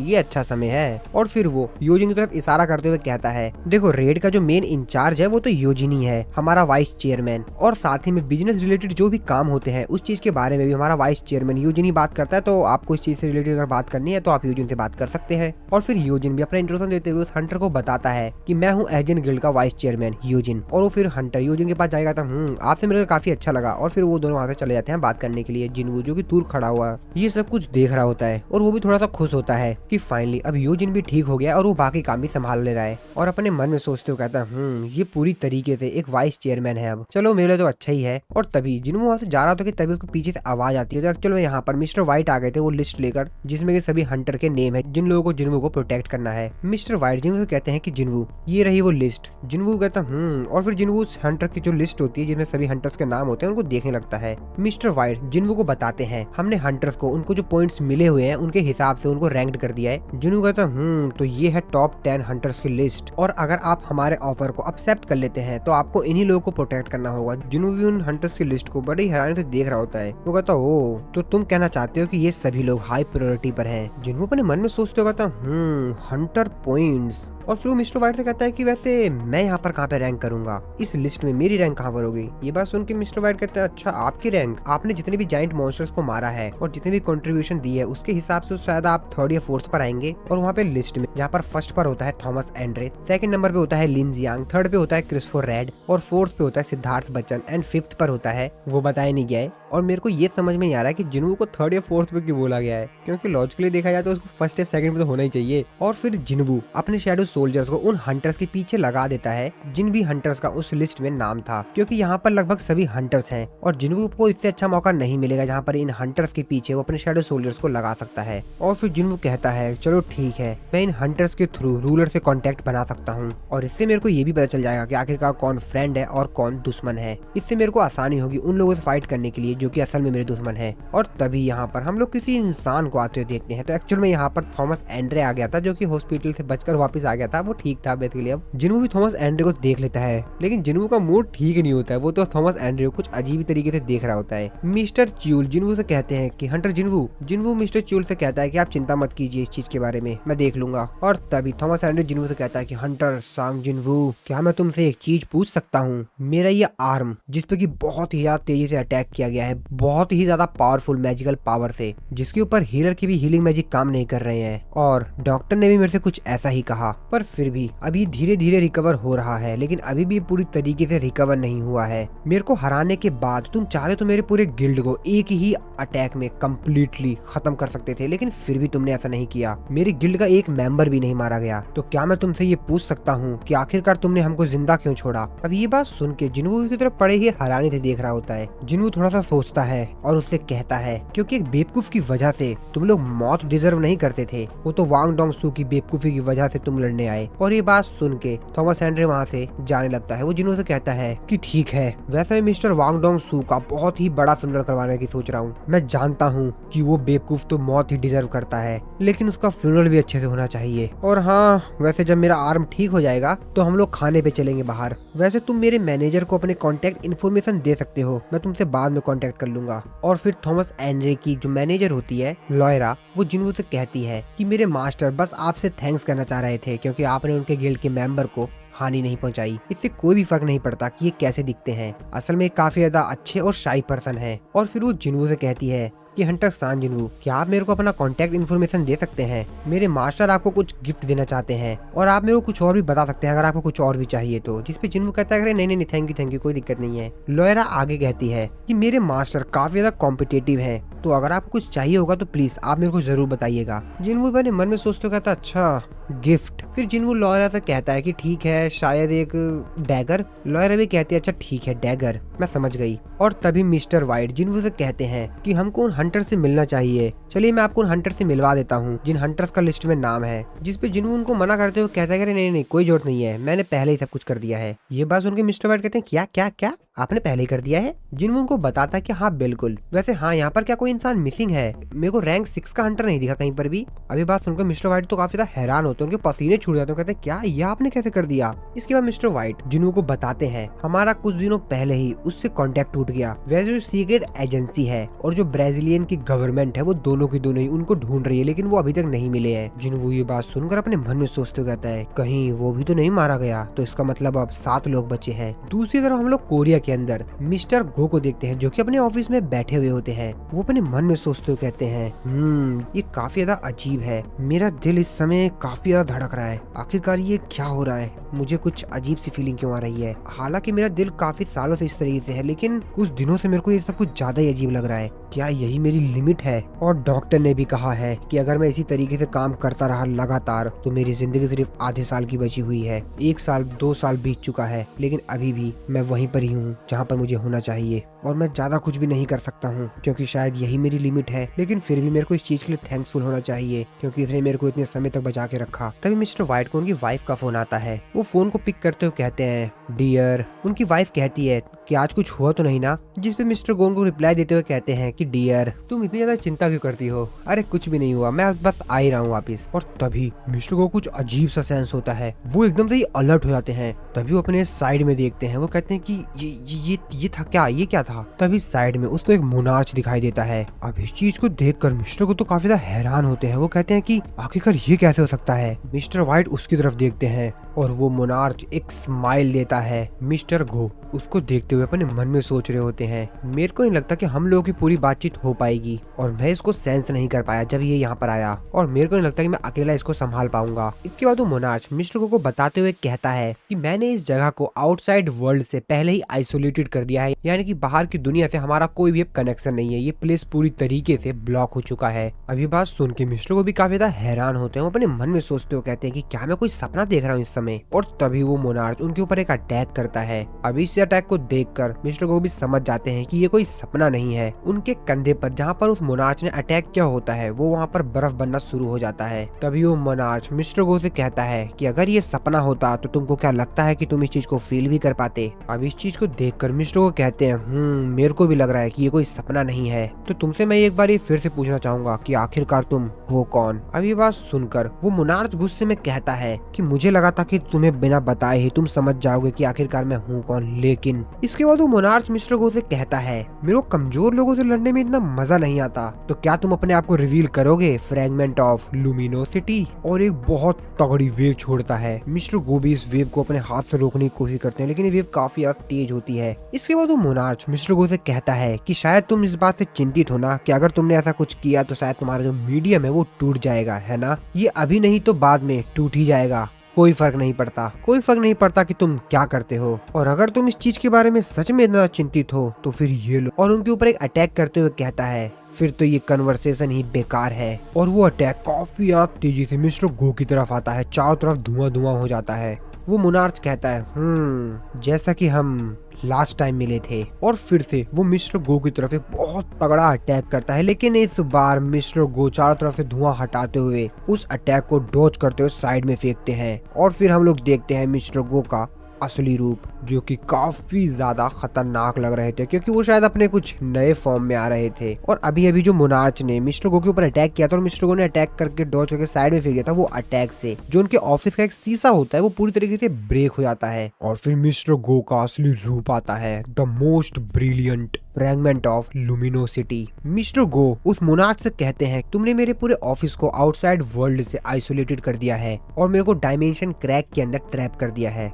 ये अच्छा समय है। और फिर वो योजिन की तरफ इशारा करते हुए कहता है, देखो रेड का जो मेन इंचार्ज है वो तो योजिन ही है, हमारा वाइस चेयरमैन, और साथ ही में बिजनेस रिलेटेड जो भी काम होते हैं उस चीज के बारे में भी हमारा वाइस चेयरमैन योजिन ही बात करता है। तो आपको इस चीज से रिलेटेड अगर बात करनी है तो आप योजिन से बात कर सकते हैं। और फिर योजिन भी अपना इंट्रोडक्शन देते हुए उस हंटर को बताता है कि मैं हूँ एजेंट गिल्ड का वाइस चेयरमैन योजिन। और वो फिर हंटर योजिन के पास जाएगा, था आपसे मिलकर काफी अच्छा लगा। और फिर वो दोनों वहां से चले जाते हैं बात करने के लिए। जिनवू जो कि दूर खड़ा हुआ ये सब कुछ देख रहा होता है और वो भी थोड़ा सा खुश होता है कि फाइनली अब योजिन भी ठीक हो गया और वो बाकी काम भी संभाल ले रहा है। और अपने मन में सोचते हुए कहता है, ये पूरी तरीके से एक वाइस चेयरमैन है, अब चलो मेरे लिए तो अच्छा ही है। और तभी जिनवू वहां से जा रहा था कि तभी उसको पीछे से आवाज आती है। तो एक्चुअल में यहाँ पर मिस्टर व्हाइट आ गए थे वो लिस्ट लेकर, जिसमें सभी हंटर के नेम है जिन लोगों को जिनवू को प्रोटेक्ट करना है। मिस्टर व्हाइट जिनवू कहते हैं कि जिनवू ये रही वो लिस्ट। जिनवू कहता और फिर जिनवू हंटर की जो लिस्ट होती है जिसमें सभी हंटर्स के नाम होते हैं उनको देखने लगता है। मिस्टर व्हाइट जिनवू को बताते हैं, हमने हंटर्स को उनको जो पॉइंट्स मिले हुए हैं उनके हिसाब से उनको रैंक्ड कर दिया है। जिनवू कहता तो ये है टॉप 10 हंटर्स की लिस्ट, और अगर आप हमारे ऑफर को एक्सेप्ट कर लेते हैं तो आपको इन्हीं लोगों को प्रोटेक्ट करना होगा। जिनवू भी उन हंटर्स की लिस्ट को बड़ी हैरानी से देख रहा होता है। वो कहता ओ तो तुम कहना चाहते हो कि ये सभी लोग हाई प्रायोरिटी पर हैं। जिनवू अपने मन में सोचते हो कहता हंटर पॉइंट्स। और फिर मिस्टर व्हाइट से कहता है कि वैसे मैं यहाँ पर कहाँ पे रैंक करूंगा, इस लिस्ट में मेरी रैंक कहाँ पर होगी। ये बात सुन के मिस्टर व्हाइट कहता है, अच्छा आपकी रैंक, आपने जितने भी जाइंट मॉन्स्टर्स को मारा है और जितने भी कंट्रीब्यूशन दी है उसके हिसाब से शायद आप 3rd या 4th पर आएंगे। और वहाँ पे लिस्ट में जहाँ पर फर्स्ट पर होता है थॉमस एंड्रे, 2nd नंबर पे होता है लिन जियांग, 3rd पे होता है क्रिस्टोफर रेड, और 4th पे होता है सिद्धार्थ बच्चन, एंड 5th पर होता है वो बताया नहीं गया है। और मेरे को ये समझ में नहीं आ रहा है कि जिनवू को 3rd या 4th पे क्यों बोला गया है, क्योंकि लॉजिकली देखा जाए तो उसको 1st या 2nd पे तो होना ही चाहिए। और फिर जिनवू अपने शैडो सोल्जर्स को उन हंटर्स के पीछे लगा देता है जिन भी हंटर्स का उस लिस्ट में नाम था, क्योंकि यहाँ पर लगभग सभी हंटर्स हैं और जिनवू को इससे अच्छा मौका नहीं मिलेगा जहाँ पर इन हंटर्स के पीछे वो अपने शैडो सोल्जर्स को लगा सकता है। और फिर जिनवू कहता है, चलो ठीक है, मैं इन हंटर्स के थ्रू रूलर से कॉन्टेक्ट बना सकता हूँ और इससे मेरे को ये भी पता चल जाएगा कि आखिरकार कौन फ्रेंड है और कौन दुश्मन है। इससे मेरे को आसानी होगी उन लोगों से फाइट करने के लिए जो कि असल में मेरे दुश्मन है। और तभी यहाँ पर हम लोग किसी इंसान को आते हुए देखते हैं। तो एक्चुअल में यहाँ पर थॉमस एंड्रे आ गया था, जो कि हॉस्पिटल से बचकर वापस आ गया था। वो ठीक था बेसिकली। अब जिनवू भी थॉमस एंड्रे को देख लेता है, लेकिन जिनवू का मूड ठीक नहीं होता है। वो तो थॉमस एंड्रे को कुछ अजीब तरीके से देख रहा होता है। मिस्टर च्यूल जिनवू से कहते हैं कि हंटर जिनवू मिस्टर च्यूल से कहता है कि आप चिंता मत कीजिए इस चीज के बारे में, मैं देख लूंगा। और तभी थॉमस एंड्रे जिनवू से कहता है कि हंटर सांग जिनवू, क्या मैं तुमसे एक चीज पूछ सकता हूँ? मेरा ये आर्म जिसपे की बहुत ही ज्यादा तेजी से अटैक किया गया है, बहुत ही ज्यादा पावरफुल मैजिकल पावर से, जिसके ऊपर हीलर की भी हीलिंग मैजिक काम नहीं कर रहे हैं, और डॉक्टर ने भी मेरे से कुछ ऐसा ही कहा, पर फिर भी अभी धीरे धीरे रिकवर हो रहा है, लेकिन अभी भी पूरी तरीके से रिकवर नहीं हुआ है। मेरे को हराने के बाद तुम चाहे तो मेरे पूरे गिल्ड को एक ही अटैक में कंप्लीटली खत्म कर सकते थे, लेकिन फिर भी तुमने ऐसा नहीं किया। मेरे गिल्ड का एक मेंबर भी नहीं मारा गया। तो क्या मैं तुमसे ये पूछ सकता हूँ कि आखिरकार तुमने हमको जिंदा क्यों छोड़ा? अब ये बात सुन के जिनवू की तरफ पड़े ही हैरानी से देख रहा होता है। जिनवू थोड़ा सा सोचता है और उससे कहता है, क्योंकि एक बेवकूफ की वजह से तुम लोग मौत डिजर्व नहीं करते थे, वो तो वांग डोंग सू की बेवकूफी की वजह से तुम लड़ने आए। और ये बात सुन के थॉमस एंड्रे वहाँ से जाने लगता है। वो जिनवू से कहता है कि ठीक है, वैसे मिस्टर वांग डोंग सू का बहुत ही बड़ा फ्यूनरल करवाने की सोच रहा हूँ। मैं जानता हूँ कि वो बेवकूफ तो मौत ही डिजर्व करता है, लेकिन उसका फ्यूनरल भी अच्छे से होना चाहिए। और हाँ, वैसे जब मेरा आर्म ठीक हो जाएगा तो हम लोग खाने पे चलेंगे बाहर। वैसे तुम मेरे मैनेजर को अपने कॉन्टेक्ट इन्फॉर्मेशन दे सकते हो, मैं तुमसे बाद में कॉन्टेक्ट कर लूंगा। और फिर थॉमस एंड्रे की जो मैनेजर होती है लॉयरा, वो जिनवू से कहती है कि मेरे मास्टर बस आपसे थैंक्स करना चाह रहे थे, क्योंकि आपने उनके गिल्ड के मेंबर को हानि नहीं पहुंचाई। इससे कोई भी फर्क नहीं पड़ता कि ये कैसे दिखते हैं, असल में काफी ज्यादा अच्छे और शाई पर्सन है। और फिर वो जिनवू से कहती है, कि हंटर सान जिनवू, क्या आप मेरे को अपना कॉन्टेक्ट इन्फॉर्मेशन दे सकते हैं? मेरे मास्टर आपको कुछ गिफ्ट देना चाहते हैं और आप मेरे को कुछ और भी बता सकते हैं अगर आपको कुछ और भी चाहिए तो। जिस पे जिनवू कहता है नहीं नहीं थैंक यू कोई दिक्कत नहीं है। लॉयरा आगे कहती है कि मेरे मास्टर काफी ज्यादा कॉम्पिटेटिव है, तो अगर आपको कुछ चाहिए होगा तो प्लीज आप मेरे को जरूर बताइएगा। जिनवू अपने मन में सोचते कहता अच्छा गिफ्ट। फिर जिनवू लॉयरा से कहता है कि ठीक है शायद एक डैगर। लॉयरा भी कहती है अच्छा ठीक है डैगर, मैं समझ गई। और तभी मिस्टर वाइट जिनवू से कहते हैं कि हमको उन हंटर से मिलना चाहिए, चलिए मैं आपको उन हंटर से मिलवा देता हूँ जिन हंटर्स का लिस्ट में नाम है। जिस पे जिनवू उनको मना करते हुए कहता है कि नहीं कोई जरूरत नहीं है, मैंने पहले ही सब कुछ कर दिया है। ये बात सुनकर मिस्टर वाइट कहते हैं क्या क्या क्या आपने पहले ही कर दिया है? जिनवू उनको बताता है कि हाँ बिल्कुल, वैसे हाँ यहाँ पर क्या कोई इंसान मिसिंग है? मेरे को रैंक 6 का हंटर नहीं दिखा कहीं पर भी। अभी बात सुनकर मिस्टर वाइट तो काफी ज्यादा हैरान होते हैं, उनके पसीने छूट जाते हैं, कहते हैं क्या ये आपने कैसे कर दिया? इसके बाद मिस्टर वाइट जिनवू को बताते हैं हमारा कुछ दिनों पहले ही उससे कॉन्टेक्ट टूट गया। वैसे जो सीक्रेट एजेंसी है और जो ब्राजीलियन की गवर्नमेंट है वो दोनों की दोनों ही उनको ढूंढ रही है, लेकिन वो अभी तक नहीं मिले हैं। जिनवू ये बात सुनकर अपने मन में सोचते कहता है कहीं वो भी तो नहीं मारा गया, तो इसका मतलब अब 7 लोग बचे हैं। दूसरी तरफ हम लोग कोरिया के अंदर मिस्टर गो को देखते हैं जो कि अपने ऑफिस में बैठे हुए होते हैं। वो अपने मन में सोचते हुए कहते हैं ये काफी ज्यादा अजीब है, मेरा दिल इस समय काफी ज्यादा धड़क रहा है, आखिरकार ये क्या हो रहा है? मुझे कुछ अजीब सी फीलिंग क्यों आ रही है? हालांकि मेरा दिल काफी सालों से इस तरीके से है, लेकिन कुछ दिनों से मेरे को ये सब कुछ ज्यादा ही अजीब लग रहा है। क्या यही मेरी लिमिट है? और डॉक्टर ने भी कहा है कि अगर मैं इसी तरीके से काम करता रहा लगातार तो मेरी जिंदगी सिर्फ आधे साल की बची हुई है। 1 साल 2 साल बीत चुका है, लेकिन अभी भी मैं वहीं पर ही हूँ जहाँ पर मुझे होना चाहिए और मैं ज्यादा कुछ भी नहीं कर सकता हूँ क्योंकि शायद यही मेरी लिमिट है। लेकिन फिर भी मेरे को इस चीज के लिए थैंक्सफुल होना चाहिए क्योंकि इसने मेरे को इतने समय तक बचा के रखा। तभी मिस्टर वाइट को उनकी वाइफ का फोन आता है। वो फोन को पिक करते हुए कहते हैं डियर। उनकी वाइफ कहती है कि आज कुछ हुआ तो नहीं ना? जिस पे मिस्टर गोन को रिप्लाई देते हुए कहते हैं कि डियर तुम इतनी ज्यादा चिंता क्यों करती हो? अरे कुछ भी नहीं हुआ, मैं बस आ ही रहा हूँ वापिस। और तभी मिस्टर को कुछ अजीब सा सेंस होता है, वो एकदम से ही अलर्ट हो जाते हैं। तभी वो अपने साइड में देखते हैं, वो कहते हैं कि ये था क्या? ये क्या था? तभी साइड में उसको एक मोनार्च दिखाई देता है। अब इस चीज को देखकर मिस्टर को तो काफी ज्यादा हैरान होते हैं। वो कहते हैं कि आखिरकार ये कैसे हो सकता है? मिस्टर वाइट उसकी तरफ देखते हैं और वो मोनार्च एक स्माइल देता है। मिस्टर गो उसको देखते हुए अपने मन में सोच रहे होते हैं मेरे को नहीं लगता कि हम लोगों की पूरी बातचीत हो पाएगी और मैं इसको सेंस नहीं कर पाया जब ये यहाँ पर आया, और मेरे को नहीं लगता कि मैं अकेला इसको संभाल पाऊंगा। इसके बाद वो मोनार्च मिस्टर गो को बताते हुए कहता है कि मैंने इस जगह को आउटसाइड वर्ल्ड से पहले ही आइसोलेटेड कर दिया है, यानी कि बाहर की दुनिया से हमारा कोई भी कनेक्शन नहीं है, ये प्लेस पूरी तरीके से ब्लॉक हो चुका है। अभी बात सुन के मिस्टर को भी काफी ज्यादा हैरान होते हैं। वो अपने मन में सोचते हुए कहते हैं कि क्या मैं कोई सपना देख रहा हूँ इस समय? और तभी वो मोनार्च उनके ऊपर एक अटैक करता है। अभी इस अटैक को देखकर मिस्टर गो भी समझ जाते हैं कि ये कोई सपना नहीं है। उनके कंधे पर जहाँ पर उस मोनार्च ने अटैक किया होता है वो वहाँ पर बर्फ बनना शुरू हो जाता है। तभी वो मोनार्च मिस्टर गो से कहता है कि अगर ये सपना होता तो तुमको क्या लगता है कि तुम इस चीज को फील भी कर पाते? अब इस चीज को देखकर मिस्टर गो कहते हैं मेरे को भी लग रहा है कि ये कोई सपना नहीं है। तो तुमसे मैं एक बार ये फिर से पूछना चाहूंगा कि आखिरकार तुम हो कौन? अब ये बात सुनकर वो मोनार्च गुस्से में कहता है कि मुझे लगा था कि तुम्हें बिना बताए ही तुम समझ जाओगे कि आखिरकार मैं हूँ कौन। लेकिन इसके बाद वो मोनार्च मिस्टर गो से कहता है मेरे को कमजोर लोगों से लड़ने में इतना मजा नहीं आता, तो क्या तुम अपने आप को रिवील करोगे? Fragment of luminosity. और एक बहुत तगड़ी वेव छोड़ता है। मिस्टर गो भी इस वेव को अपने हाथ से रोकने की कोशिश करते हैं, लेकिन ये वेव काफी ज्यादा तेज होती है। इसके बाद वो मोनार्च मिस्टर गो से कहता है कि शायद तुम इस बात से चिंतित हो ना कि अगर तुमने ऐसा कुछ किया तो शायद तुम्हारा जो मीडियम है वो टूट जाएगा, है ना? ये अभी नहीं तो बाद में टूट ही जाएगा, कोई फर्क नहीं पड़ता कि तुम क्या करते हो। और अगर तुम इस चीज के बारे में सच में इतना चिंतित हो तो फिर ये लो। और उनके ऊपर एक अटैक करते हुए कहता है फिर तो ये कन्वर्सेशन ही बेकार है। और वो अटैक काफी तेजी से मिस्टर गो की तरफ आता है, चारों तरफ धुआं हो जाता है। वो मोनार्च कहता है जैसा कि हम लास्ट टाइम मिले थे। और फिर से वो मिस्टर गो की तरफ एक बहुत तगड़ा अटैक करता है, लेकिन इस बार मिस्टर गो चारों तरफ से धुआं हटाते हुए उस अटैक को डॉज करते हुए साइड में फेंकते हैं। और फिर हम लोग देखते हैं मिस्टर गो का असली रूप, जो कि काफी ज्यादा खतरनाक लग रहे थे क्योंकि वो शायद अपने कुछ नए फॉर्म में आ रहे थे। और अभी अभी जो मोनार्च ने मिस्टर गो के ऊपर अटैक किया था और मिस्टर गो ने अटैक करके डॉज करके साइड में फेंक दिया था, वो अटैक से जो उनके ऑफिस का एक शीशा होता है वो पूरी तरीके से ब्रेक हो जाता है। और फिर मिस्टर गो का असली रूप आता है, the most brilliant fragment of luminosity. Mister go उस मोनार्च से कहते हैं, तुमने मेरे पूरे ऑफिस को आउटसाइड वर्ल्ड से आइसोलेटेड कर दिया है और मेरे को डायमेंशन क्रैक के अंदर ट्रैप कर दिया है।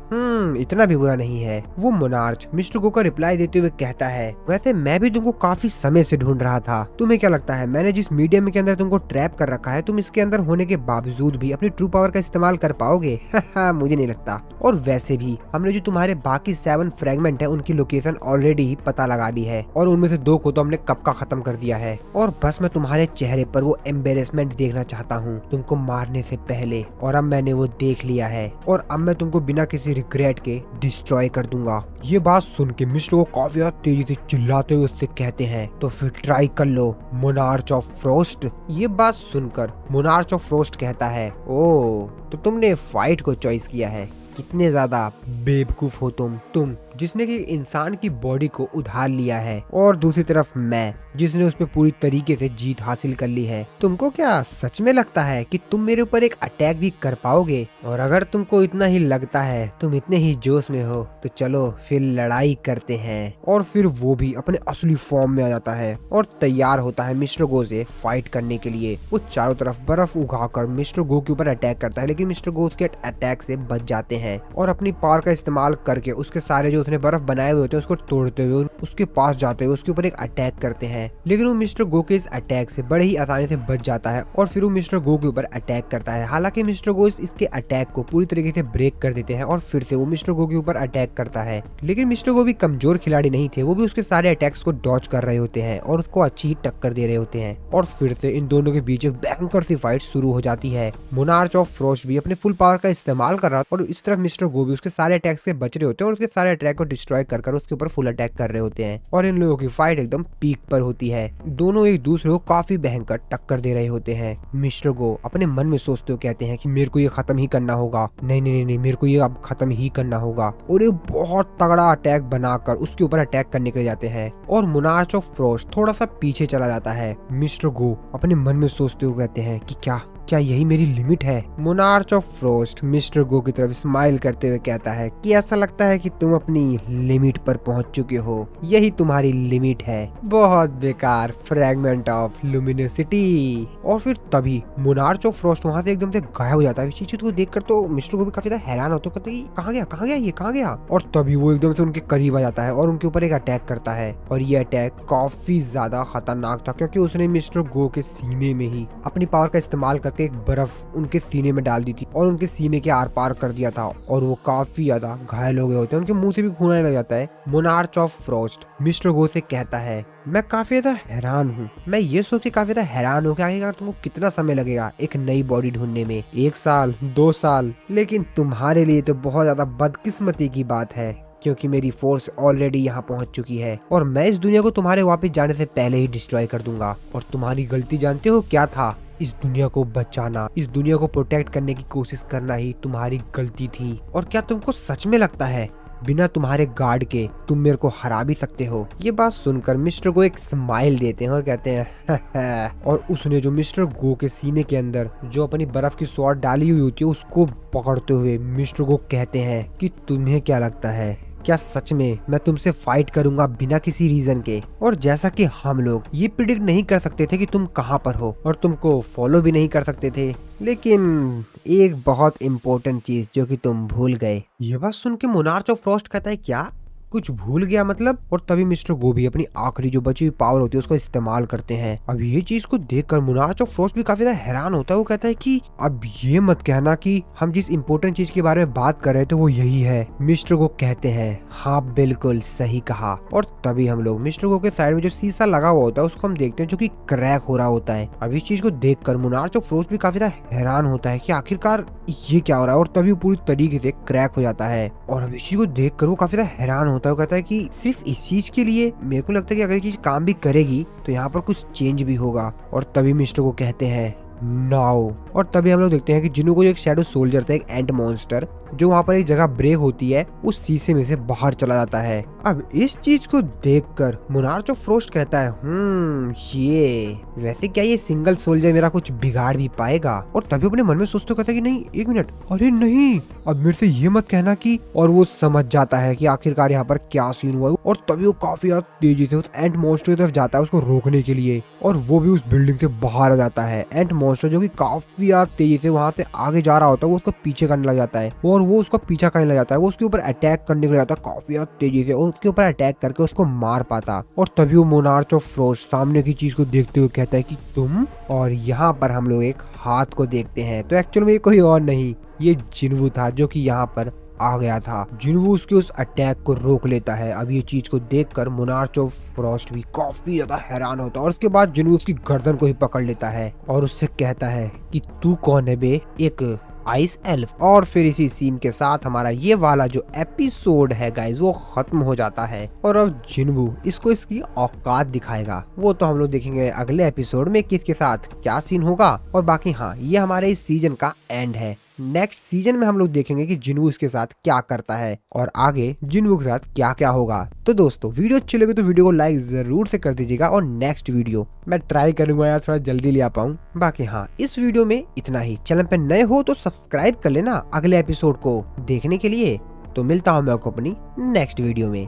इतना भी बुरा नहीं है। वो मोनार्च मिस्टर गो का रिप्लाई देते हुए कहता है, वैसे मैं भी तुमको काफी समय से ढूंढ रहा था। तुम्हें क्या लगता है मैंने जिस मीडियम के अंदर तुमको ट्रैप कर रखा है, तुम इसके अंदर होने के बावजूद भी अपनी ट्रू पावर का इस्तेमाल कर पाओगे? मुझे नहीं लगता। और वैसे भी हमने जो तुम्हारे बाकी 7 फ्रेगमेंट है उनकी लोकेशन ऑलरेडी ही पता लगा ली है और उनमें से 2 को तो हमने कब का खत्म कर दिया है। और बस मैं तुम्हारे चेहरे पर वो एम्बेरसमेंट देखना चाहता हूँ तुमको मारने से पहले, और अब मैंने वो देख लिया है और अब मैं तुमको बिना किसी रिग्रेट के डिस्ट्रॉय कर दूंगा। ये बात सुन के मिस्टर को काफी तेजी से चिल्लाते हुए उससे कहते हैं, तो फिर ट्राई कर लो मोनार्च ऑफ फ्रोस्ट। ये बात सुनकर मोनार्च ऑफ फ्रोस्ट कहता है, ओ तो तुमने फाइट को चॉइस किया है, कितने ज्यादा बेवकूफ हो तुम जिसने कि इंसान की बॉडी को उधार लिया है, और दूसरी तरफ मैं जिसने उस पे पूरी तरीके से जीत हासिल कर ली है। तुमको क्या सच में लगता है कि तुम मेरे ऊपर एक अटैक भी कर पाओगे? और अगर तुमको इतना ही लगता है, तुम इतने ही जोश में हो, तो चलो फिर लड़ाई करते हैं। और फिर वो भी अपने असली फॉर्म में आ जाता है और तैयार होता है मिस्टर गो से फाइट करने के लिए। वो चारों तरफ बर्फ उगाकर मिस्टर गो के ऊपर अटैक करता है, लेकिन मिस्टर गो उसके अटैक से बच जाते हैं और अपनी पावर का इस्तेमाल करके उसके सारे जो उसने बर्फ बनाए हुए होते हैं उसको तोड़ते हुए उसके पास जाते हुए उसके ऊपर एक अटैक करते हैं। लेकिन वो मिस्टर गो के इस अटैक से बड़े ही आसानी से बच जाता है और फिर वो मिस्टर गो के ऊपर अटैक करता है। हालांकि मिस्टर गो इसके अटैक को पूरी तरीके से ब्रेक कर देते हैं और फिर से वो मिस्टर गो के ऊपर अटैक करता है। लेकिन मिस्टर गो भी कमजोर खिलाड़ी नहीं थे, वो भी उसके सारे अटैक्स को डॉज कर रहे होते हैं और उसको अच्छी टक्कर दे रहे होते हैं। और फिर से इन दोनों के बीच एक भयंकर सी फाइट शुरू हो जाती है। मोनार्च ऑफ फ्रोस्ट भी अपने फुल पावर का इस्तेमाल कर रहा और इस तरफ मिस्टर गो भी उसके सारे अटैक्स से बच रहे होते हैं और उसके सारे अटैक को डिस्ट्रॉय कर उसके ऊपर फुल अटैक कर रहे होते हैं। और इन लोगों की फाइट एकदम पीक पर होती है। दोनों एक दूसरे को काफी भयंकर टक्कर दे रहे होते हैं। मिस्टर गो अपने मन में सोचते हुए कहते हैं कि मेरे को ये खत्म ही करना होगा, नहीं, मेरे को ये अब खत्म ही करना होगा। और एक बहुत तगड़ा अटैक बनाकर उसके ऊपर अटैक करने के लिए जाते हैं और मोनार्च ऑफ फ्रोस्ट थोड़ा सा पीछे चला जाता है। मिस्टर गो अपने मन में सोचते हुए कहते हैं कि क्या यही मेरी लिमिट है? मोनार्च ऑफ फ्रोस्ट मिस्टर गो की तरफ स्माइल करते हुए कहता है कि ऐसा लगता है कि तुम अपनी लिमिट पर पहुंच चुके हो, यही तुम्हारी लिमिट है। बहुत बेकार फ्रैगमेंट ऑफ लुमिनोसिटी। और फिर तभी मोनार्च ऑफ फ्रोस्ट वहां से एकदम से गायब हो जाता है। इस चीज को देखकर तो मिस्टर गो भी काफी ज्यादा हैरान होता है, कहते हैं कहाँ गया ये कहाँ गया? और तभी वो एकदम से उनके करीब आ जाता है और उनके ऊपर एक अटैक करता है। और ये अटैक काफी ज्यादा खतरनाक था क्योंकि उसने मिस्टर गो के सीने में ही अपनी पावर का इस्तेमाल करके एक बर्फ उनके सीने में डाल दी थी और उनके सीने के आर पार कर दिया था और वो काफी ज्यादा घायल हो गए होते हैं, उनके मुंह से भी खून आने लग जाता है। मोनार्च ऑफ फ्रोस्ट मिस्टर गो से कहता है, मैं काफी ज्यादा हैरान हूँ, मैं ये सोच के काफी ज्यादा हैरान हूँ कि आखिरकार तुमको कितना समय लगेगा एक नई बॉडी ढूंढने में, 1 साल 2 साल? लेकिन तुम्हारे लिए तो बहुत ज्यादा बदकिस्मती की बात है क्योंकि मेरी फोर्स ऑलरेडी यहाँ पहुँच चुकी है और मैं इस दुनिया को तुम्हारे वापस जाने से पहले ही डिस्ट्रॉय कर दूंगा। और तुम्हारी गलती जानते हो क्या था? इस दुनिया को बचाना, इस दुनिया को प्रोटेक्ट करने की कोशिश करना ही तुम्हारी गलती थी। और क्या तुमको सच में लगता है बिना तुम्हारे गार्ड के तुम मेरे को हरा भी सकते हो? ये बात सुनकर मिस्टर गो एक स्माइल देते हैं और कहते हैं और उसने जो मिस्टर गो के सीने के अंदर जो अपनी बर्फ की स्वॉर्ड डाली हुई होती है उसको पकड़ते हुए मिस्टर गो कहते हैं कि तुम्हें क्या लगता है, क्या सच में मैं तुमसे फाइट करूंगा बिना किसी रीजन के? और जैसा कि हम लोग ये प्रिडिक्ट नहीं कर सकते थे कि तुम कहां पर हो और तुमको फॉलो भी नहीं कर सकते थे, लेकिन एक बहुत इम्पोर्टेंट चीज जो कि तुम भूल गए। ये बात सुन के मोनार्च ऑफ फ्रॉस्ट कहता है, क्या कुछ भूल गया मतलब? और तभी मिस्टर गो भी अपनी आखिरी जो बची हुई पावर होती है उसको इस्तेमाल करते हैं। अब ये चीज को देखकर मोनार्च ऑफ फ्रॉस्ट भी काफी ज्यादा हैरान होता है। वो कहता है कि अब ये मत कहना कि हम जिस इम्पोर्टेंट चीज के बारे में बात कर रहे थे वो यही है। मिस्टर गो कहते हैं, हाँ बिल्कुल सही कहा। और तभी हम लोग मिस्टर गो के साइड में जो शीशा लगा हुआ होता है उसको हम देखते हैं जो कि क्रैक हो रहा होता है। अब इस चीज को देखकर मोनार्च ऑफ फ्रॉस्ट भी काफी ज्यादा हैरान होता है कि आखिरकार ये क्या हो रहा है, और तभी पूरी तरीके से क्रैक हो जाता है। और अब इस चीज को देखकर वो काफी ज्यादा हैरान होता है। वो कहता है कि सिर्फ इस चीज के लिए मेरे को लगता है कि अगर ये चीज काम भी करेगी तो यहाँ पर कुछ चेंज भी होगा। और तभी मिस्टर को कहते हैं नाउ। और तभी हम लोग देखते हैं कि जिन्हों को एक शैडो सोल्जर था, एक एंट मॉन्स्टर, जो वहाँ पर एक जगह ब्रेक होती है उस शीशे में से बाहर चला जाता है अब इस चीज को देखकर मोनार्च ऑफ फ्रोस्ट कहता है ये वैसे क्या ये सिंगल सोल्जर मेरा कुछ बिगाड़ भी पाएगा। और तभी अपने मन में सोचते कहता है कि नहीं एक मिनट, अरे नहीं अब मेरे से ये मत कहना कि। और वो समझ जाता है कि आखिरकार यहाँ पर क्या सीन हुआ और तभी वो काफी ज्यादा तेजी से उस एंट मॉन्स्टर की तरफ जाता है उसको रोकने के लिए। और वो भी उस बिल्डिंग से बाहर आ जाता है। एंट मॉन्स्टर जो कि काफी ज्यादा तेजी से वहां से आगे जा रहा होता है वो उसको पीछे करने लग जाता है और वो उसका पीछा करने लग जाता है। वो उसके ऊपर अटैक करने लग जाता है काफी ज्यादा तेजी से और उसके ऊपर अटैक करके उसको मार पाता। और तभी वो मोनार्च ऑफ फ्रोस्ट सामने की चीज को देखते हुए कहता है कि तुम। और यहाँ पर हम लोग एक हाथ को देखते हैं। तो एक्चुअल में ये कोई और नहीं, ये जिन्वू था जो कि यहाँ पर आ गया था। जिन्वू उसके उस अटैक को रोक लेता है। अब ये चीज को देखकर मोनार्च ऑफ फ्रॉस्ट भी काफी ज्यादा हैरान होता है और उसके बाद जिन्वू उसकी गर्दन को ही पकड़ लेता है और उससे कहता है कि तू कौन है बे, एक आइस एल्फ। और फिर इसी सीन के साथ हमारा ये वाला जो एपिसोड है गाइज वो खत्म हो जाता है। और अब जिन्वू इसको इसकी औकात दिखाएगा, वो तो हम लोग देखेंगे अगले एपिसोड में किसके साथ क्या सीन होगा। और बाकी हाँ, ये हमारे इस सीजन का एंड है। नेक्स्ट सीजन में हम लोग देखेंगे कि जिन्वू इसके साथ क्या करता है और आगे जिन्वू के साथ क्या क्या होगा। तो दोस्तों वीडियो अच्छी लगे तो वीडियो को लाइक जरूर से कर दीजिएगा और नेक्स्ट वीडियो मैं ट्राई करूंगा यार थोड़ा जल्दी ले आ पाऊँ। बाकी हाँ, इस वीडियो में इतना ही। चैनल पे नए हो तो सब्सक्राइब कर लेना अगले एपिसोड को देखने के लिए। तो मिलता हूँ मैं आपको अपनी नेक्स्ट वीडियो में।